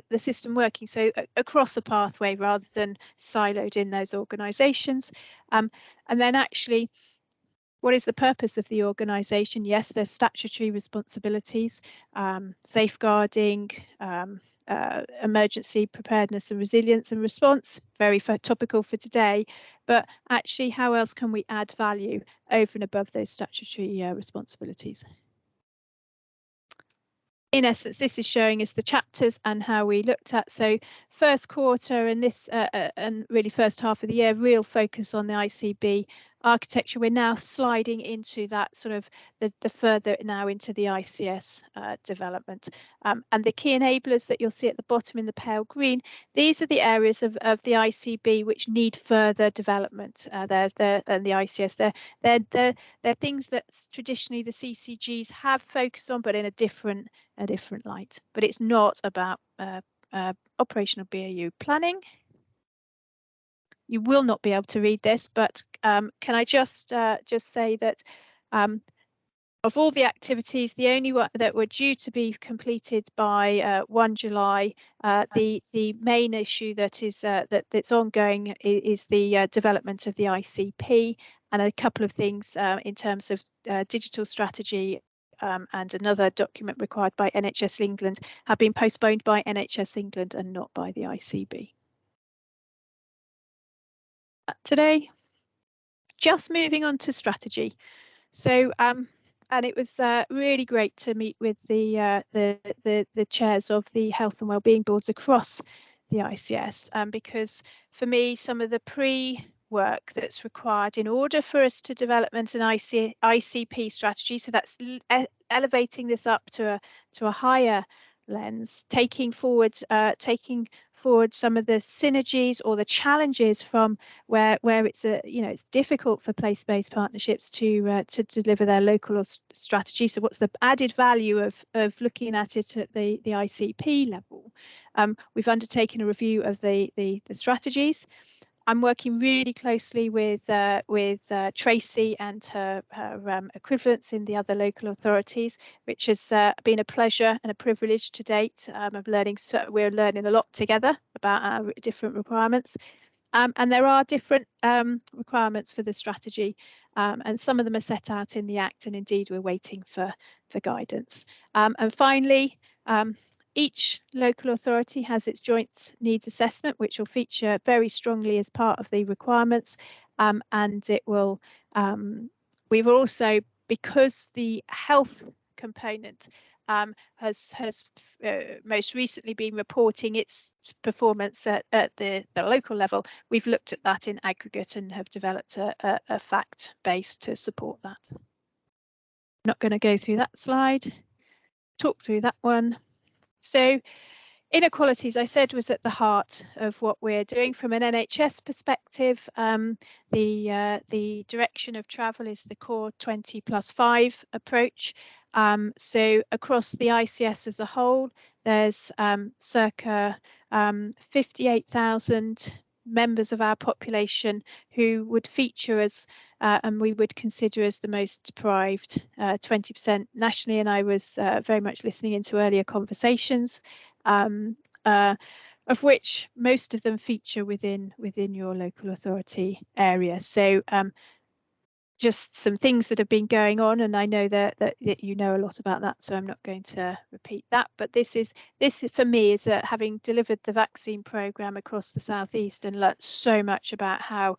the system working, so across a pathway rather than siloed in those organisations. And then actually, what is the purpose of the organisation? Yes, there's statutory responsibilities, safeguarding, emergency preparedness and resilience and response, very topical for today, but actually how else can we add value over and above those statutory responsibilities? In essence, this is showing us the chapters and how we looked at. So first quarter and this and really first half of the year, real focus on the ICB architecture. We're now sliding into that sort of the further now into the ICS development. And the key enablers that you'll see at the bottom in the pale green, these are the areas of the ICB which need further development. And the ICS, they're things that traditionally the CCGs have focused on, but in a different light. But it's not about operational BAU planning. You will not be able to read this, but can I just say that of all the activities, the only one that were due to be completed by 1 July, the main issue that is that's ongoing is the development of the ICP, and a couple of things in terms of digital strategy. And another document required by NHS England have been postponed by NHS England and not by the ICB. Today, Just moving on to strategy. So and it was really great to meet with the chairs of the health and wellbeing boards across the ICS, because for me, some of the pre-work that's required in order for us to develop an ICP strategy, so that's elevating this up to a higher lens, taking forward some of the synergies or the challenges from where it's it's difficult for place-based partnerships to deliver their local strategy. So what's the added value of looking at it at the ICP level? We've undertaken a review of the strategies. I'm working really closely with Tracy and her equivalents in the other local authorities, which has been a pleasure and a privilege to date. Of learning, we're learning a lot together about our different requirements, and there are different requirements for the strategy, and some of them are set out in the Act, and indeed we're waiting for guidance. And finally, each local authority has its joint needs assessment, which will feature very strongly as part of the requirements, and it will. We've also, because the health component has most recently been reporting its performance at the local level, we've looked at that in aggregate and have developed a fact base to support that. I'm not going to go through that slide. Talk through that one. So inequalities, I said, was at the heart of what we're doing from an NHS perspective. The direction of travel is the core 20+5 approach. So across the ICS as a whole, there's circa 58,000 members of our population who would feature as and we would consider as the most deprived, 20% nationally, and I was very much listening into earlier conversations, of which most of them feature within your local authority area. So just some things that have been going on, and I know that you know a lot about that, so I'm not going to repeat that. But this for me is having delivered the vaccine programme across the southeast and learnt so much about how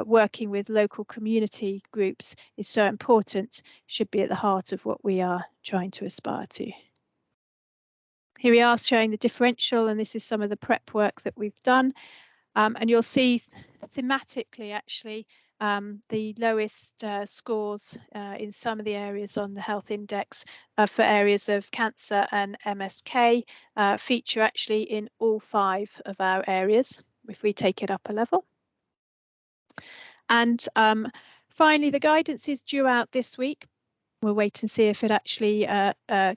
working with local community groups is so important, should be at the heart of what we are trying to aspire to. Here we are showing the differential, and this is some of the prep work that we've done, and you'll see thematically actually the lowest scores in some of the areas on the health index for areas of cancer and MSK feature actually in all 5 of our areas if we take it up a level. And finally, the guidance is due out this week. We'll wait and see if it actually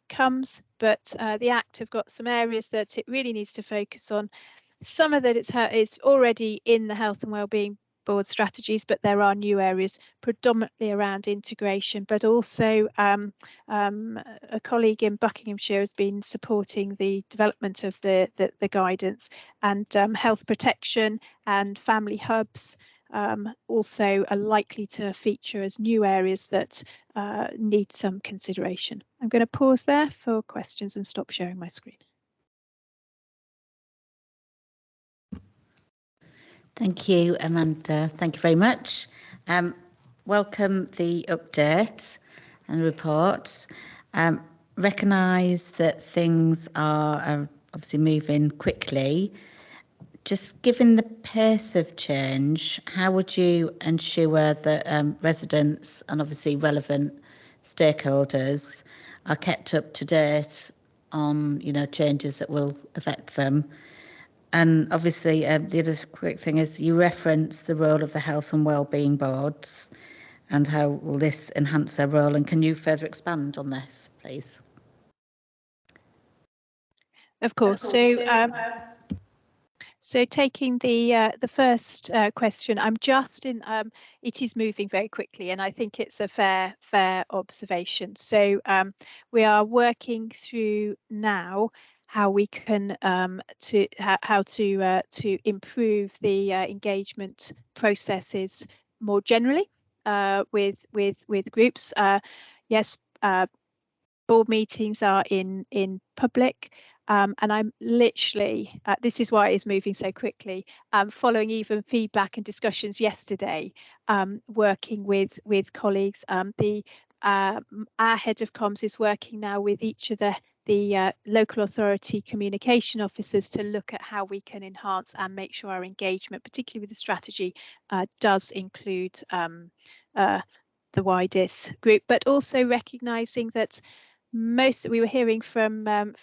comes, but the Act have got some areas that it really needs to focus on. Some of that is already in the Health and Wellbeing Board strategies, but there are new areas predominantly around integration, but also a colleague in Buckinghamshire has been supporting the development of the guidance, and health protection and family hubs also are likely to feature as new areas that need some consideration. I'm going to pause there for questions and stop sharing my screen. Thank you, Amanda. Thank you very much. Welcome the update and the reports. Recognise that things are obviously moving quickly. Just given the pace of change, how would you ensure that residents and obviously relevant stakeholders are kept up to date on changes that will affect them? And obviously the other quick thing is you reference the role of the health and wellbeing boards and how will this enhance their role, and can you further expand on this, please? Of course. So taking the first question, I'm just in. It is moving very quickly, and I think it's a fair observation. So we are working through now how we can to improve the engagement processes more generally with groups. Yes. board meetings are in public. And I'm literally, this is why it's moving so quickly, following even feedback and discussions yesterday, working with colleagues. Our head of comms is working now with each of the local authority communication officers to look at how we can enhance and make sure our engagement, particularly with the strategy, does include the widest group, but also recognising that we were hearing from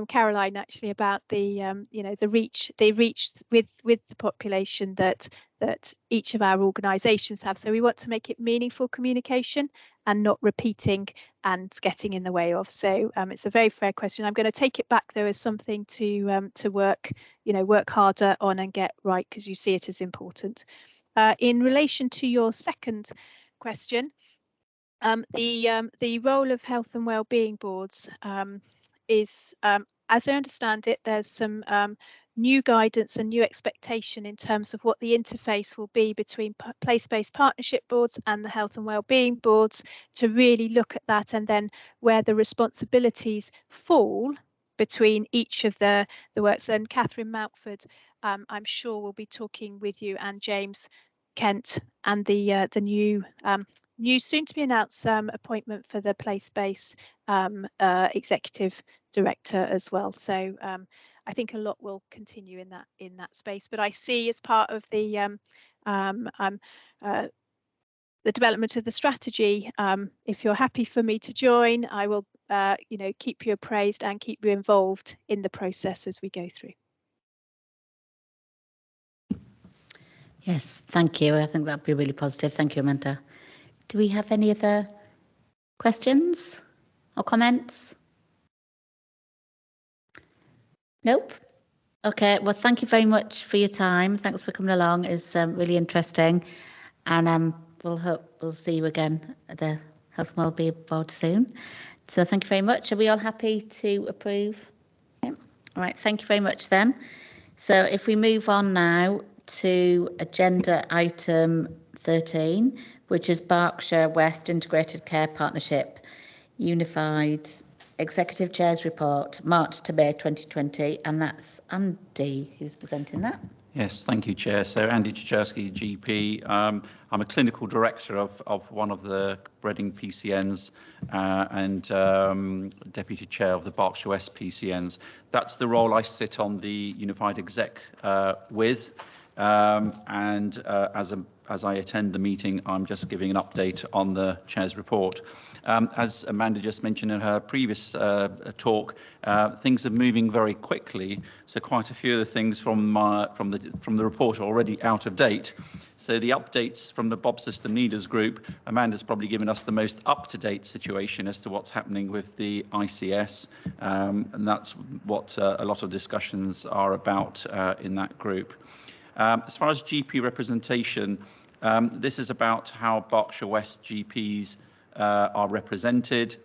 Caroline actually about the the reach with the population that each of our organisations have. So we want to make it meaningful communication and not repeating and getting in the way of. So it's a very fair question. I'm going to take it back though as something to work harder on and get right, because you see it as important. In relation to your second question, the role of health and wellbeing boards is, as I understand it, there's some new guidance and new expectation in terms of what the interface will be between place-based partnership boards and the health and wellbeing boards, to really look at that, and then where the responsibilities fall between each of the works. And Catherine Mountford, I'm sure, will be talking with you, and James Kent, and the new soon to be announced appointment for the place-based executive director as well. So I think a lot will continue in that space. But I see, as part of the development of the strategy, if you're happy for me to join, I will keep you appraised and keep you involved in the process as we go through. Yes, thank you. I think that'd be really positive. Thank you, Amanda. Do we have any other questions or comments? Nope. Okay, well, thank you very much for your time. Thanks for coming along. It's really interesting, and we'll see you again at the Health and Wellbeing Board soon. So thank you very much. Are we all happy to approve? Yeah. All right, thank you very much then. So if we move on now to agenda item 13, which is Berkshire West Integrated Care Partnership Unified Executive Chair's Report, March to May 2020, and that's Andy who's presenting that. Yes, thank you, Chair. So Andy Czerski, GP. I'm a clinical director of one of the Reading PCNs and deputy chair of the Berkshire West PCNs. That's the role I sit on the Unified Exec with. As I attend the meeting, I'm just giving an update on the Chair's report. As Amanda just mentioned in her previous talk, things are moving very quickly. So quite a few of the things from the report are already out of date. So the updates from the Bob System Leaders Group, Amanda's probably given us the most up-to-date situation as to what's happening with the ICS, and that's what a lot of discussions are about in that group. As far as GP representation, this is about how Berkshire West GPs are represented.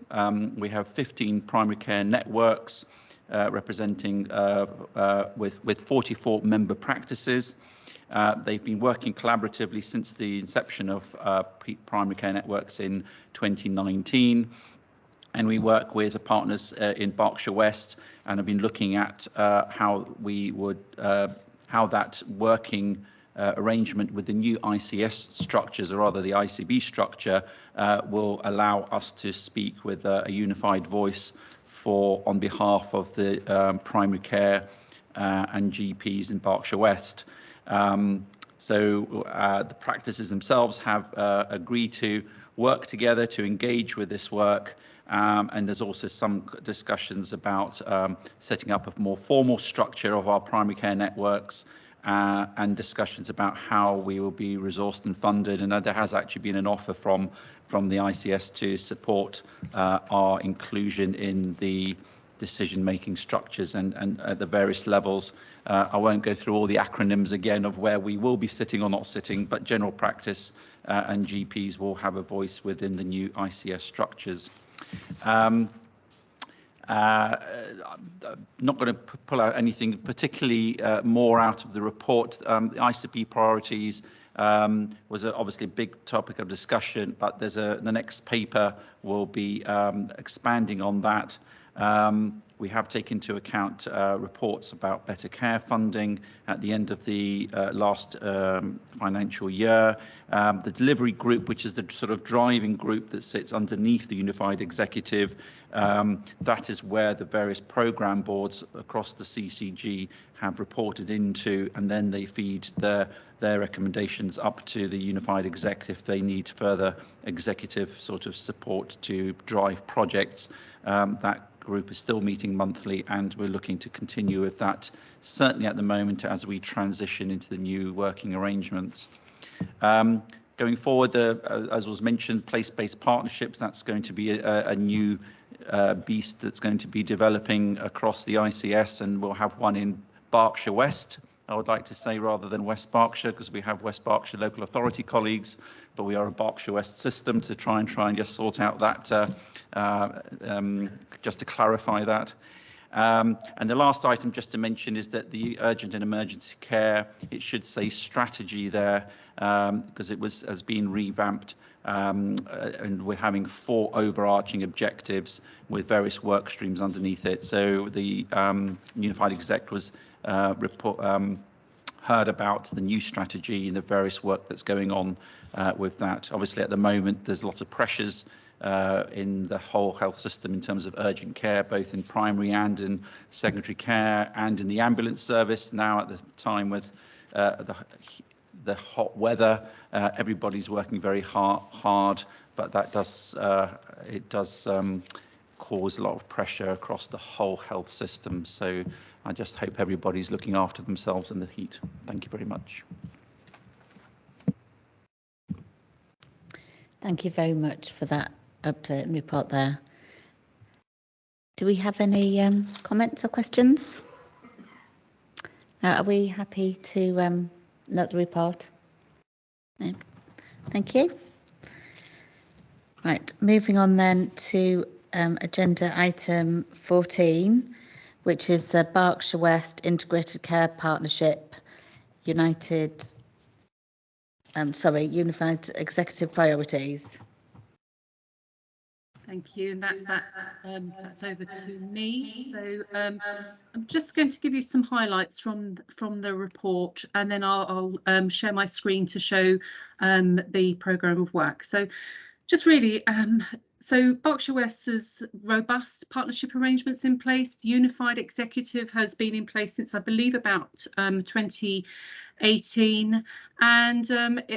We have 15 primary care networks representing with 44 member practices. They've been working collaboratively since the inception of primary care networks in 2019. And we work with the partners in Berkshire West and have been looking at how we would how that working arrangement with the new ICS structures, or rather the ICB structure, will allow us to speak with a unified voice on behalf of the primary care and GPs in Berkshire West. The practices themselves have agreed to work together to engage with this work. And there's also some discussions about setting up a more formal structure of our primary care networks and discussions about how we will be resourced and funded. And there has actually been an offer from the ICS to support our inclusion in the decision-making structures and at the various levels. I won't go through all the acronyms again of where we will be sitting or not sitting, but general practice and GPs will have a voice within the new ICS structures. I'm not going to pull out anything particularly more out of the report. The ICP priorities was obviously a big topic of discussion, but the next paper will be expanding on that. We have taken into account reports about better care funding at the end of the last financial year. The delivery group, which is the sort of driving group that sits underneath the Unified Executive, that is where the various programme boards across the CCG have reported into, and then they feed their recommendations up to the Unified Executive if they need further executive sort of support to drive projects. That group is still meeting monthly, and we're looking to continue with that, certainly at the moment as we transition into the new working arrangements. Going forward, as was mentioned, place-based partnerships, that's going to be a new beast that's going to be developing across the ICS, and we'll have one in Berkshire West, I would like to say, rather than West Berkshire, because we have West Berkshire local authority colleagues, but we are a Berkshire West system to try and just sort out that, just to clarify that. And the last item just to mention is that the urgent and emergency care, it should say strategy there, because it has been revamped, and we're having 4 overarching objectives with various work streams underneath it. So the Unified Exec was heard about the new strategy and the various work that's going on with that. Obviously, at the moment, there's lots of pressures in the whole health system in terms of urgent care, both in primary and in secondary care and in the ambulance service. Now, at the time with the hot weather, everybody's working very hard, but that does cause a lot of pressure across the whole health system. So I just hope everybody's looking after themselves in the heat. Thank you very much. Thank you very much for that update and report there. Do we have any comments or questions? Are we happy to note the report? No. Thank you. Right, moving on then to agenda item 14, which is the Berkshire West Integrated Care Partnership Unified Executive Priorities. Thank you, and that's over to me. So I'm just going to give you some highlights from the report, and then I'll share my screen to show the programme of work. So just really, so Berkshire West has robust partnership arrangements in place. The Unified Executive has been in place since, I believe, about 2018, and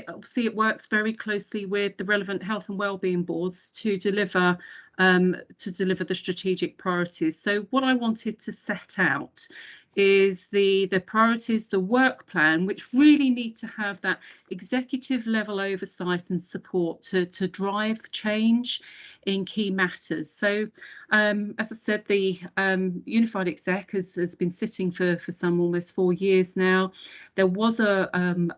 obviously it works very closely with the relevant health and wellbeing boards to deliver the strategic priorities. So what I wanted to set out is the priorities, the work plan, which really need to have that executive level oversight and support to drive change in key matters. So as I said, the Unified Exec has been sitting for some almost 4 years now. There was a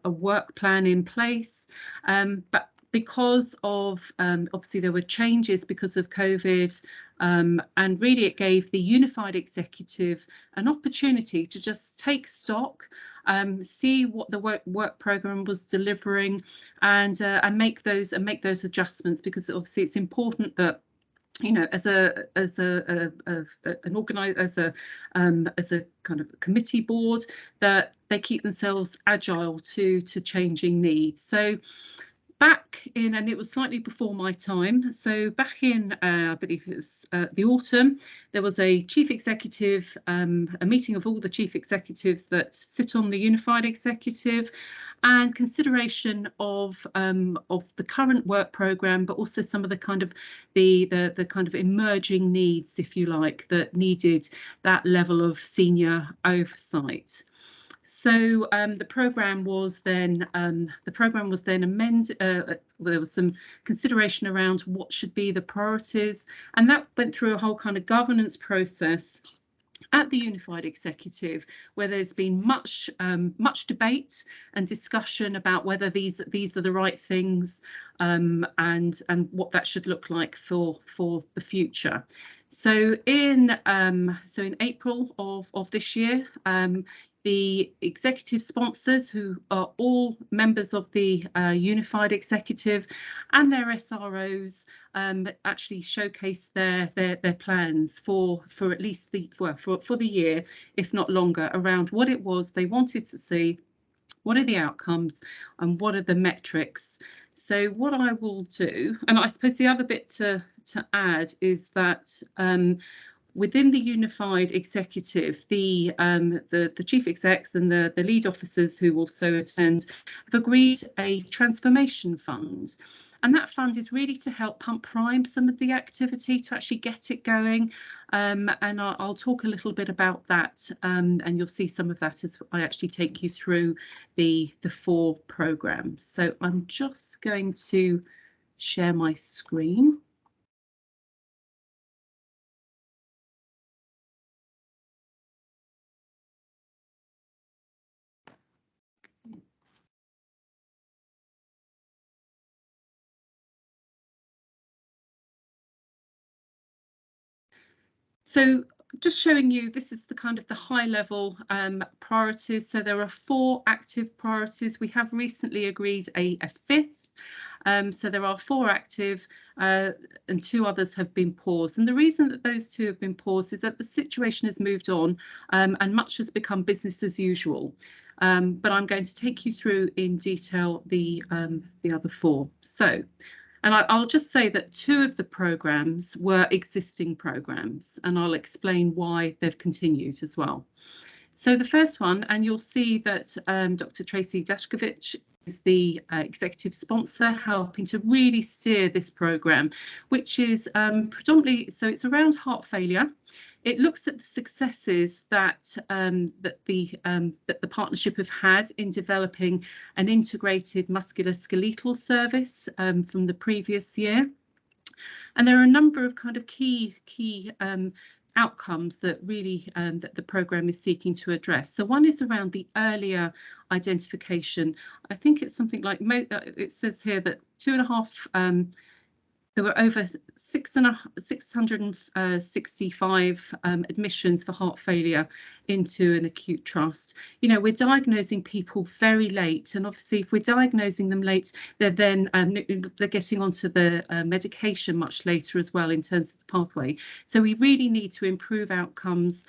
work plan in place, but because of obviously there were changes because of COVID, and really it gave the Unified Executive an opportunity to just take stock, see what the work programme was delivering, and make those adjustments, because obviously it's important that, you know, as a kind of committee board, that they keep themselves agile to changing needs. So back in, and it was slightly before my time, so back in, I believe it was the autumn, there was a chief executive, a meeting of all the chief executives that sit on the Unified Executive, and consideration of the current work programme, but also some of the kind of the kind of emerging needs, if you like, that needed that level of senior oversight. So the programme was then amended. There was some consideration around what should be the priorities, and that went through a whole kind of governance process at the Unified Executive, where there's been much debate and discussion about whether these are the right things, and what that should look like for the future. So in April of this year, the executive sponsors, who are all members of the unified executive, and their SROs actually showcase their plans for at least for the year, if not longer, around what it was they wanted to see, what are the outcomes, and what are the metrics. So what I will do, and I suppose the other bit to add is that within the unified executive, the chief execs and the lead officers who also attend have agreed a transformation fund. And that fund is really to help pump prime some of the activity to actually get it going. And I'll talk a little bit about that, and you'll see some of that as I actually take you through the 4 programmes. So I'm just going to share my screen. So just showing you, this is the kind of the high level priorities. So there are 4 active priorities. We have recently agreed a 5th. So there are 4 active and 2 others have been paused. And the reason that those 2 have been paused is that the situation has moved on and much has become business as usual. But I'm going to take you through in detail the other 4. So. And I'll just say that 2 of the programmes were existing programmes, and I'll explain why they've continued as well. So the first one, and you'll see that Dr. Tracy Dashkovich is the executive sponsor, helping to really steer this programme, which is predominantly, so it's around heart failure. It looks at the successes that the partnership have had in developing an integrated musculoskeletal service from the previous year. And there are a number of kind of key outcomes that really that the programme is seeking to address. So one is around the earlier identification. I think it's something like, it says here that 2.5 there were over 665 admissions for heart failure into an acute trust. You know, we're diagnosing people very late, and obviously if we're diagnosing them late, they're then they're getting onto the medication much later as well in terms of the pathway. So we really need to improve outcomes,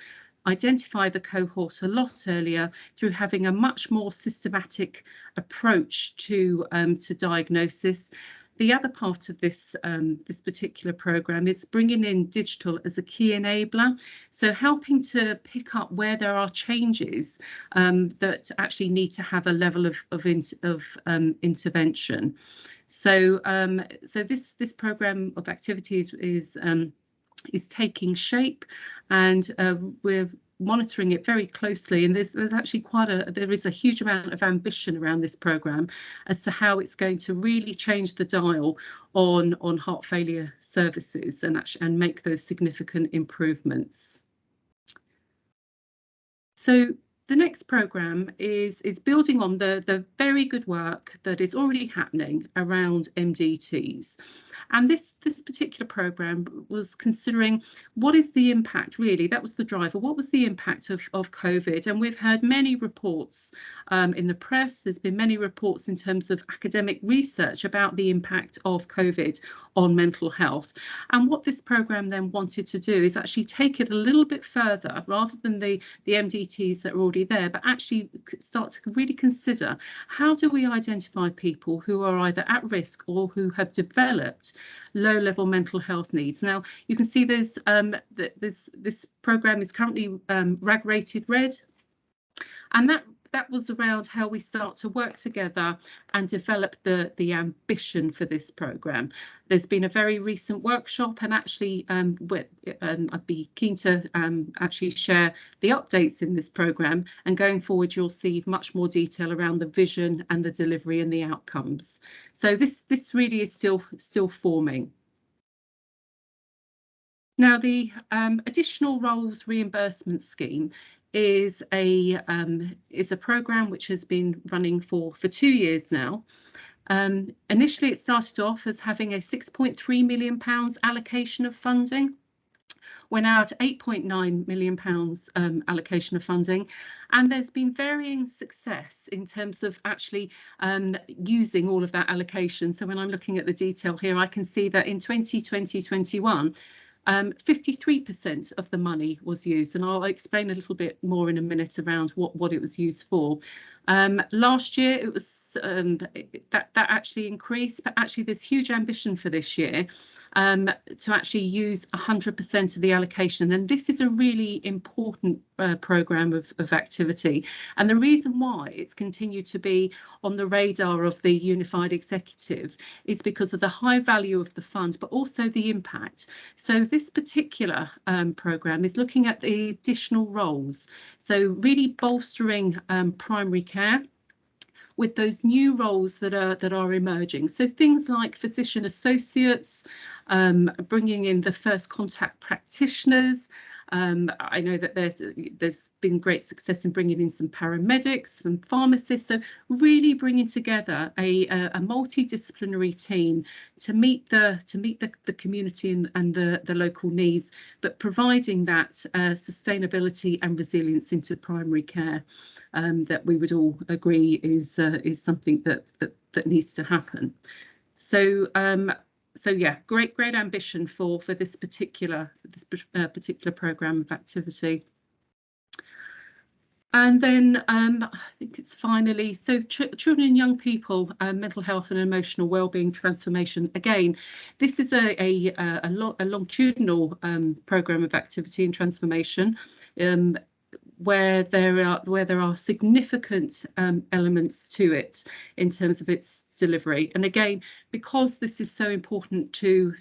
identify the cohort a lot earlier through having a much more systematic approach to diagnosis. The other part of this this particular programme is bringing in digital as a key enabler, so helping to pick up where there are changes that actually need to have a level of intervention. So so this programme of activities is taking shape, and we're monitoring it very closely, and there's actually there is a huge amount of ambition around this programme as to how it's going to really change the dial on heart failure services and make those significant improvements. So the next programme is building on the very good work that is already happening around MDTs. And this particular programme was considering what is the impact, really, that was the driver, what was the impact of COVID? And we've heard many reports in the press, there's been many reports in terms of academic research about the impact of COVID on mental health. And what this programme then wanted to do is actually take it a little bit further, rather than the MDTs that are already there, but actually start to really consider, how do we identify people who are either at risk or who have developed low-level mental health needs? Now, you can see there's this programme is currently RAG rated red, and that was around how we start to work together and develop the ambition for this programme. There's been a very recent workshop, and actually I'd be keen to actually share the updates in this programme, and going forward you'll see much more detail around the vision and the delivery and the outcomes. So this really is still forming. Now, the additional roles reimbursement scheme is a programme which has been running for 2 years now. Initially, it started off as having a £6.3 million allocation of funding. We're now at £8.9 million allocation of funding, and there's been varying success in terms of actually using all of that allocation. So when I'm looking at the detail here, I can see that in 2020-21, 53% of the money was used, and I'll explain a little bit more in a minute around what it was used for. Last year it was that actually increased, but actually there's huge ambition for this year to actually use 100% of the allocation, and this is a really important programme of activity, and the reason why it's continued to be on the radar of the Unified Executive is because of the high value of the fund, but also the impact. So this particular programme is looking at the additional roles, so really bolstering primary care with those new roles that are emerging. So things like physician associates, bringing in the first contact practitioners. I know that there's been great success in bringing in some paramedics and pharmacists. So really bringing together a multidisciplinary team to meet the community and the local needs, but providing that sustainability and resilience into primary care that we would all agree is something that needs to happen. So so yeah, great ambition for this particular programme of activity. And then I think it's finally, so children and young people, mental health and emotional wellbeing transformation. Again, this is a longitudinal programme of activity and transformation. Where there are significant elements to it in terms of its delivery, and again, because this is so important to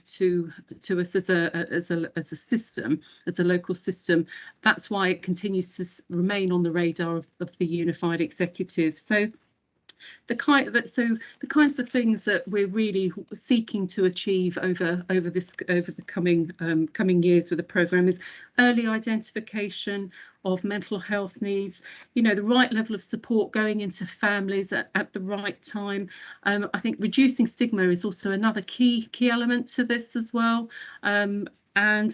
us as a system, as a local system, that's why it continues to remain on the radar of the Unified Executive. So the kinds of things that we're really seeking to achieve over the coming years with the programme is early identification of mental health needs, the right level of support going into families at the right time. I think reducing stigma is also another key element to this as well. And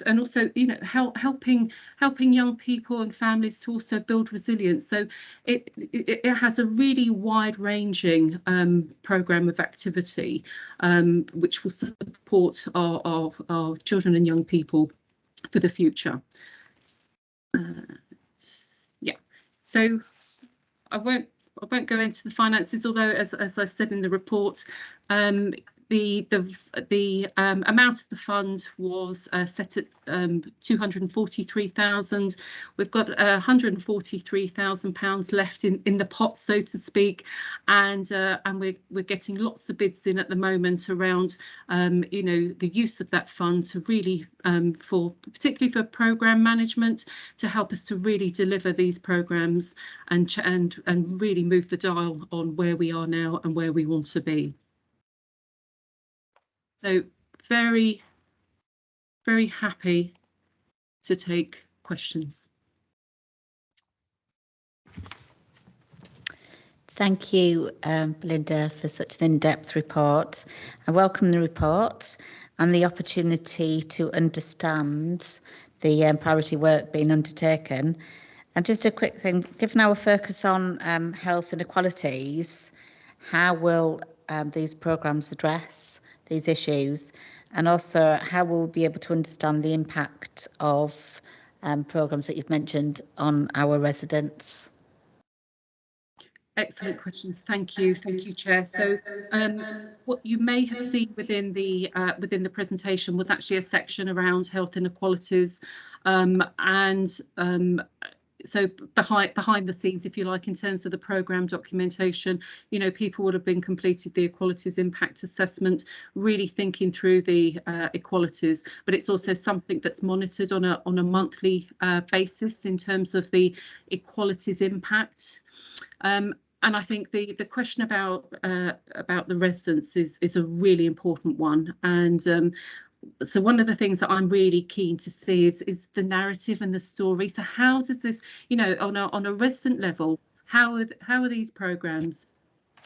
also, helping young people and families to also build resilience. So it has a really wide-ranging programme of activity, which will support our children and young people for the future. Yeah, so I won't go into the finances, although as I've said in the report, the amount of the fund was set at 243,000. We've got £143,000 left in the pot, so to speak, and we're getting lots of bids in at the moment around the use of that fund to really particularly for programme management, to help us to really deliver these programmes and really move the dial on where we are now and where we want to be. So very, very happy to take questions. Thank you, Belinda, for such an in-depth report. I welcome the report and the opportunity to understand the priority work being undertaken. And just a quick thing, given our focus on health inequalities, how will these programmes address these issues, and also how will we be able to understand the impact of programmes that you've mentioned on our residents? Excellent questions. Thank you, Chair. So what you may have seen within the presentation was actually a section around health inequalities, so behind the scenes, if you like, in terms of the programme documentation, people would have been completed the equalities impact assessment, really thinking through the equalities, but it's also something that's monitored on a monthly basis in terms of the equalities impact. And I think the question about the residents is a really important one, and so one of the things that I'm really keen to see is the narrative and the story. So how does this, on a resident level, how are these programmes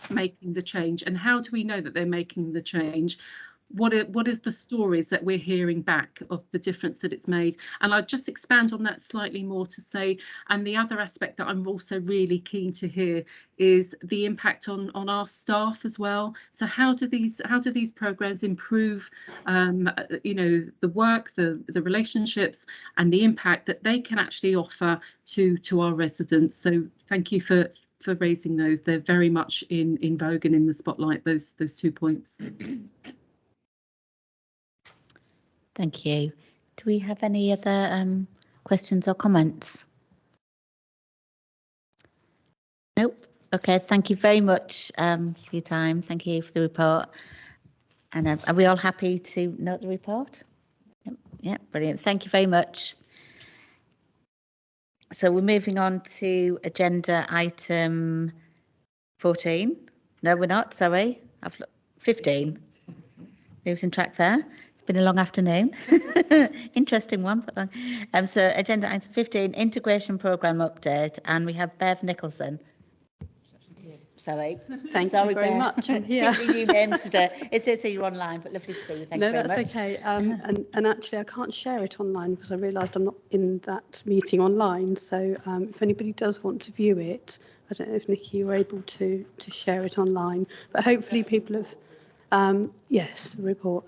making the change, and how do we know that they're making the change? what are the stories that we're hearing back of the difference that it's made? And I'll just expand on that slightly more to say, and the other aspect that I'm also really keen to hear is the impact on our staff as well. So how do these programs improve the work, the relationships and the impact that they can actually offer to our residents? So thank you for raising those. They're very much in vogue and in the spotlight, those 2 points. Thank you. Do we have any other questions or comments? Nope. Okay, thank you very much for your time. Thank you for the report. And are we all happy to note the report? Yep, yeah, brilliant. Thank you very much. So we're moving on to agenda item 14. No, we're not, sorry. 15. Losing track there. It's been a long afternoon. Interesting one. But so agenda item 15, integration programme update, and we have Bev Nicholson. Sorry. Thank you very much. I'm here. Two new names today. It says here you're online, but lovely to see you. Thank you very much. No, that's okay. And actually, I can't share it online because I realised I'm not in that meeting online. So if anybody does want to view it, I don't know if Nikki, you were able to share it online. But hopefully people have, yes, the report.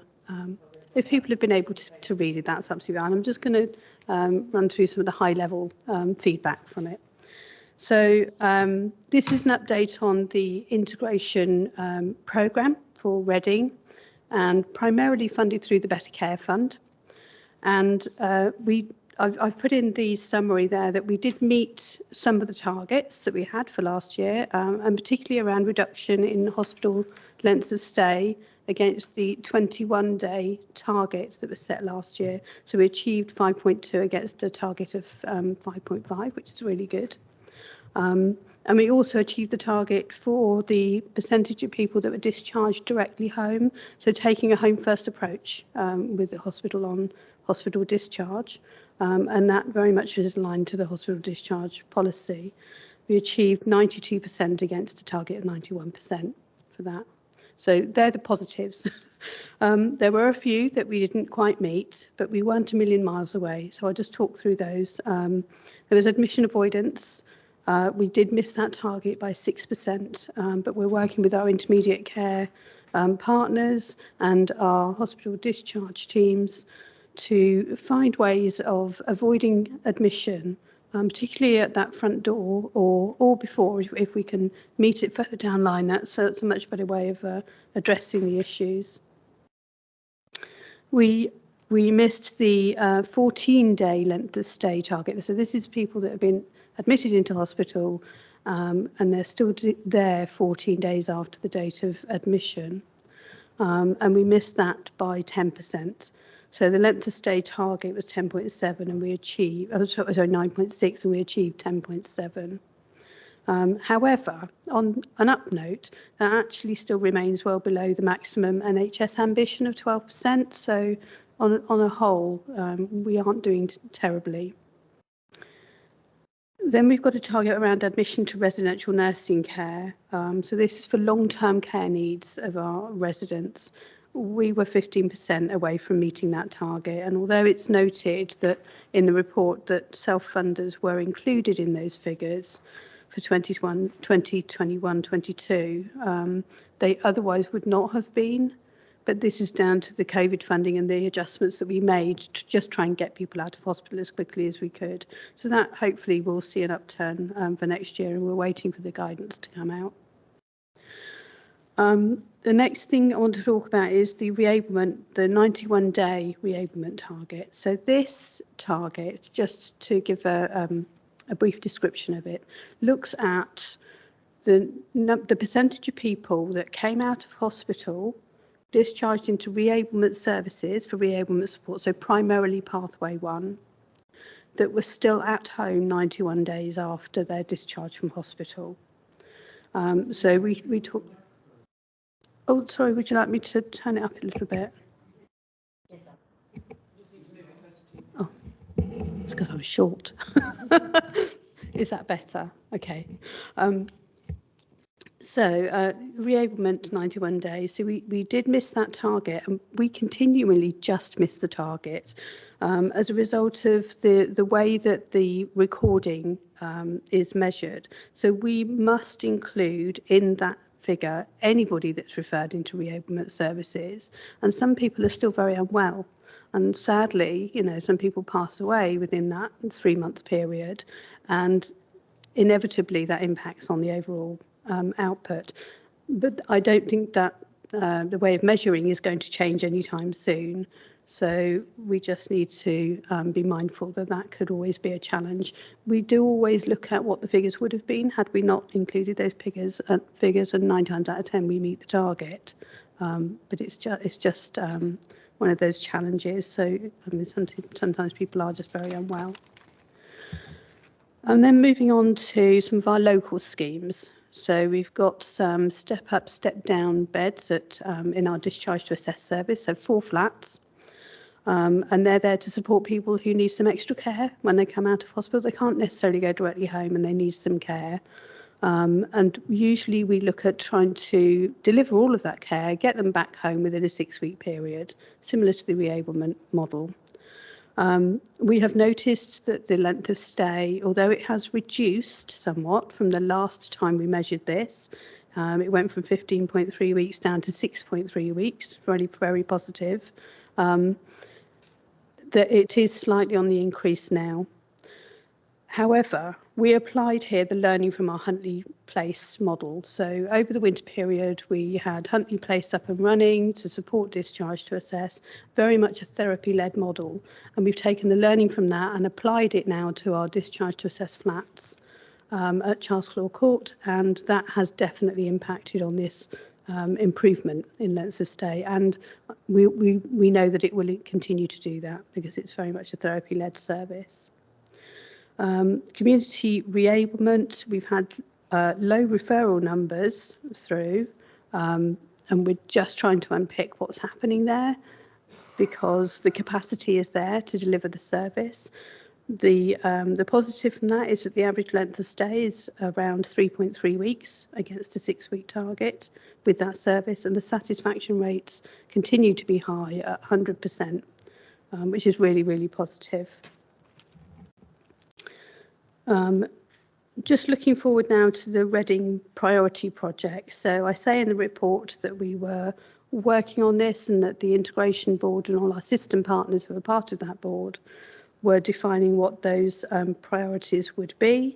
If people have been able to read it, that's absolutely fine. I'm just going to run through some of the high-level feedback from it. So this is an update on the integration programme for Reading, and primarily funded through the Better Care Fund. And I've put in the summary there that we did meet some of the targets that we had for last year, and particularly around reduction in hospital lengths of stay against the 21-day target that was set last year. So we achieved 5.2 against a target of 5.5, which is really good. And we also achieved the target for the percentage of people that were discharged directly home, so taking a home first approach with the hospital on hospital discharge, and that very much is aligned to the hospital discharge policy. We achieved 92% against a target of 91% for that. So they're the positives. There were a few that we didn't quite meet, but we weren't a million miles away. So I'll just talk through those. There was admission avoidance. We did miss that target by 6%, but we're working with our intermediate care partners and our hospital discharge teams to find ways of avoiding admission, particularly at that front door or before, if we can meet it further down line. That's a much better way of addressing the issues. We missed the 14-day length of stay target. So this is people that have been admitted into hospital and they're still there 14 days after the date of admission. And we missed that by 10%. So the length of stay target was 10.7 and we achieved, sorry, 9.6 and we achieved 10.7. However, on an up note, that actually still remains well below the maximum NHS ambition of 12%. So on a whole, we aren't doing terribly. Then we've got a target around admission to residential nursing care. So this is for long-term care needs of our residents. We were 15% away from meeting that target. And although it's noted that in the report that self-funders were included in those figures for 2021-22, they otherwise would not have been. But this is down to the COVID funding and the adjustments that we made to just try and get people out of hospital as quickly as we could. So that hopefully we'll see an upturn for next year, and we're waiting for the guidance to come out. The next thing I want to talk about is the reablement, the 91-day reablement target. So this target, just to give a brief description of it, looks at the percentage of people that came out of hospital, discharged into reablement services for reablement support, so primarily pathway 1, that were still at home 91 days after their discharge from hospital. So we talk. Oh, sorry, would you like me to turn it up a little bit? Oh, it's because I was short. Is that better? Okay. So reablement 91 days. So we did miss that target, and we continually just miss the target as a result of the way that the recording is measured. So we must include in that figure anybody that's referred into reablement services, and some people are still very unwell. And sadly, you know, some people pass away within that 3-month period, and inevitably that impacts on the overall output. But I don't think that the way of measuring is going to change anytime soon. So we just need to be mindful that that could always be a challenge. We do always look at what the figures would have been had we not included those figures, and 9 times out of 10 we meet the target. But it's just one of those challenges. So I mean, sometimes people are just very unwell. And then moving on to some of our local schemes. So we've got some step up, step down beds at, in our discharge to assess service, so 4 flats. And they're there to support people who need some extra care when they come out of hospital. They can't necessarily go directly home and they need some care. And usually we look at trying to deliver all of that care, get them back home within a 6-week period, similar to the reablement model. We have noticed that the length of stay, although it has reduced somewhat from the last time we measured this, it went from 15.3 weeks down to 6.3 weeks, very, very positive, that it is slightly on the increase now. However, we applied here the learning from our Huntley Place model. So over the winter period, we had Huntley Place up and running to support discharge to assess, very much a therapy-led model. And we've taken the learning from that and applied it now to our discharge to assess flats at Charles Claw Court. And that has definitely impacted on this improvement in lengths of stay. And we know that it will continue to do that because it's very much a therapy-led service. Community reablement, we've had low referral numbers through, and we're just trying to unpick what's happening there because the capacity is there to deliver the service. The positive from that is that the average length of stay is around 3.3 weeks against a 6-week target with that service, and the satisfaction rates continue to be high at 100%, which is really, really positive. Just looking forward now to the Reading priority project. So I say in the report that we were working on this and that the integration board and all our system partners who are part of that board were defining what those priorities would be.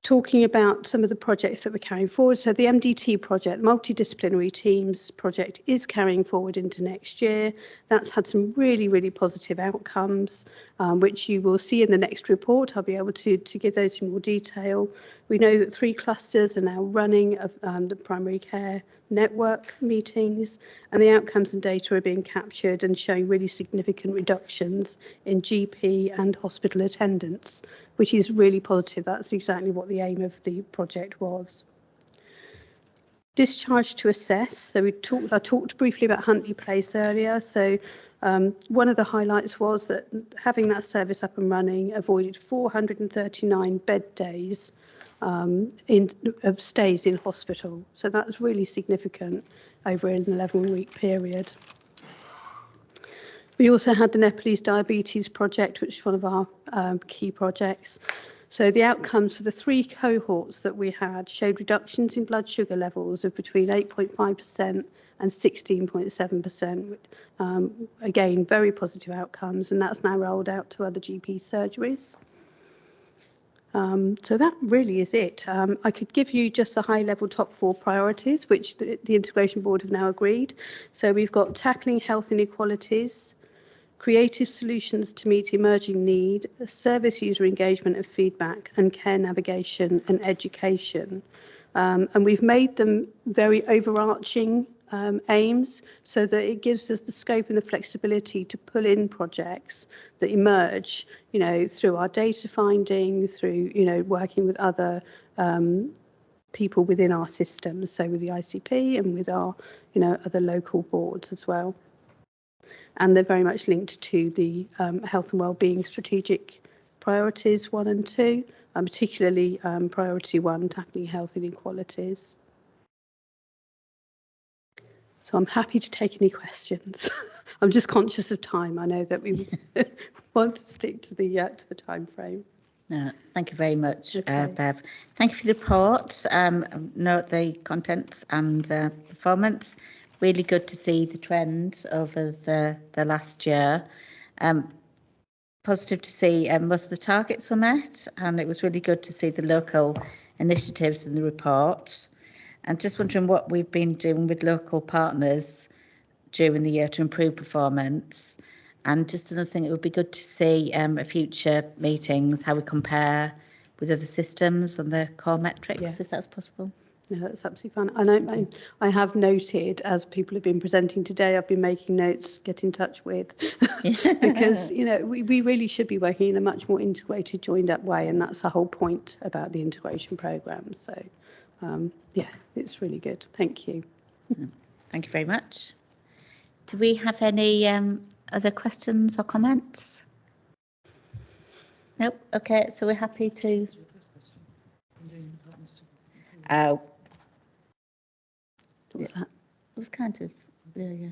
Talking about some of the projects that we're carrying forward. So the MDT project, multidisciplinary teams project, is carrying forward into next year. That's had some really, really positive outcomes, which you will see in the next report. I'll be able to give those in more detail. We know that 3 clusters are now running of the primary care network meetings, and the outcomes and data are being captured and showing really significant reductions in GP and hospital attendance, which is really positive. That's exactly what the aim of the project was. Discharge to assess. So I talked briefly about Huntley Place earlier. So one of the highlights was that having that service up and running avoided 439 bed days of stays in hospital. So that was really significant over an 11-week period. We also had the Nepalese Diabetes Project, which is one of our key projects. So the outcomes for the 3 cohorts that we had showed reductions in blood sugar levels of between 8.5% and 16.7%. Again, very positive outcomes, and that's now rolled out to other GP surgeries. So that really is it. I could give you just the high-level top 4 priorities, which the Integration Board have now agreed. So we've got tackling health inequalities, creative solutions to meet emerging need, service user engagement and feedback, and care navigation and education. And we've made them very overarching aims so that it gives us the scope and the flexibility to pull in projects that emerge, you know, through our data finding, through, you know, working with other people within our systems, so with the ICP and with our, you know, other local boards as well. And they're very much linked to the health and wellbeing strategic priorities 1 and 2, and particularly priority 1, tackling health inequalities. So I'm happy to take any questions. I'm just conscious of time. I know that we want to stick to the time frame. Thank you very much, Okay. Bev. Thank you for the report. Note the content and performance. Really good to see the trend over the last year. Positive to see most of the targets were met, and it was really good to see the local initiatives in the report. And just wondering what we've been doing with local partners during the year to improve performance. And just another thing, it would be good to see at future meetings how we compare with other systems and the core metrics, if that's possible. No, that's absolutely fine. And I have noted, as people have been presenting today, I've been making notes, get in touch with, because, you know, we really should be working in a much more integrated, joined up way, and that's the whole point about the integration programme. So, yeah, it's really good. Thank you. Thank you very much. Do we have any other questions or comments? Nope. Okay, so we're happy to. What was that? It was kind of, yeah.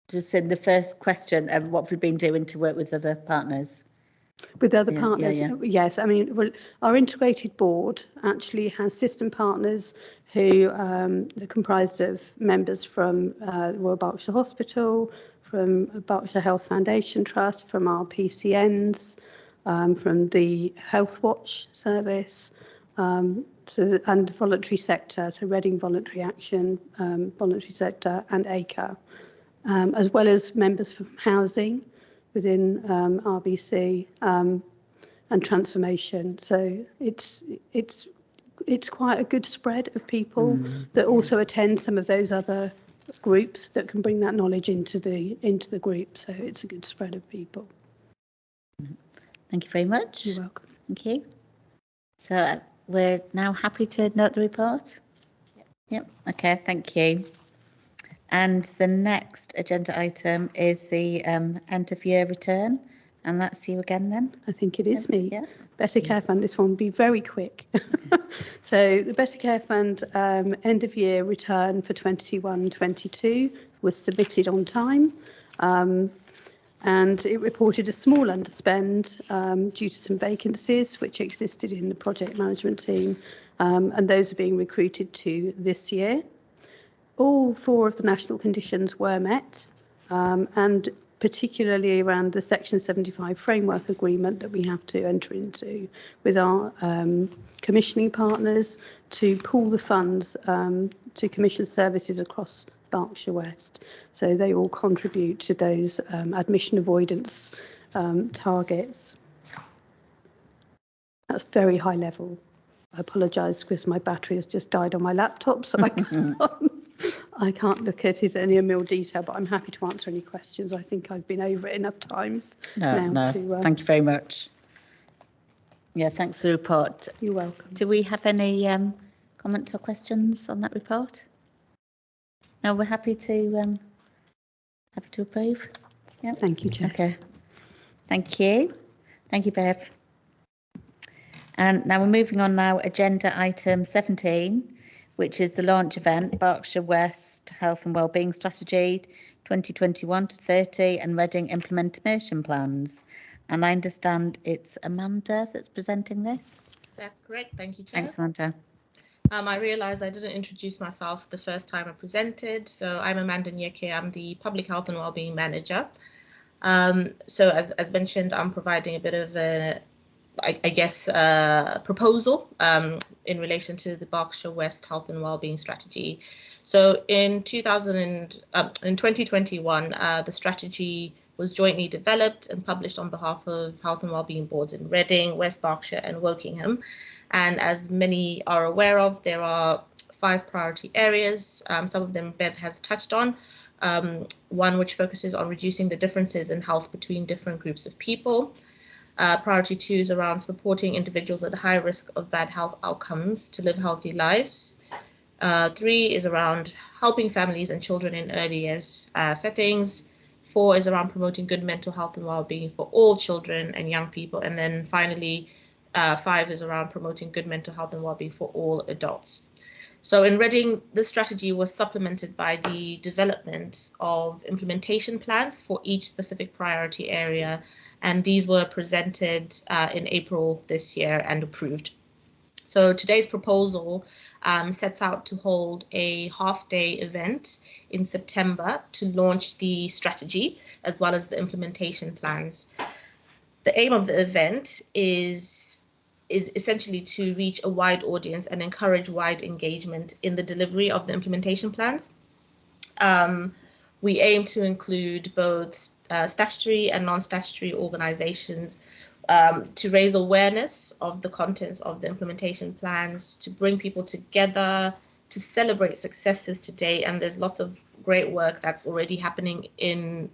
Just in the first question, what have we been doing to work with other partners? With other partners, yes. I mean, well, our integrated board actually has system partners who are comprised of members from Royal Berkshire Hospital, from Berkshire Health Foundation Trust, from our PCNs, from the Health Watch service, and voluntary sector, so Reading Voluntary Action, voluntary sector, and ACRE, as well as members from housing within RBC and transformation. So it's quite a good spread of people that also attend some of those other groups that can bring that knowledge into the group. So it's a good spread of people. Thank you very much. You're welcome. Thank you. So we're now happy to note the report. Yep. Okay. Thank you. And the next agenda item is the end of year return, and that's you again then? I think it is me. Yeah. Better Care Fund, this one will be very quick. So the Better Care Fund end of year return for 21-22 was submitted on time, and it reported a small underspend due to some vacancies which existed in the project management team, and those are being recruited to this year. All 4 of the national conditions were met, and particularly around the Section 75 framework agreement that we have to enter into with our commissioning partners to pool the funds to commission services across Berkshire West. So they all contribute to those admission avoidance targets. That's very high level. I apologise because my battery has just died on my laptop, so I can't look at it in any more detail, but I'm happy to answer any questions. I think I've been over it enough times. Thank you very much. Yeah, thanks for the report. You're welcome. Do we have any comments or questions on that report? No, we're happy to approve. Yeah. Thank you, Chair. Okay. Thank you. Thank you, Bev. And now we're moving on now, agenda item 17, which is the launch event, Berkshire West Health and Wellbeing Strategy 2021-30 and Reading Implementation Plans. And I understand it's Amanda that's presenting this. That's correct. Thank you, Chair. Thanks, Amanda. I realised I didn't introduce myself the first time I presented. So I'm Amanda Nyeke. I'm the Public Health and Wellbeing Manager. So as mentioned, I'm providing a bit of a proposal in relation to the Berkshire West Health and Wellbeing Strategy. So in 2021, the strategy was jointly developed and published on behalf of Health and Wellbeing Boards in Reading, West Berkshire and Wokingham. And as many are aware of, there are 5 priority areas. Some of them Bev has touched on. One which focuses on reducing the differences in health between different groups of people. Priority 2 is around supporting individuals at high risk of bad health outcomes to live healthy lives. 3 is around helping families and children in early years settings. 4 is around promoting good mental health and well-being for all children and young people. And then finally, 5 is around promoting good mental health and well-being for all adults. So in Reading, the strategy was supplemented by the development of implementation plans for each specific priority area, and these were presented in April this year and approved. So today's proposal sets out to hold a half-day event in September to launch the strategy as well as the implementation plans. The aim of the event is essentially to reach a wide audience and encourage wide engagement in the delivery of the implementation plans. We aim to include both statutory and non-statutory organizations to raise awareness of the contents of the implementation plans, to bring people together, to celebrate successes today. And there's lots of great work that's already happening in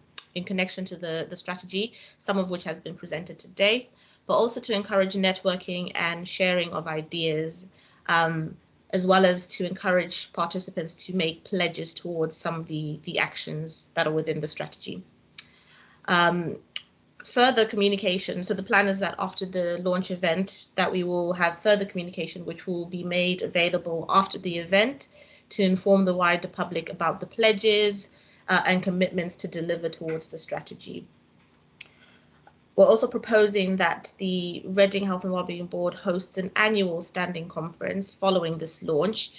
connection to the strategy, some of which has been presented today, but also to encourage networking and sharing of ideas, as well as to encourage participants to make pledges towards some of the actions that are within the strategy. Further communication, so the plan is that after the launch event that we will have further communication which will be made available after the event to inform the wider public about the pledges and commitments to deliver towards the strategy. We're also proposing that the Reading Health and Wellbeing Board hosts an annual standing conference following this launch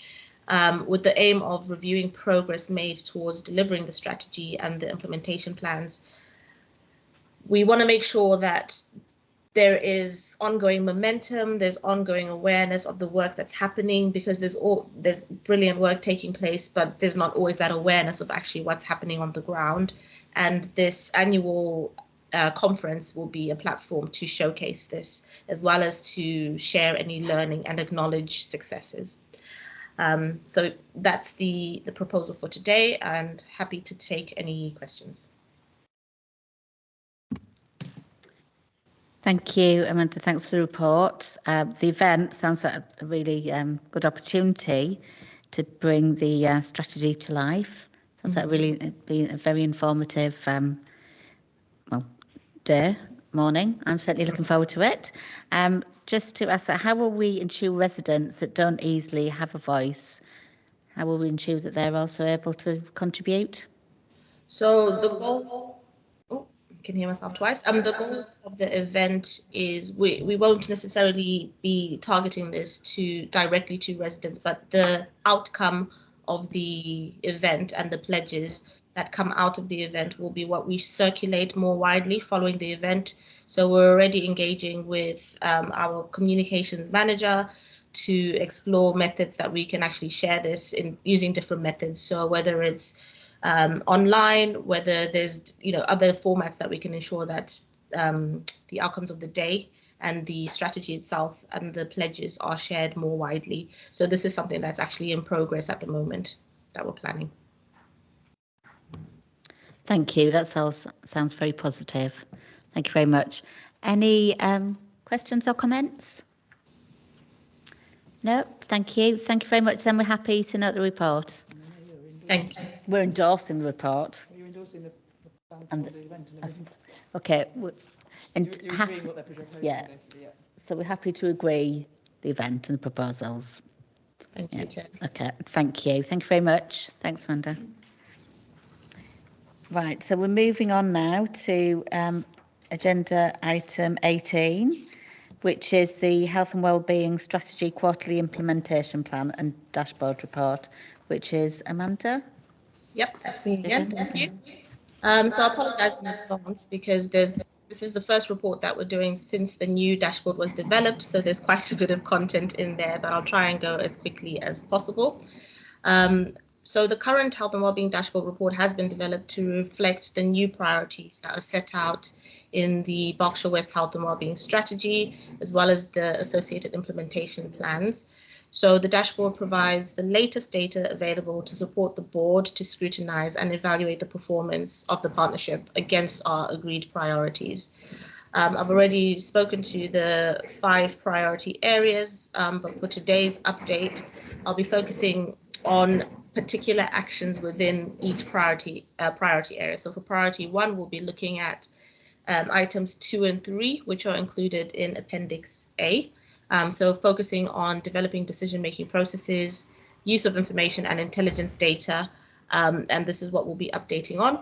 with the aim of reviewing progress made towards delivering the strategy and the implementation plans. We want to make sure that there is ongoing momentum, there's ongoing awareness of the work that's happening, because there's brilliant work taking place, but there's not always that awareness of actually what's happening on the ground. And this annual conference will be a platform to showcase this, as well as to share any learning and acknowledge successes. So that's the proposal for today, and happy to take any questions. Thank you, Amanda. Thanks for the report. The event sounds like a really good opportunity to bring the strategy to life. Sounds like really been a very informative morning. I'm certainly looking forward to it. Just to ask, how will we ensure residents that don't easily have a voice, how will we ensure that they're also able to contribute? So the goal, can hear myself twice. The goal of the event is we won't necessarily be targeting this directly to residents, but the outcome of the event and the pledges that come out of the event will be what we circulate more widely following the event. So we're already engaging with our communications manager to explore methods that we can actually share this in using different methods. So whether it's online, whether there's other formats that we can ensure that the outcomes of the day and the strategy itself and the pledges are shared more widely. So this is something that's actually in progress at the moment that we're planning. Thank you. That sounds very positive. Thank you very much. Any questions or comments? No, thank you. Thank you very much. Then we're happy to note the report. Thank you. We're endorsing the report. You're endorsing the event. Okay. You're agreeing what they're proposing, yeah. Basically, yeah. So we're happy to agree the event and the proposals. Thank you, Chair. Okay. Thank you. Thank you very much. Thanks, Amanda. Right. So we're moving on now to agenda item 18, which is the Health and Wellbeing Strategy Quarterly Implementation Plan and Dashboard Report, which is Amanda. Yep, that's me again. Thank you. So I apologize in advance because this is the first report that we're doing since the new dashboard was developed. So there's quite a bit of content in there, but I'll try and go as quickly as possible. So the current Health and Wellbeing Dashboard report has been developed to reflect the new priorities that are set out in the Berkshire West Health and Wellbeing Strategy, as well as the associated implementation plans. So the dashboard provides the latest data available to support the board to scrutinize and evaluate the performance of the partnership against our agreed priorities. I've already spoken to the 5 priority areas, but for today's update, I'll be focusing on particular actions within each priority area. So for priority 1, we'll be looking at items 2 and 3, which are included in Appendix A. So focusing on developing decision-making processes, use of information and intelligence data, and this is what we'll be updating on.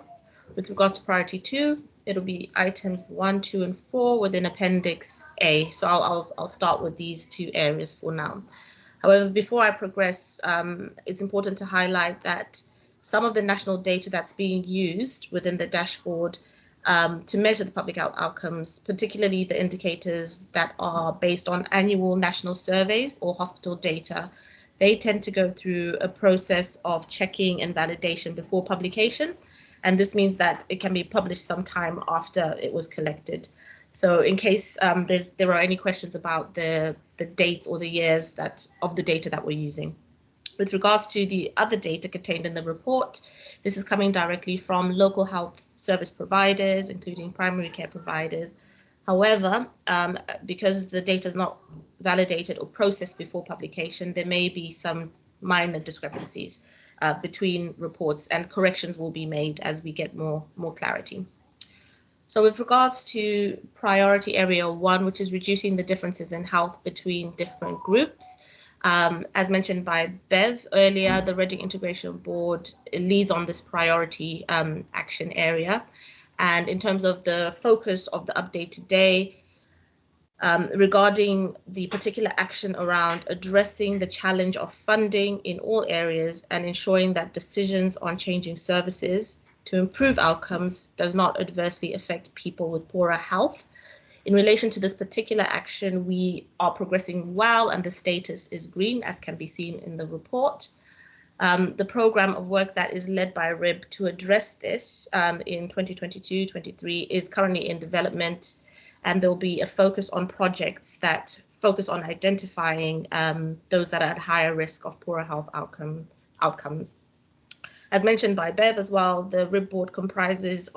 With regards to priority 2, it'll be items 1, 2, and 4 within Appendix A. So I'll start with these 2 areas for now. However, before I progress, it's important to highlight that some of the national data that's being used within the dashboard to measure the public health outcomes, particularly the indicators that are based on annual national surveys or hospital data, they tend to go through a process of checking and validation before publication. And this means that it can be published sometime after it was collected. So in case there are any questions about the dates or the years of the data that we're using. With regards to the other data contained in the report, this is coming directly from local health service providers, including primary care providers. However, because the data is not validated or processed before publication, there may be some minor discrepancies between reports, and corrections will be made as we get more clarity. So with regards to priority area 1, which is reducing the differences in health between different groups, as mentioned by Bev earlier, the Reading Integration Board leads on this priority action area. And in terms of the focus of the update today, regarding the particular action around addressing the challenge of funding in all areas and ensuring that decisions on changing services to improve outcomes does not adversely affect people with poorer health. In relation to this particular action, we are progressing well and the status is green, as can be seen in the report. The program of work that is led by RIB to address this in 2022-23 is currently in development, and there will be a focus on projects that focus on identifying those that are at higher risk of poorer health outcomes. As mentioned by Bev as well, the RIB board comprises